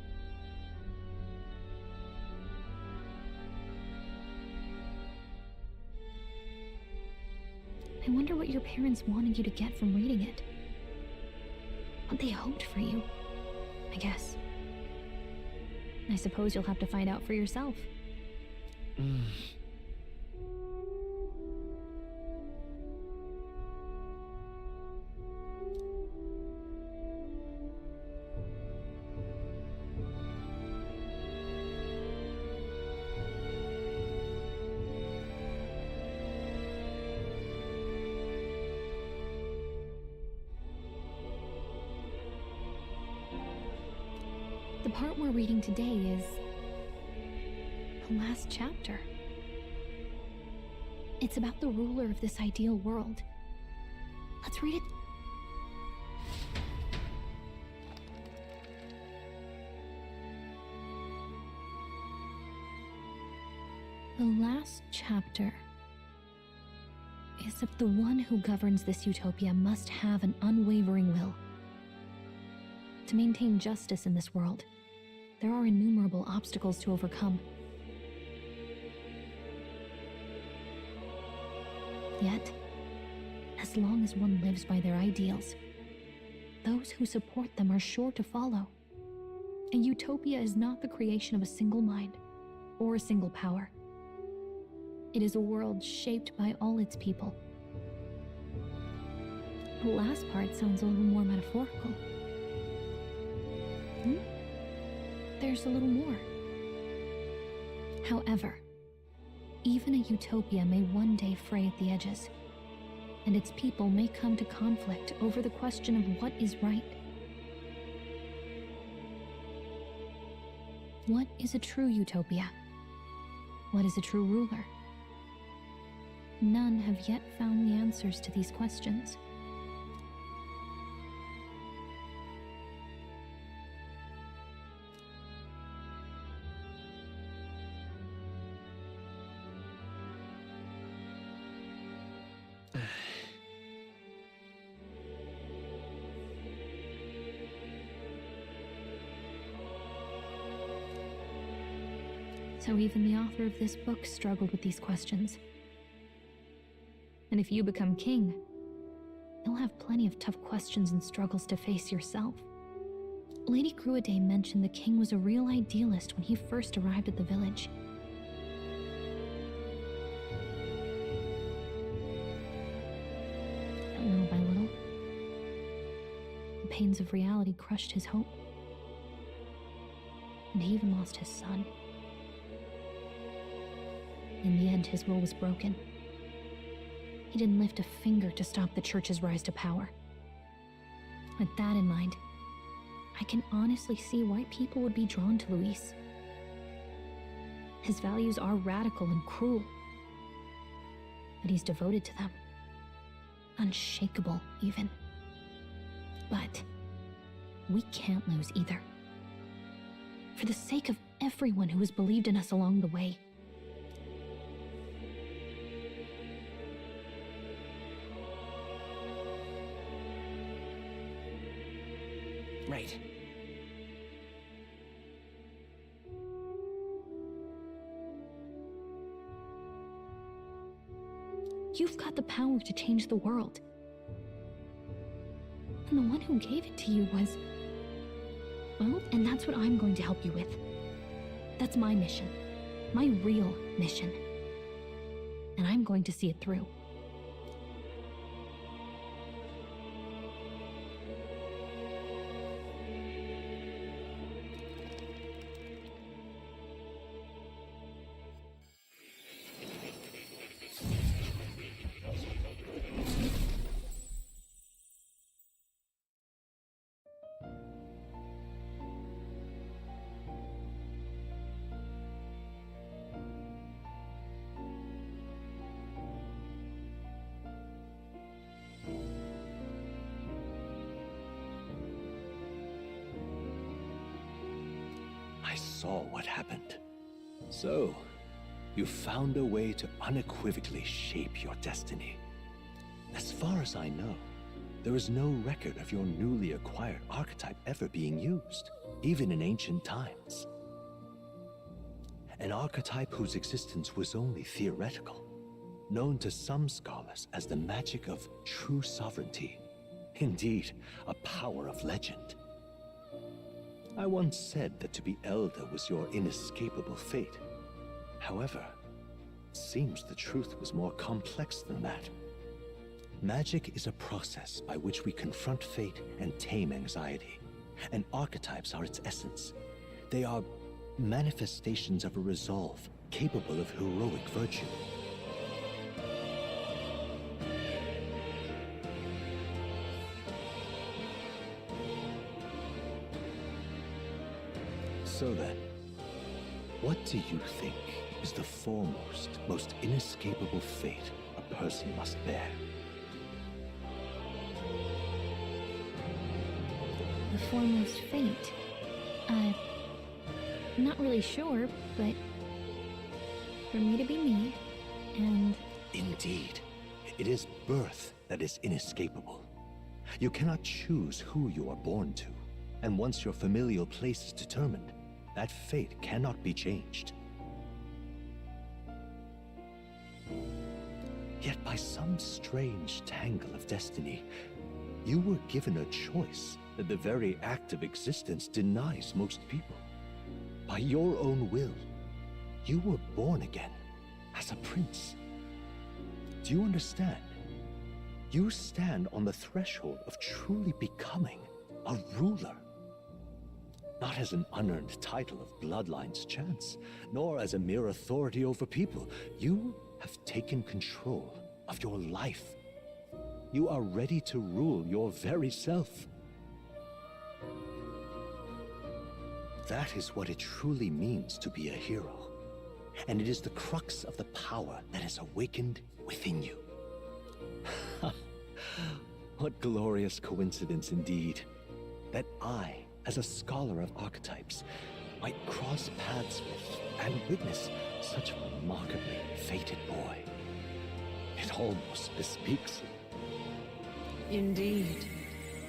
I wonder what your parents wanted you to get from reading it. What they hoped for you, I guess. I suppose you'll have to find out for yourself. The part we're reading today is the last chapter. It's about the ruler of this ideal world. Let's read it. The last chapter is that the one who governs this utopia must have an unwavering will. To maintain justice in this world, there are innumerable obstacles to overcome. Yet, as long as one lives by their ideals, those who support them are sure to follow. A utopia is not the creation of a single mind or a single power. It is a world shaped by all its people. The last part sounds a little more metaphorical. There's a little more. However, even a utopia may one day fray at the edges, and its people may come to conflict over the question of what is right. What is a true utopia? What is a true ruler? None have yet found the answers to these questions. So even the author of this book struggled with these questions. And if you become king, you'll have plenty of tough questions and struggles to face yourself. Lady Gruaday mentioned the king was a real idealist when he first arrived at the village. But little by little, the pains of reality crushed his hope. And he even lost his son. In the end, his will was broken. He didn't lift a finger to stop the church's rise to power. With that in mind, I can honestly see why people would be drawn to Luis. His values are radical and cruel, but he's devoted to them. Unshakable, even. But we can't lose either. For the sake of everyone who has believed in us along the way. Right. You've got the power to change the world. And the one who gave it to you was... Well, and that's what I'm going to help you with. That's my mission. My real mission. And I'm going to see it through. I saw what happened. So, you found a way to unequivocally shape your destiny. As far as I know, there is no record of your newly acquired archetype ever being used, even in ancient times. An archetype whose existence was only theoretical, known to some scholars as the magic of true sovereignty. Indeed, a power of legend. I once said that to be elder was your inescapable fate. However, it seems the truth was more complex than that. Magic is a process by which we confront fate and tame anxiety, and archetypes are its essence. They are manifestations of a resolve capable of heroic virtue. So then, what do you think is the foremost, most inescapable fate a person must bear? The foremost fate? Not really sure, but for me to be me, and... Indeed, it is birth that is inescapable. You cannot choose who you are born to, and once your familial place is determined, that fate cannot be changed. Yet by some strange tangle of destiny, You were given a choice that the very act of existence denies most people. By your own will, you were born again as a prince. Do you understand? You stand on the threshold of truly becoming a ruler. Not as an unearned title of bloodline's chance, nor as a mere authority over people. You have taken control of your life. You are ready to rule your very self. That is what it truly means to be a hero. And it is the crux of the power that is awakened within you. What glorious coincidence indeed, that I, as a scholar of archetypes, might cross paths with and witness such a remarkably fated boy. It almost bespeaks it. Indeed,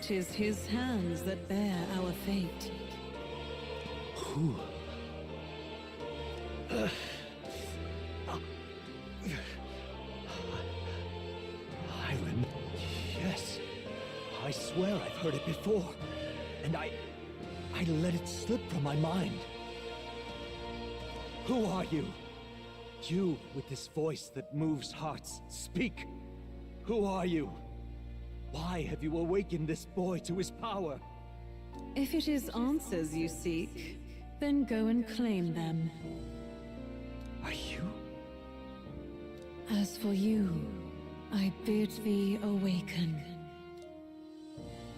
'tis his hands that bear our fate. Who? Hiram, yes. I swear I've heard it before. And I let it slip from my mind. Who are you? You with this voice that moves hearts. Speak. Who are you? Why have you awakened this boy to his power? If it is answers you seek, then go and claim them. Are you? As for you, I bid thee awaken.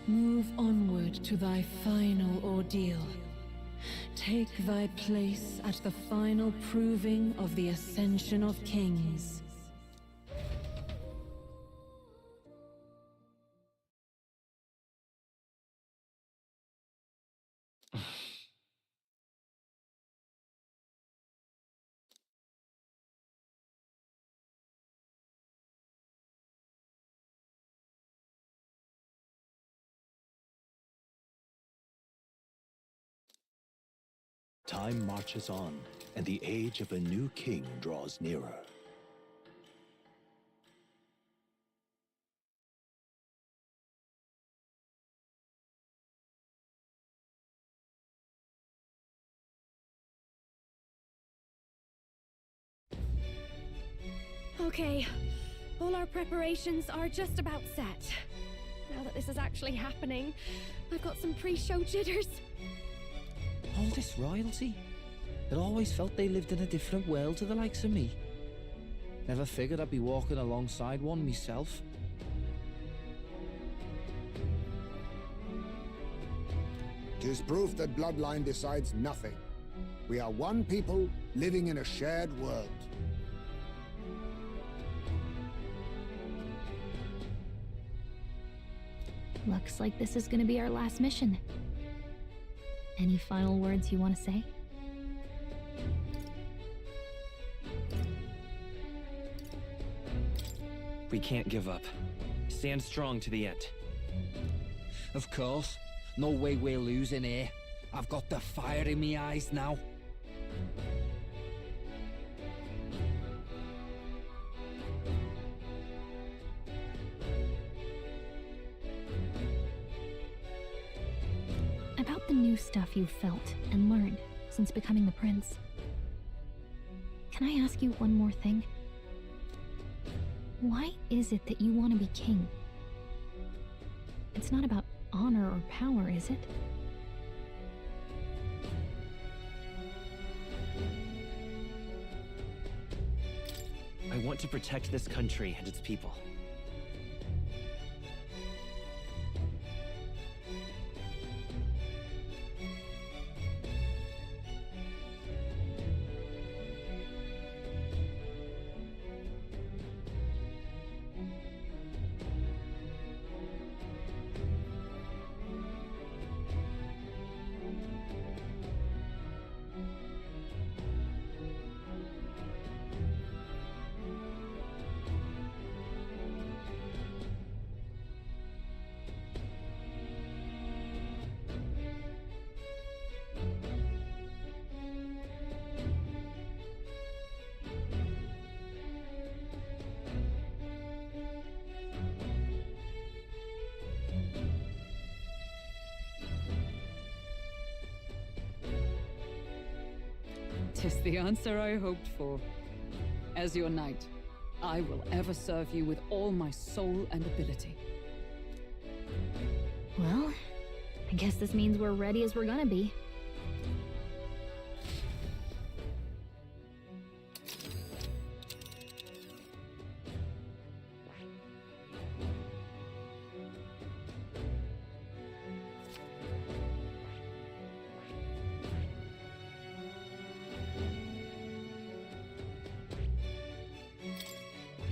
Move onward to thy final ordeal. Take thy place at the final proving of the ascension of kings. Time marches on, and the age of a new king draws nearer. Okay, all our preparations are just about set. Now that this is actually happening, I've got some pre-show jitters. All this royalty? It always felt they lived in a different world to the likes of me. Never figured I'd be walking alongside one myself. Tis proof that bloodline decides nothing. We are one people living in a shared world. Looks like this is gonna be our last mission. Any final words you want to say? We can't give up. Stand strong to the end. Of course. No way we're losing here. I've got the fire in my eyes now. About the new stuff you've felt and learned since becoming the prince. Can I ask you one more thing? Why is it that you want to be king? It's not about honor or power, is it? I want to protect this country and its people. 'Tis the answer I hoped for. As your knight, I will ever serve you with all my soul and ability. Well, I guess this means we're ready as we're gonna be.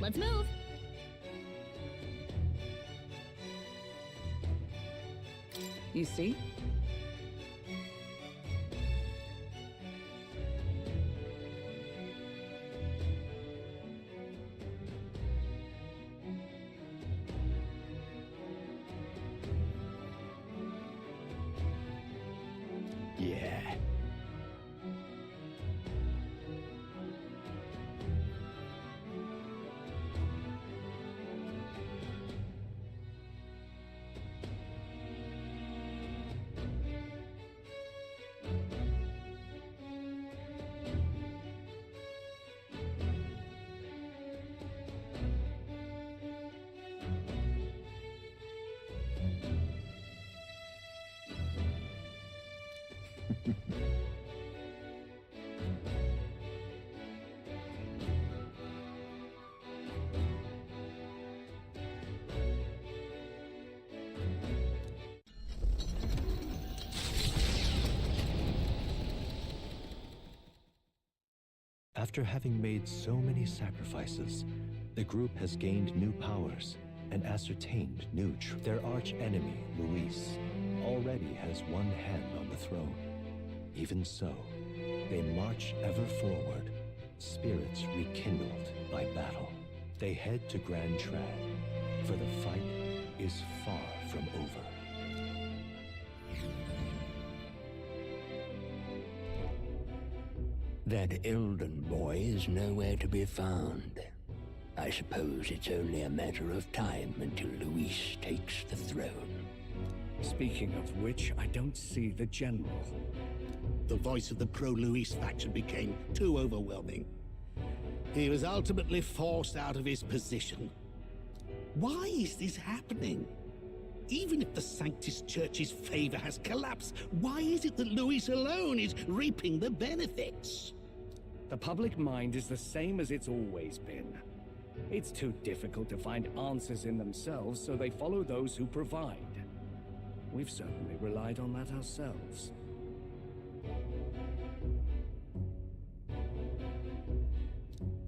Let's move! You see? Yeah. After having made so many sacrifices, the group has gained new powers and ascertained new truth. Their arch-enemy, Luis, already has one hand on the throne. Even so, they march ever forward, spirits rekindled by battle. They head to Grand Trad, for the fight is far from over. That Elden boy is nowhere to be found. I suppose it's only a matter of time until Luis takes the throne. Speaking of which, I don't see the general. The voice of the pro-Luis faction became too overwhelming. He was ultimately forced out of his position. Why is this happening? Even if the Sanctus Church's favor has collapsed, why is it that Luis alone is reaping the benefits? The public mind is the same as it's always been. It's too difficult to find answers in themselves, so they follow those who provide. We've certainly relied on that ourselves.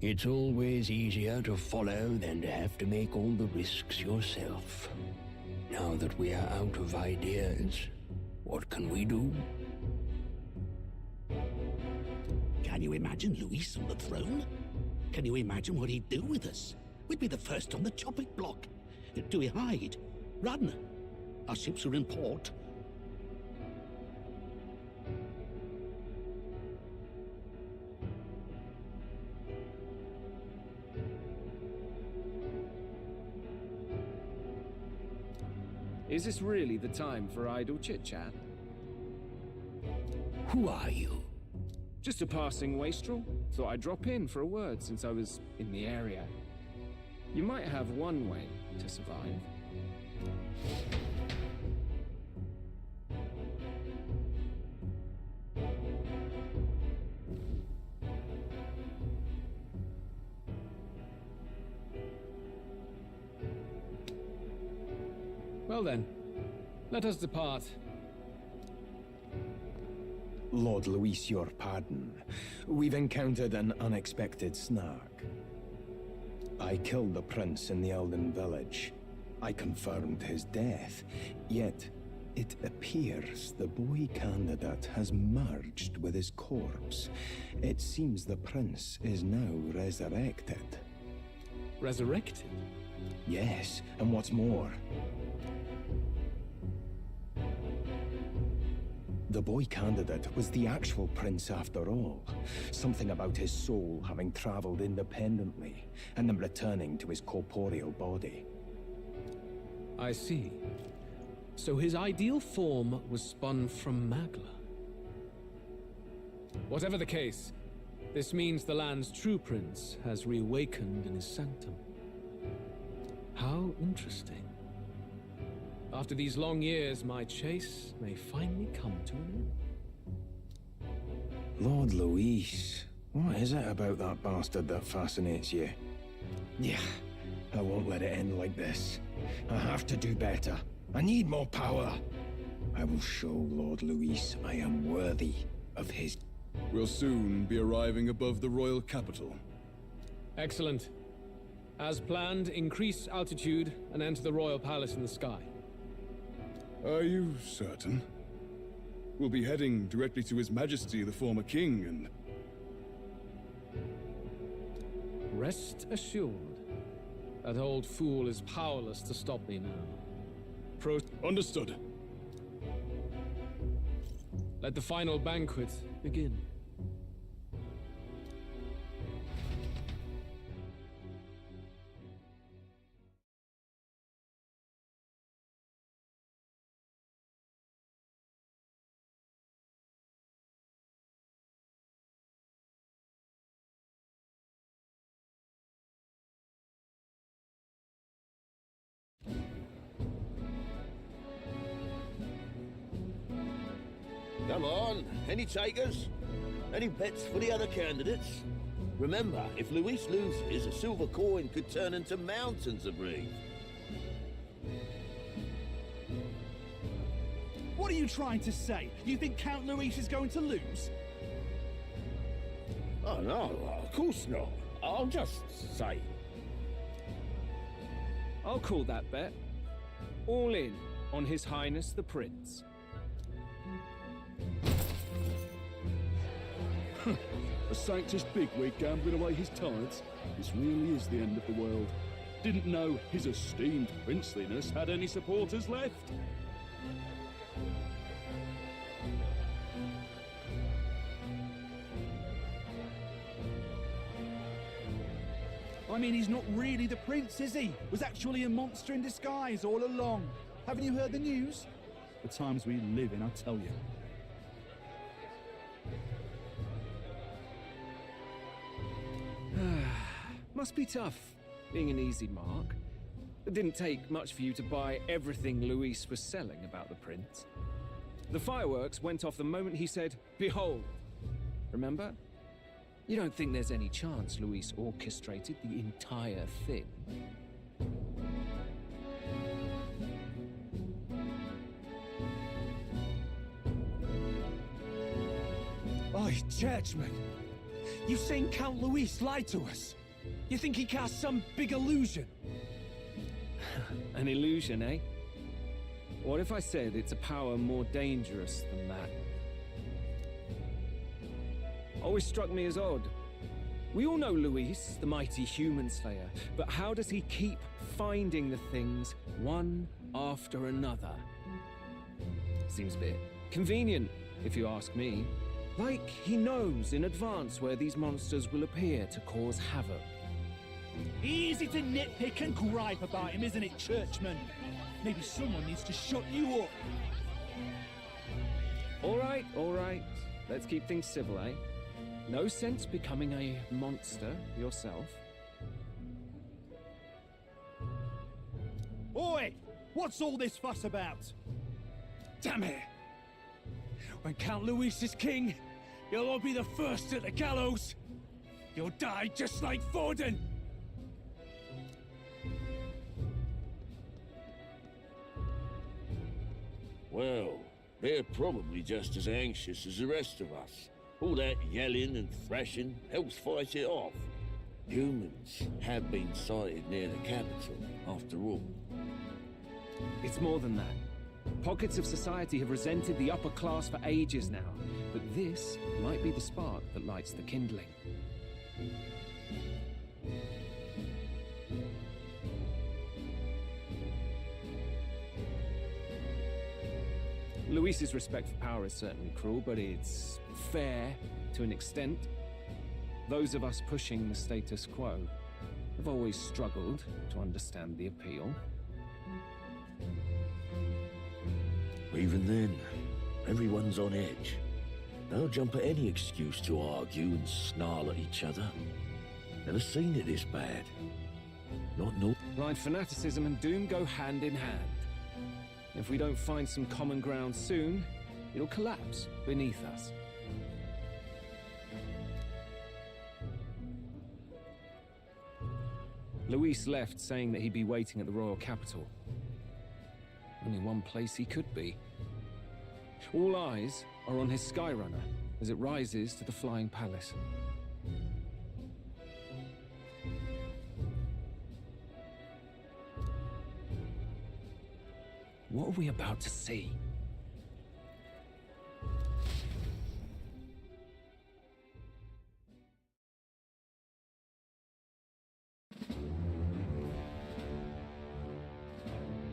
It's always easier to follow than to have to make all the risks yourself. Now that we are out of ideas, what can we do? Can you imagine Luis on the throne? Can you imagine what he'd do with us? We'd be the first on the chopping block. Do we hide? Run? Our ships are in port. Is this really the time for idle chit-chat? Who are you? Just a passing wastrel. Thought I'd drop in for a word since I was in the area. You might have one way to survive. Well then, let us depart. Lord Luis, your pardon. We've encountered an unexpected snag. I killed the prince in the Elden village. I confirmed his death, yet it appears the boy candidate has merged with his corpse. It seems the prince is now resurrected. Resurrected? Yes, and what's more, the boy candidate was the actual prince after all. Something about his soul having traveled independently, and then returning to his corporeal body. I see. So his ideal form was spun from Magla. Whatever the case, This means the land's true prince has reawakened in his sanctum. How interesting. After these long years, my chase may finally come to an end. Lord Luis, what is it about that bastard that fascinates you? Yeah, I won't let it end like this. I have to do better. I need more power. I will show Lord Luis I am worthy of his... We'll soon be arriving above the royal capital. Excellent. As planned, increase altitude and enter the royal palace in the sky. Are you certain? We'll be heading directly to His Majesty, the former king, and... Rest assured, that old fool is powerless to stop me now. Understood. Let the final banquet begin. Come on, any takers? Any bets for the other candidates? Remember, if Luis loses, a silver coin could turn into mountains of reef. What are you trying to say? You think Count Luis is going to lose? Oh no, of course not. I'll just say. I'll call that bet. All in on His Highness the Prince. A Sanctus bigwig gambling away his tithes? This really is the end of the world. Didn't know his esteemed princeliness had any supporters left. I mean, he's not really the prince, is he? Was actually a monster in disguise all along. Haven't you heard the news? The times we live in, I tell you. Must be tough, being an easy mark. It didn't take much for you to buy everything Luis was selling about the prince. The fireworks went off the moment he said, "Behold." Remember? You don't think there's any chance Luis orchestrated the entire thing? Oi, churchman! You've seen Count Luis lie to us? You think he cast some big illusion? An illusion, eh? What if I said it's a power more dangerous than that? Always struck me as odd. We all know Luis, the mighty human slayer, but how does he keep finding the things one after another? Seems a bit convenient, if you ask me. Like he knows in advance where these monsters will appear to cause havoc. Easy to nitpick and gripe about him, isn't it, churchman? Maybe someone needs to shut you up. All right. Let's keep things civil, eh? No sense becoming a monster yourself. Oi! What's all this fuss about? Damn it! When Count Luis is king, you'll all be the first at the gallows. You'll die just like Forden. Well, they're probably just as anxious as the rest of us. All that yelling and thrashing helps fight it off. Humans have been sighted near the capital, after all. It's more than that. Pockets of society have resented the upper class for ages now, but this might be the spark that lights the kindling. Luis's respect for power is certainly cruel, but it's fair to an extent. Those of us pushing the status quo have always struggled to understand the appeal. Even then, everyone's on edge. They'll jump at any excuse to argue and snarl at each other. Never seen it this bad. Not no. Blind fanaticism and doom go hand in hand. If we don't find some common ground soon, it'll collapse beneath us. Luis left saying that he'd be waiting at the royal capital. Only one place he could be. All eyes are on his Skyrunner as it rises to the flying palace. What are we about to see?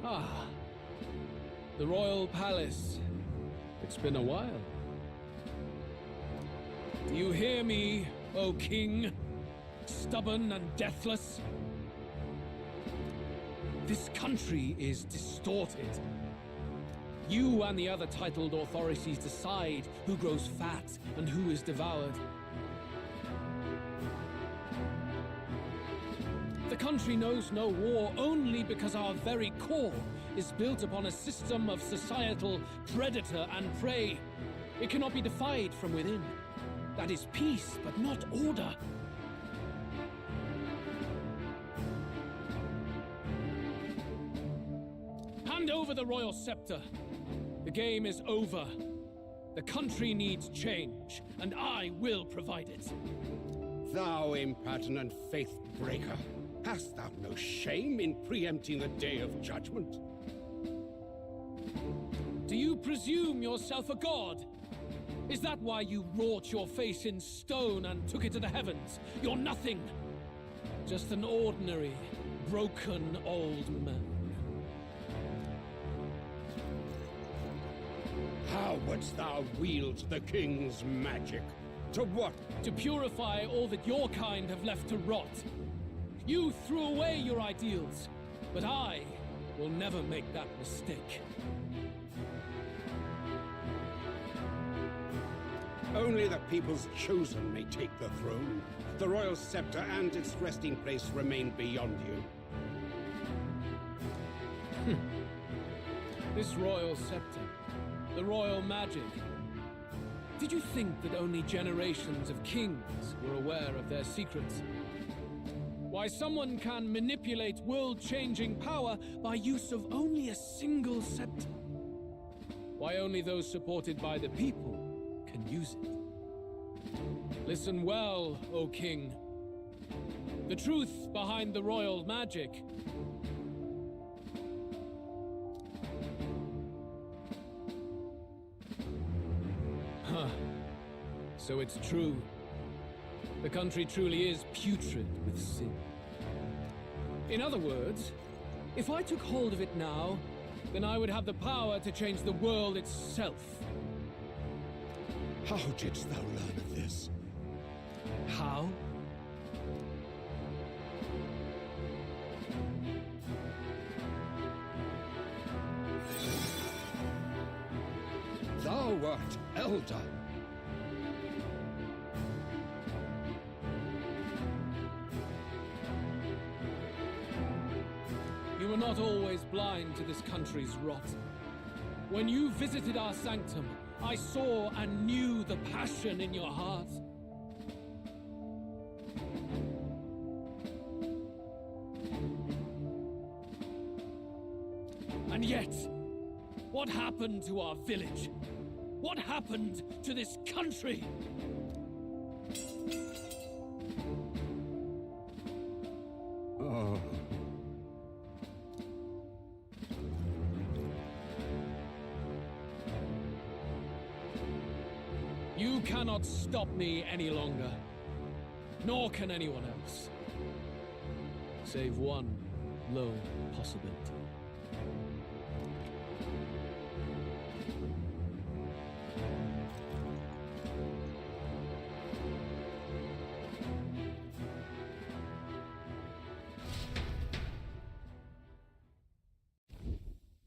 Ah, the royal palace. It's been a while. Do you hear me, O king? Stubborn and deathless? This country is distorted. You and the other titled authorities decide who grows fat and who is devoured. The country knows no war only because our very core is built upon a system of societal predator and prey. It cannot be defied from within. That is peace, but not order. Hand over the royal scepter. The game is over. The country needs change, and I will provide it. Thou impertinent faith breaker, hast thou no shame in preempting the day of judgment? Do you presume yourself a god? Is that why you wrought your face in stone and took it to the heavens? You're nothing. Just an ordinary, broken old man. How wouldst thou wield the king's magic? To what? To purify all that your kind have left to rot. You threw away your ideals, but I will never make that mistake. Only the people's chosen may take the throne. The royal scepter and its resting place remain beyond you. This royal scepter, the royal magic. Did you think that only generations of kings were aware of their secrets? Why someone can manipulate world-changing power by use of only a single scepter? Why only those supported by the people can use it? Listen well, O king. The truth behind the royal magic. Huh. So it's true. The country truly is putrid with sin. In other words, if I took hold of it now, then I would have the power to change the world itself. How didst thou learn of this? How? Thou art elder. You were not always blind to this country's rot. When you visited our sanctum, I saw and knew the passion in your heart. And yet, what happened to our village? What happened to this country? Oh. You cannot stop me any longer, nor can anyone else. Save one low possibility.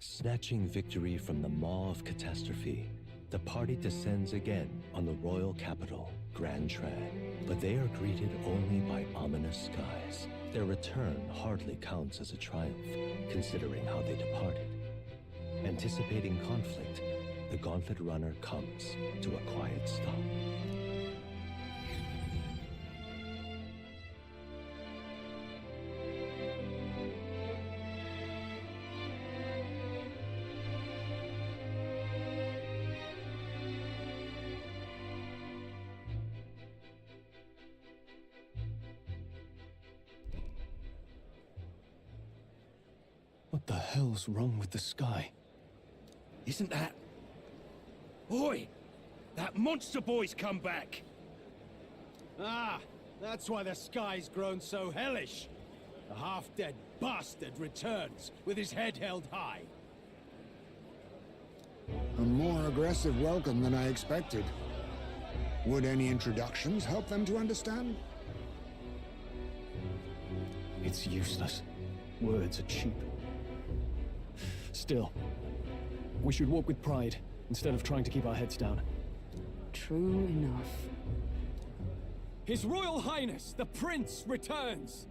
Snatching victory from the maw of catastrophe, the party descends again on the royal capital, Grand Tran. But they are greeted only by ominous skies. Their return hardly counts as a triumph, considering how they departed. Anticipating conflict, the Gauntlet Runner comes to a quiet stop. What the hell's wrong with the sky? Isn't that... Oi! That monster boy's come back! Ah, that's why the sky's grown so hellish. The half-dead bastard returns with his head held high. A more aggressive welcome than I expected. Would any introductions help them to understand? It's useless. Words are cheap. Still, we should walk with pride instead of trying to keep our heads down. True enough. His Royal Highness, the Prince, returns!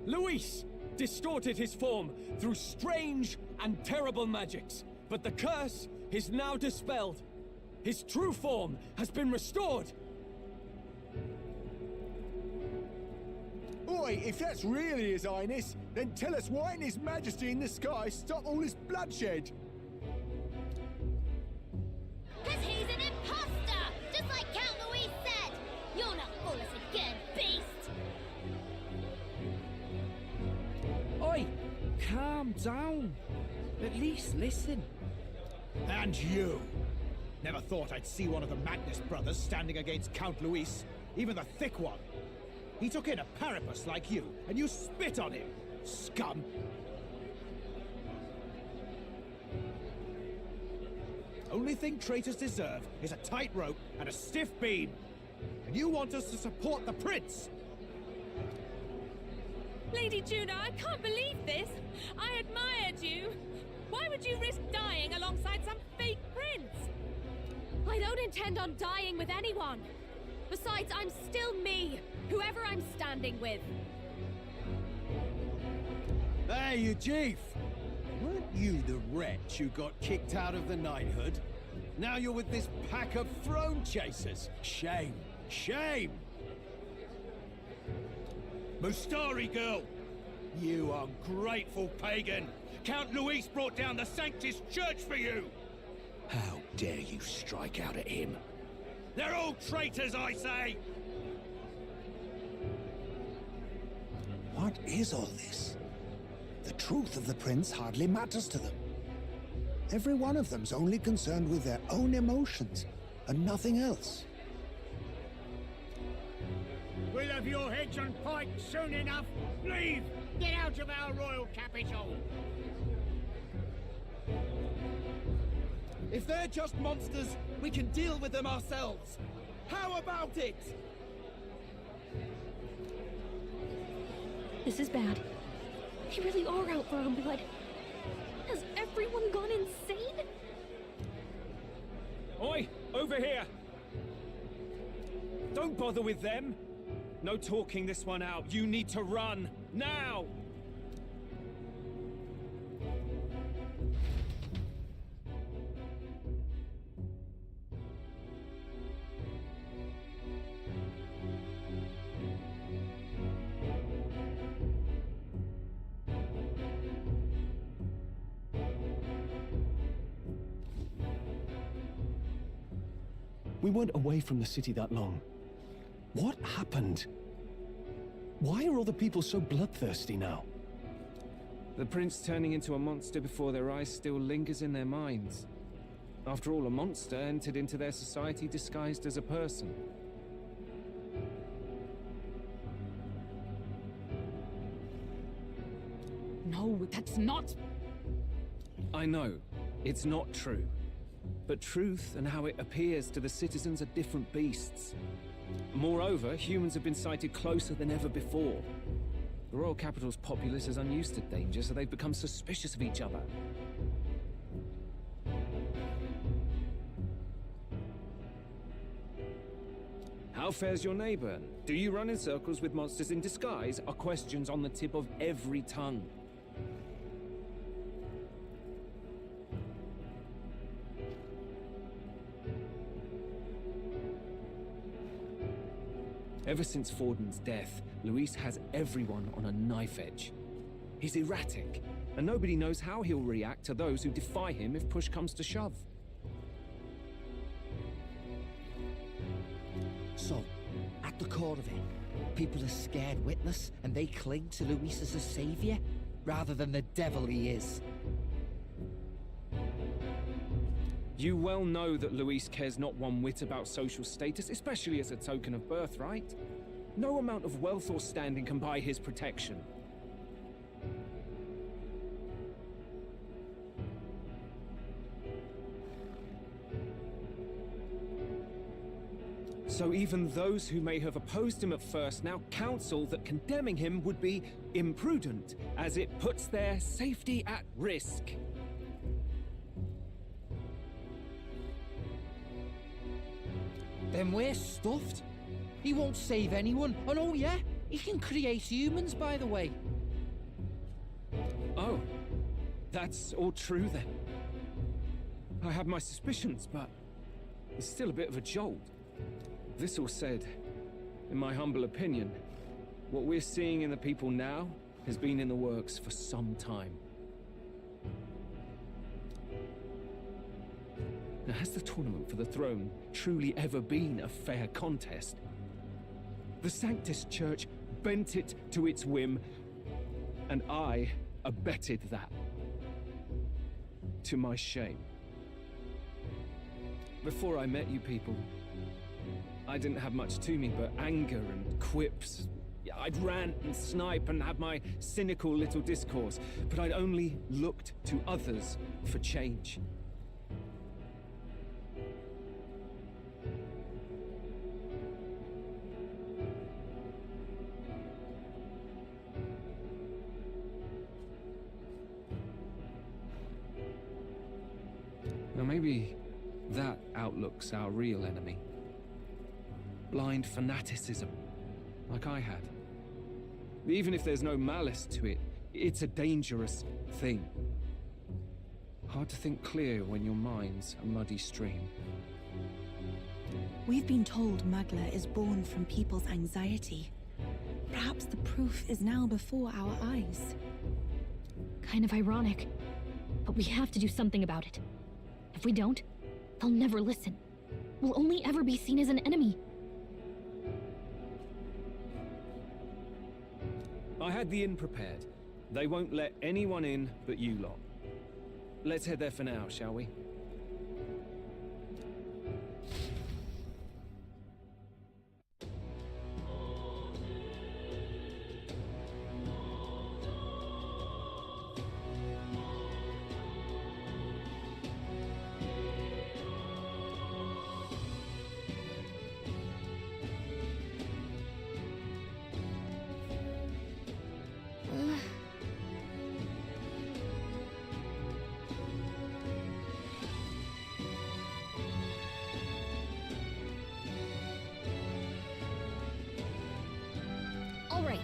Luis distorted his form through strange and terrible magics, but the curse is now dispelled. His true form has been restored! Oi, if that's really His Highness, then tell us why in His Majesty in the sky stop all this bloodshed? Cause he's an imposter! Just like Count Louis said! You'll not fool us again, beast! Oi! Calm down. At least listen. And you! Never thought I'd see one of the Magnus brothers standing against Count Luis, even the thick one. He took in a Paripus like you, and you spit on him, scum! Only thing traitors deserve is a tight rope and a stiff beam. And you want us to support the prince? Lady Juna, I can't believe this. I admired you. Why would you risk dying alongside some fake prince? I don't intend on dying with anyone. Besides, I'm still me, whoever I'm standing with. Hey, you chief! Weren't you the wretch who got kicked out of the knighthood? Now you're with this pack of throne chasers. Shame. Shame! Mustari girl! You ungrateful pagan! Count Luis brought down the Sanctus Church for you! How dare you strike out at him? They're all traitors, I say! What is all this? The truth of the prince hardly matters to them. Every one of them's only concerned with their own emotions, and nothing else. We'll have your heads on pikes soon enough. Leave! Get out of our royal capital! If they're just monsters, we can deal with them ourselves. How about it? This is bad. They really are out for our blood. Has everyone gone insane? Oi! Over here! Don't bother with them! No talking this one out. You need to run! Now! We weren't away from the city that long. What happened? Why are all the people so bloodthirsty now? The prince turning into a monster before their eyes still lingers in their minds. After all, a monster entered into their society disguised as a person. No, that's not... I know, it's not true. But truth and how it appears to the citizens are different beasts. Moreover, humans have been sighted closer than ever before. The royal capital's populace is unused to danger, so they've become suspicious of each other. How fares your neighbor? Do you run in circles with monsters in disguise? Are questions on the tip of every tongue. Ever since Forden's death, Luis has everyone on a knife edge. He's erratic, and nobody knows how he'll react to those who defy him if push comes to shove. So, at the core of it, people are scared witless, and they cling to Luis as a savior, rather than the devil he is. You well know that Luis cares not one whit about social status, especially as a token of birthright. No amount of wealth or standing can buy his protection. So even those who may have opposed him at first now counsel that condemning him would be imprudent, as it puts their safety at risk. Then we're stuffed. He won't save anyone. And oh yeah, he can create humans, by the way. Oh, that's all true then. I have my suspicions, but it's still a bit of a jolt. This all said, in my humble opinion, what we're seeing in the people now has been in the works for some time. Now, has the tournament for the throne truly ever been a fair contest? The Sanctus Church bent it to its whim, and I abetted that. To my shame. Before I met you people, I didn't have much to me but anger and quips. I'd rant and snipe and have my cynical little discourse, but I'd only looked to others for change. Now maybe that outlook's our real enemy. Blind fanaticism, like I had. Even if there's no malice to it, it's a dangerous thing. Hard to think clear when your mind's a muddy stream. We've been told Magla is born from people's anxiety. Perhaps the proof is now before our eyes. Kind of ironic, but we have to do something about it. If we don't, they'll never listen. We'll only ever be seen as an enemy. I had the inn prepared. They won't let anyone in but you lot. Let's head there for now, shall we? All right.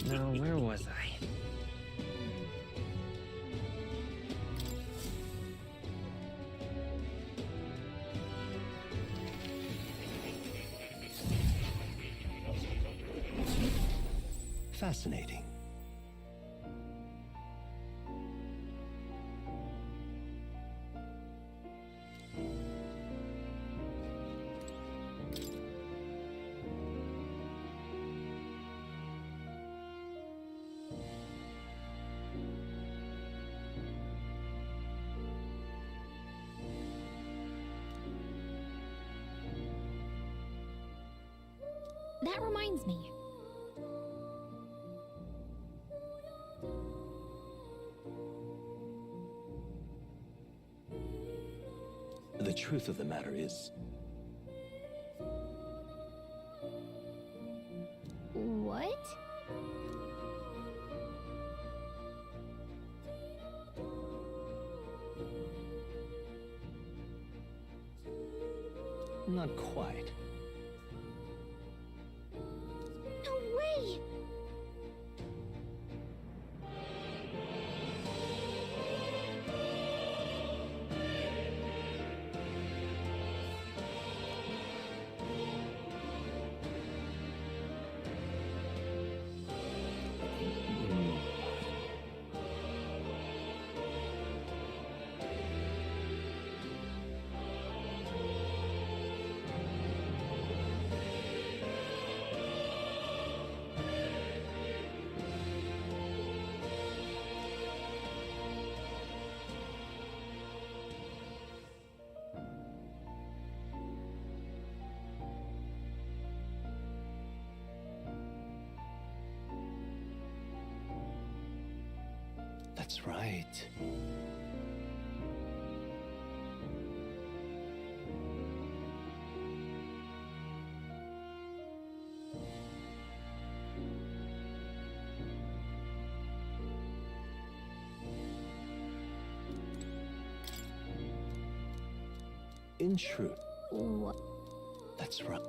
Now, where was I? Fascinating. That reminds me. The truth of the matter is, What? not quite. No way! That's right. In truth, What? that's right.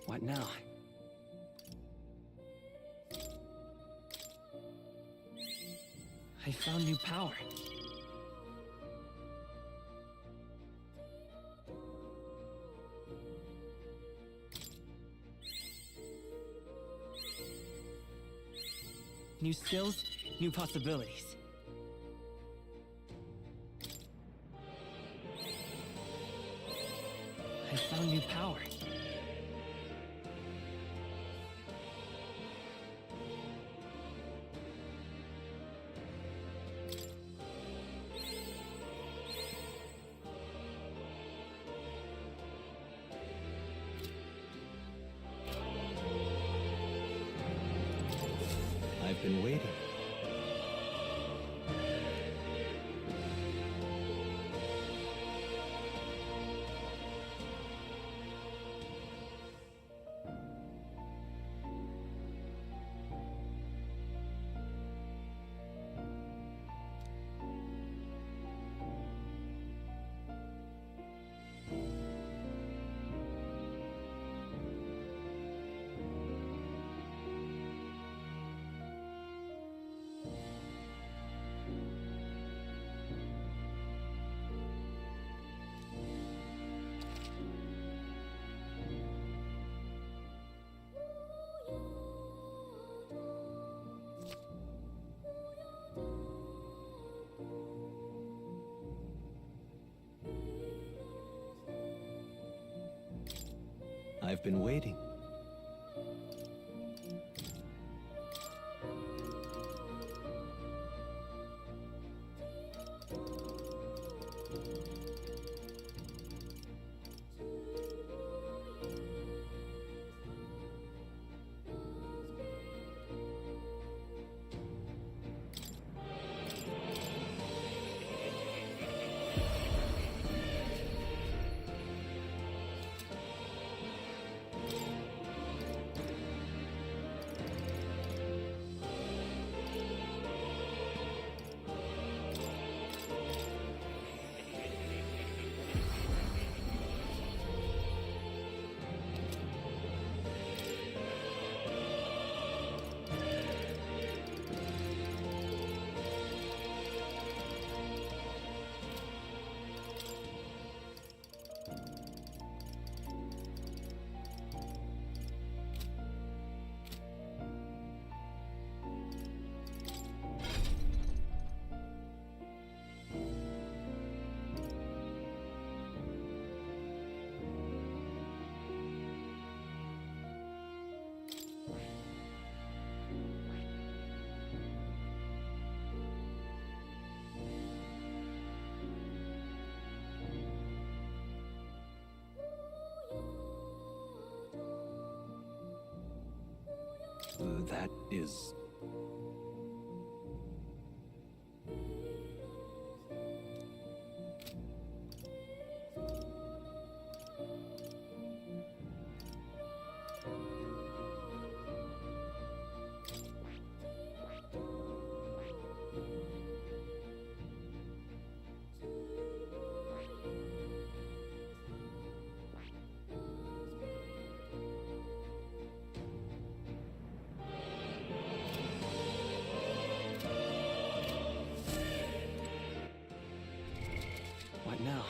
What now? I found new power. New skills, new possibilities. I found new power. I've been waiting. I've been waiting. That is... What now?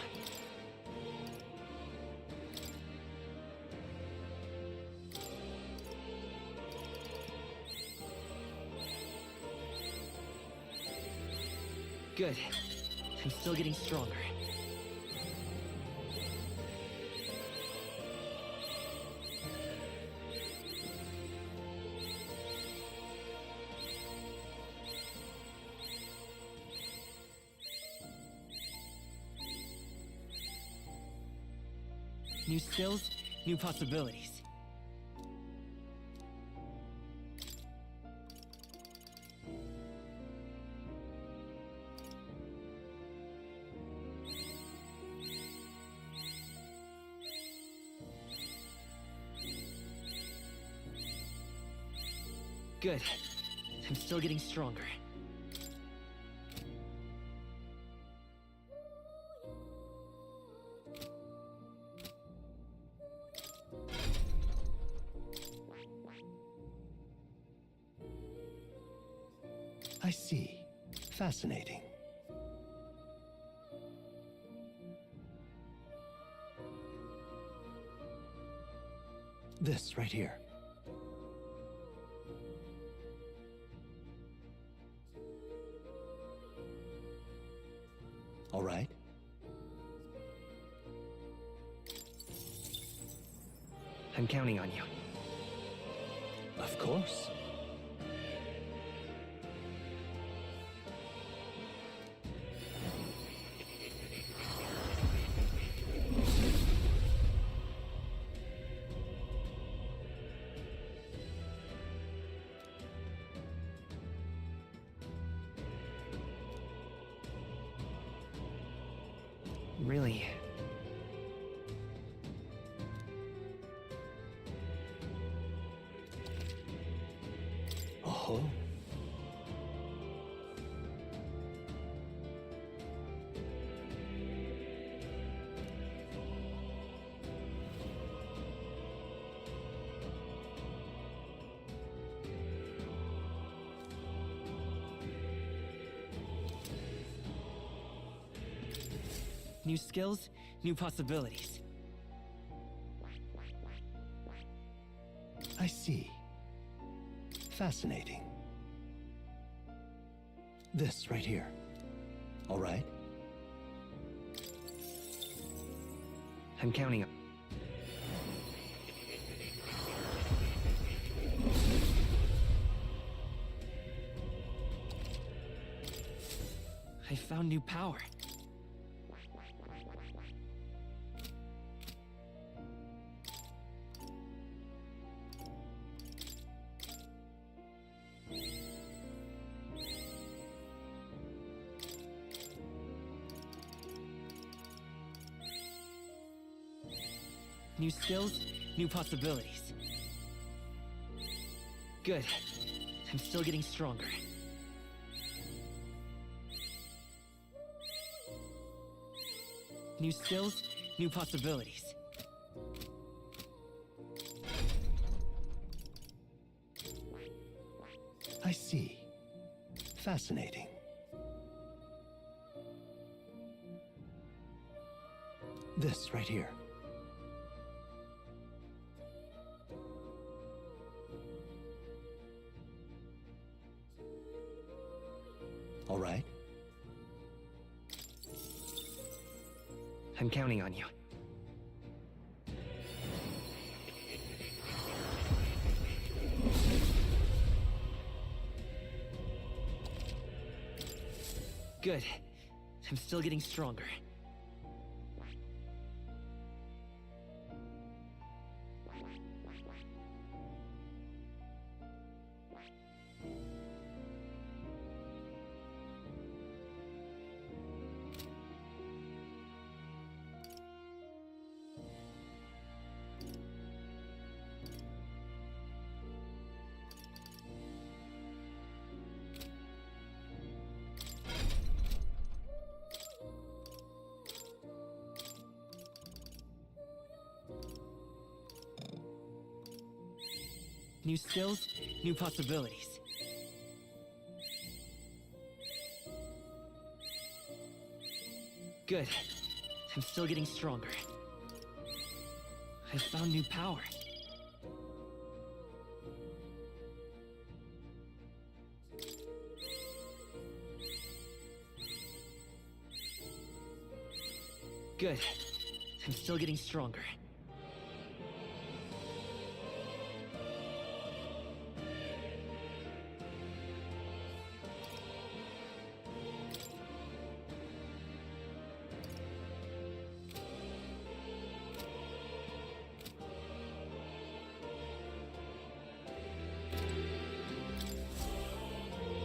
Good. I'm still getting stronger. New skills, new possibilities. Good. I'm still getting stronger. I see. Fascinating. This right here. All right. I'm counting on you. Of course. Really? Oh. New skills, new possibilities. I see. Fascinating. This right here. All right. I'm counting on. I found new power. New skills, new possibilities. Good. I'm still getting stronger. New skills, new possibilities. I see. Fascinating. This right here. All right. I'm counting on you. Good. I'm still getting stronger. New skills, new possibilities. Good. I'm still getting stronger. I found new power. Good. I'm still getting stronger.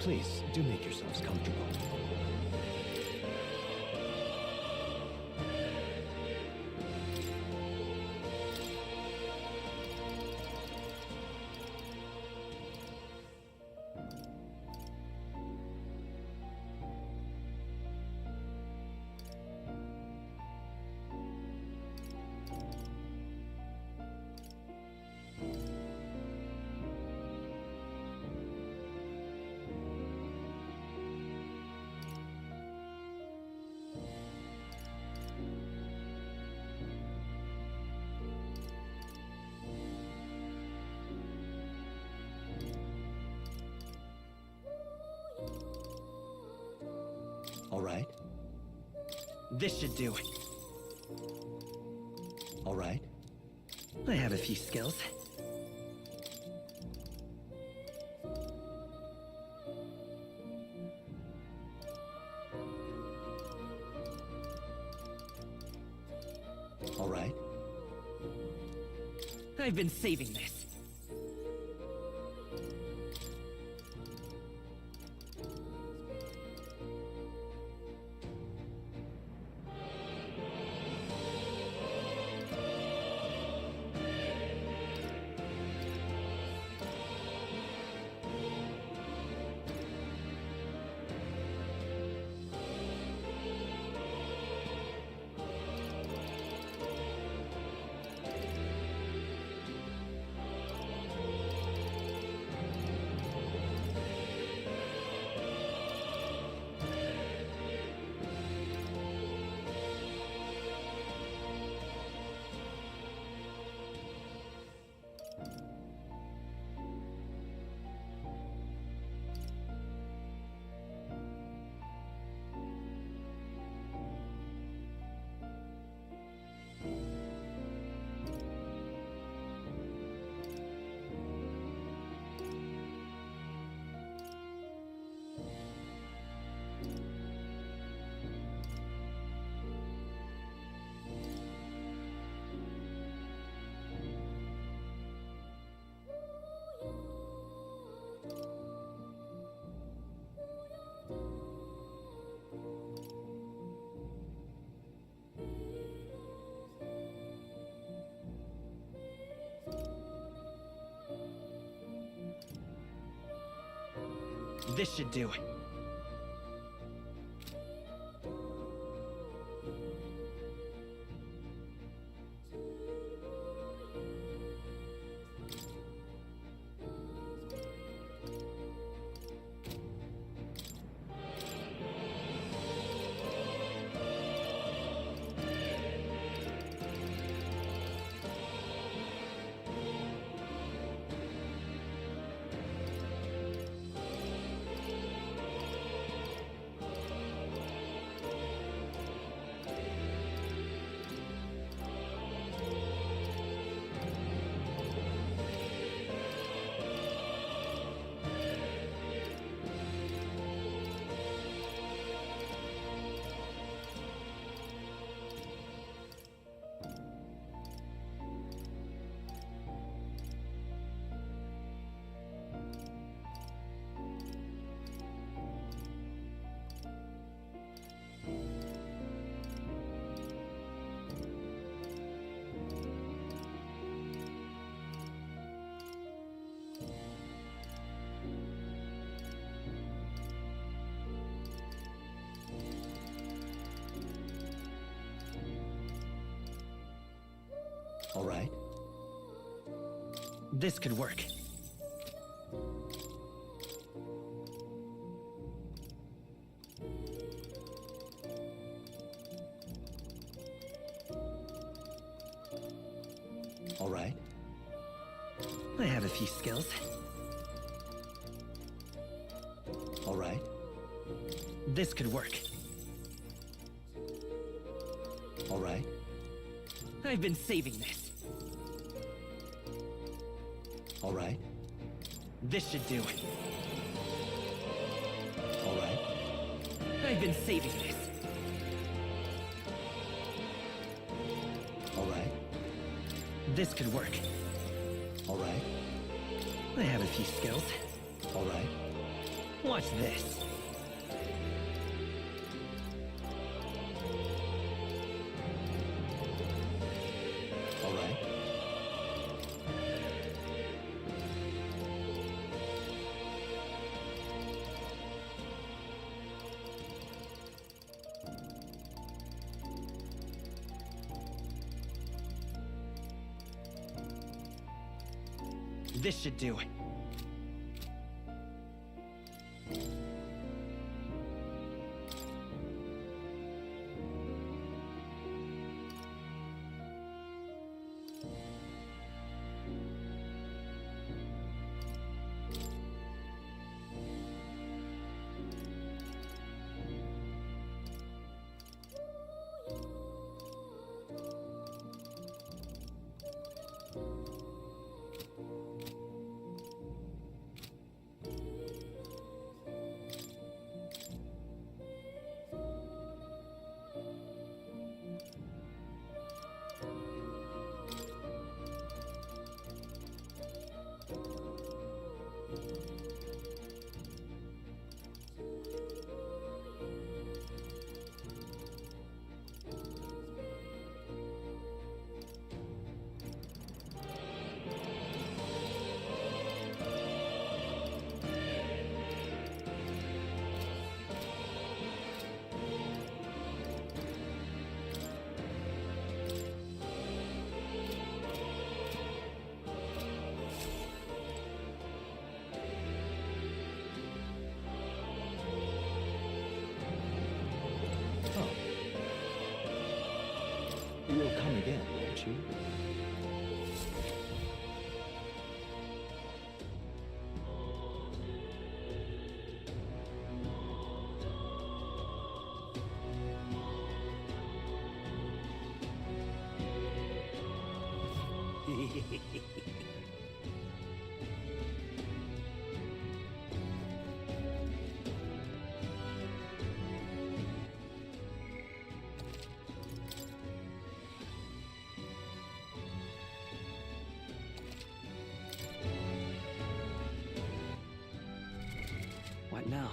Please, do make yourselves comfortable. All right. This should do. All right. I have a few skills. All right. I've been saving this. This should do. All right. This could work. All right. I have a few skills. All right. This could work. All right. I've been saving this. All right. This should do it. All right. I've been saving this. All right. This could work. All right. I have a few skills. All right. Watch this. All right. This should do it. You'll come again, won't you? What now?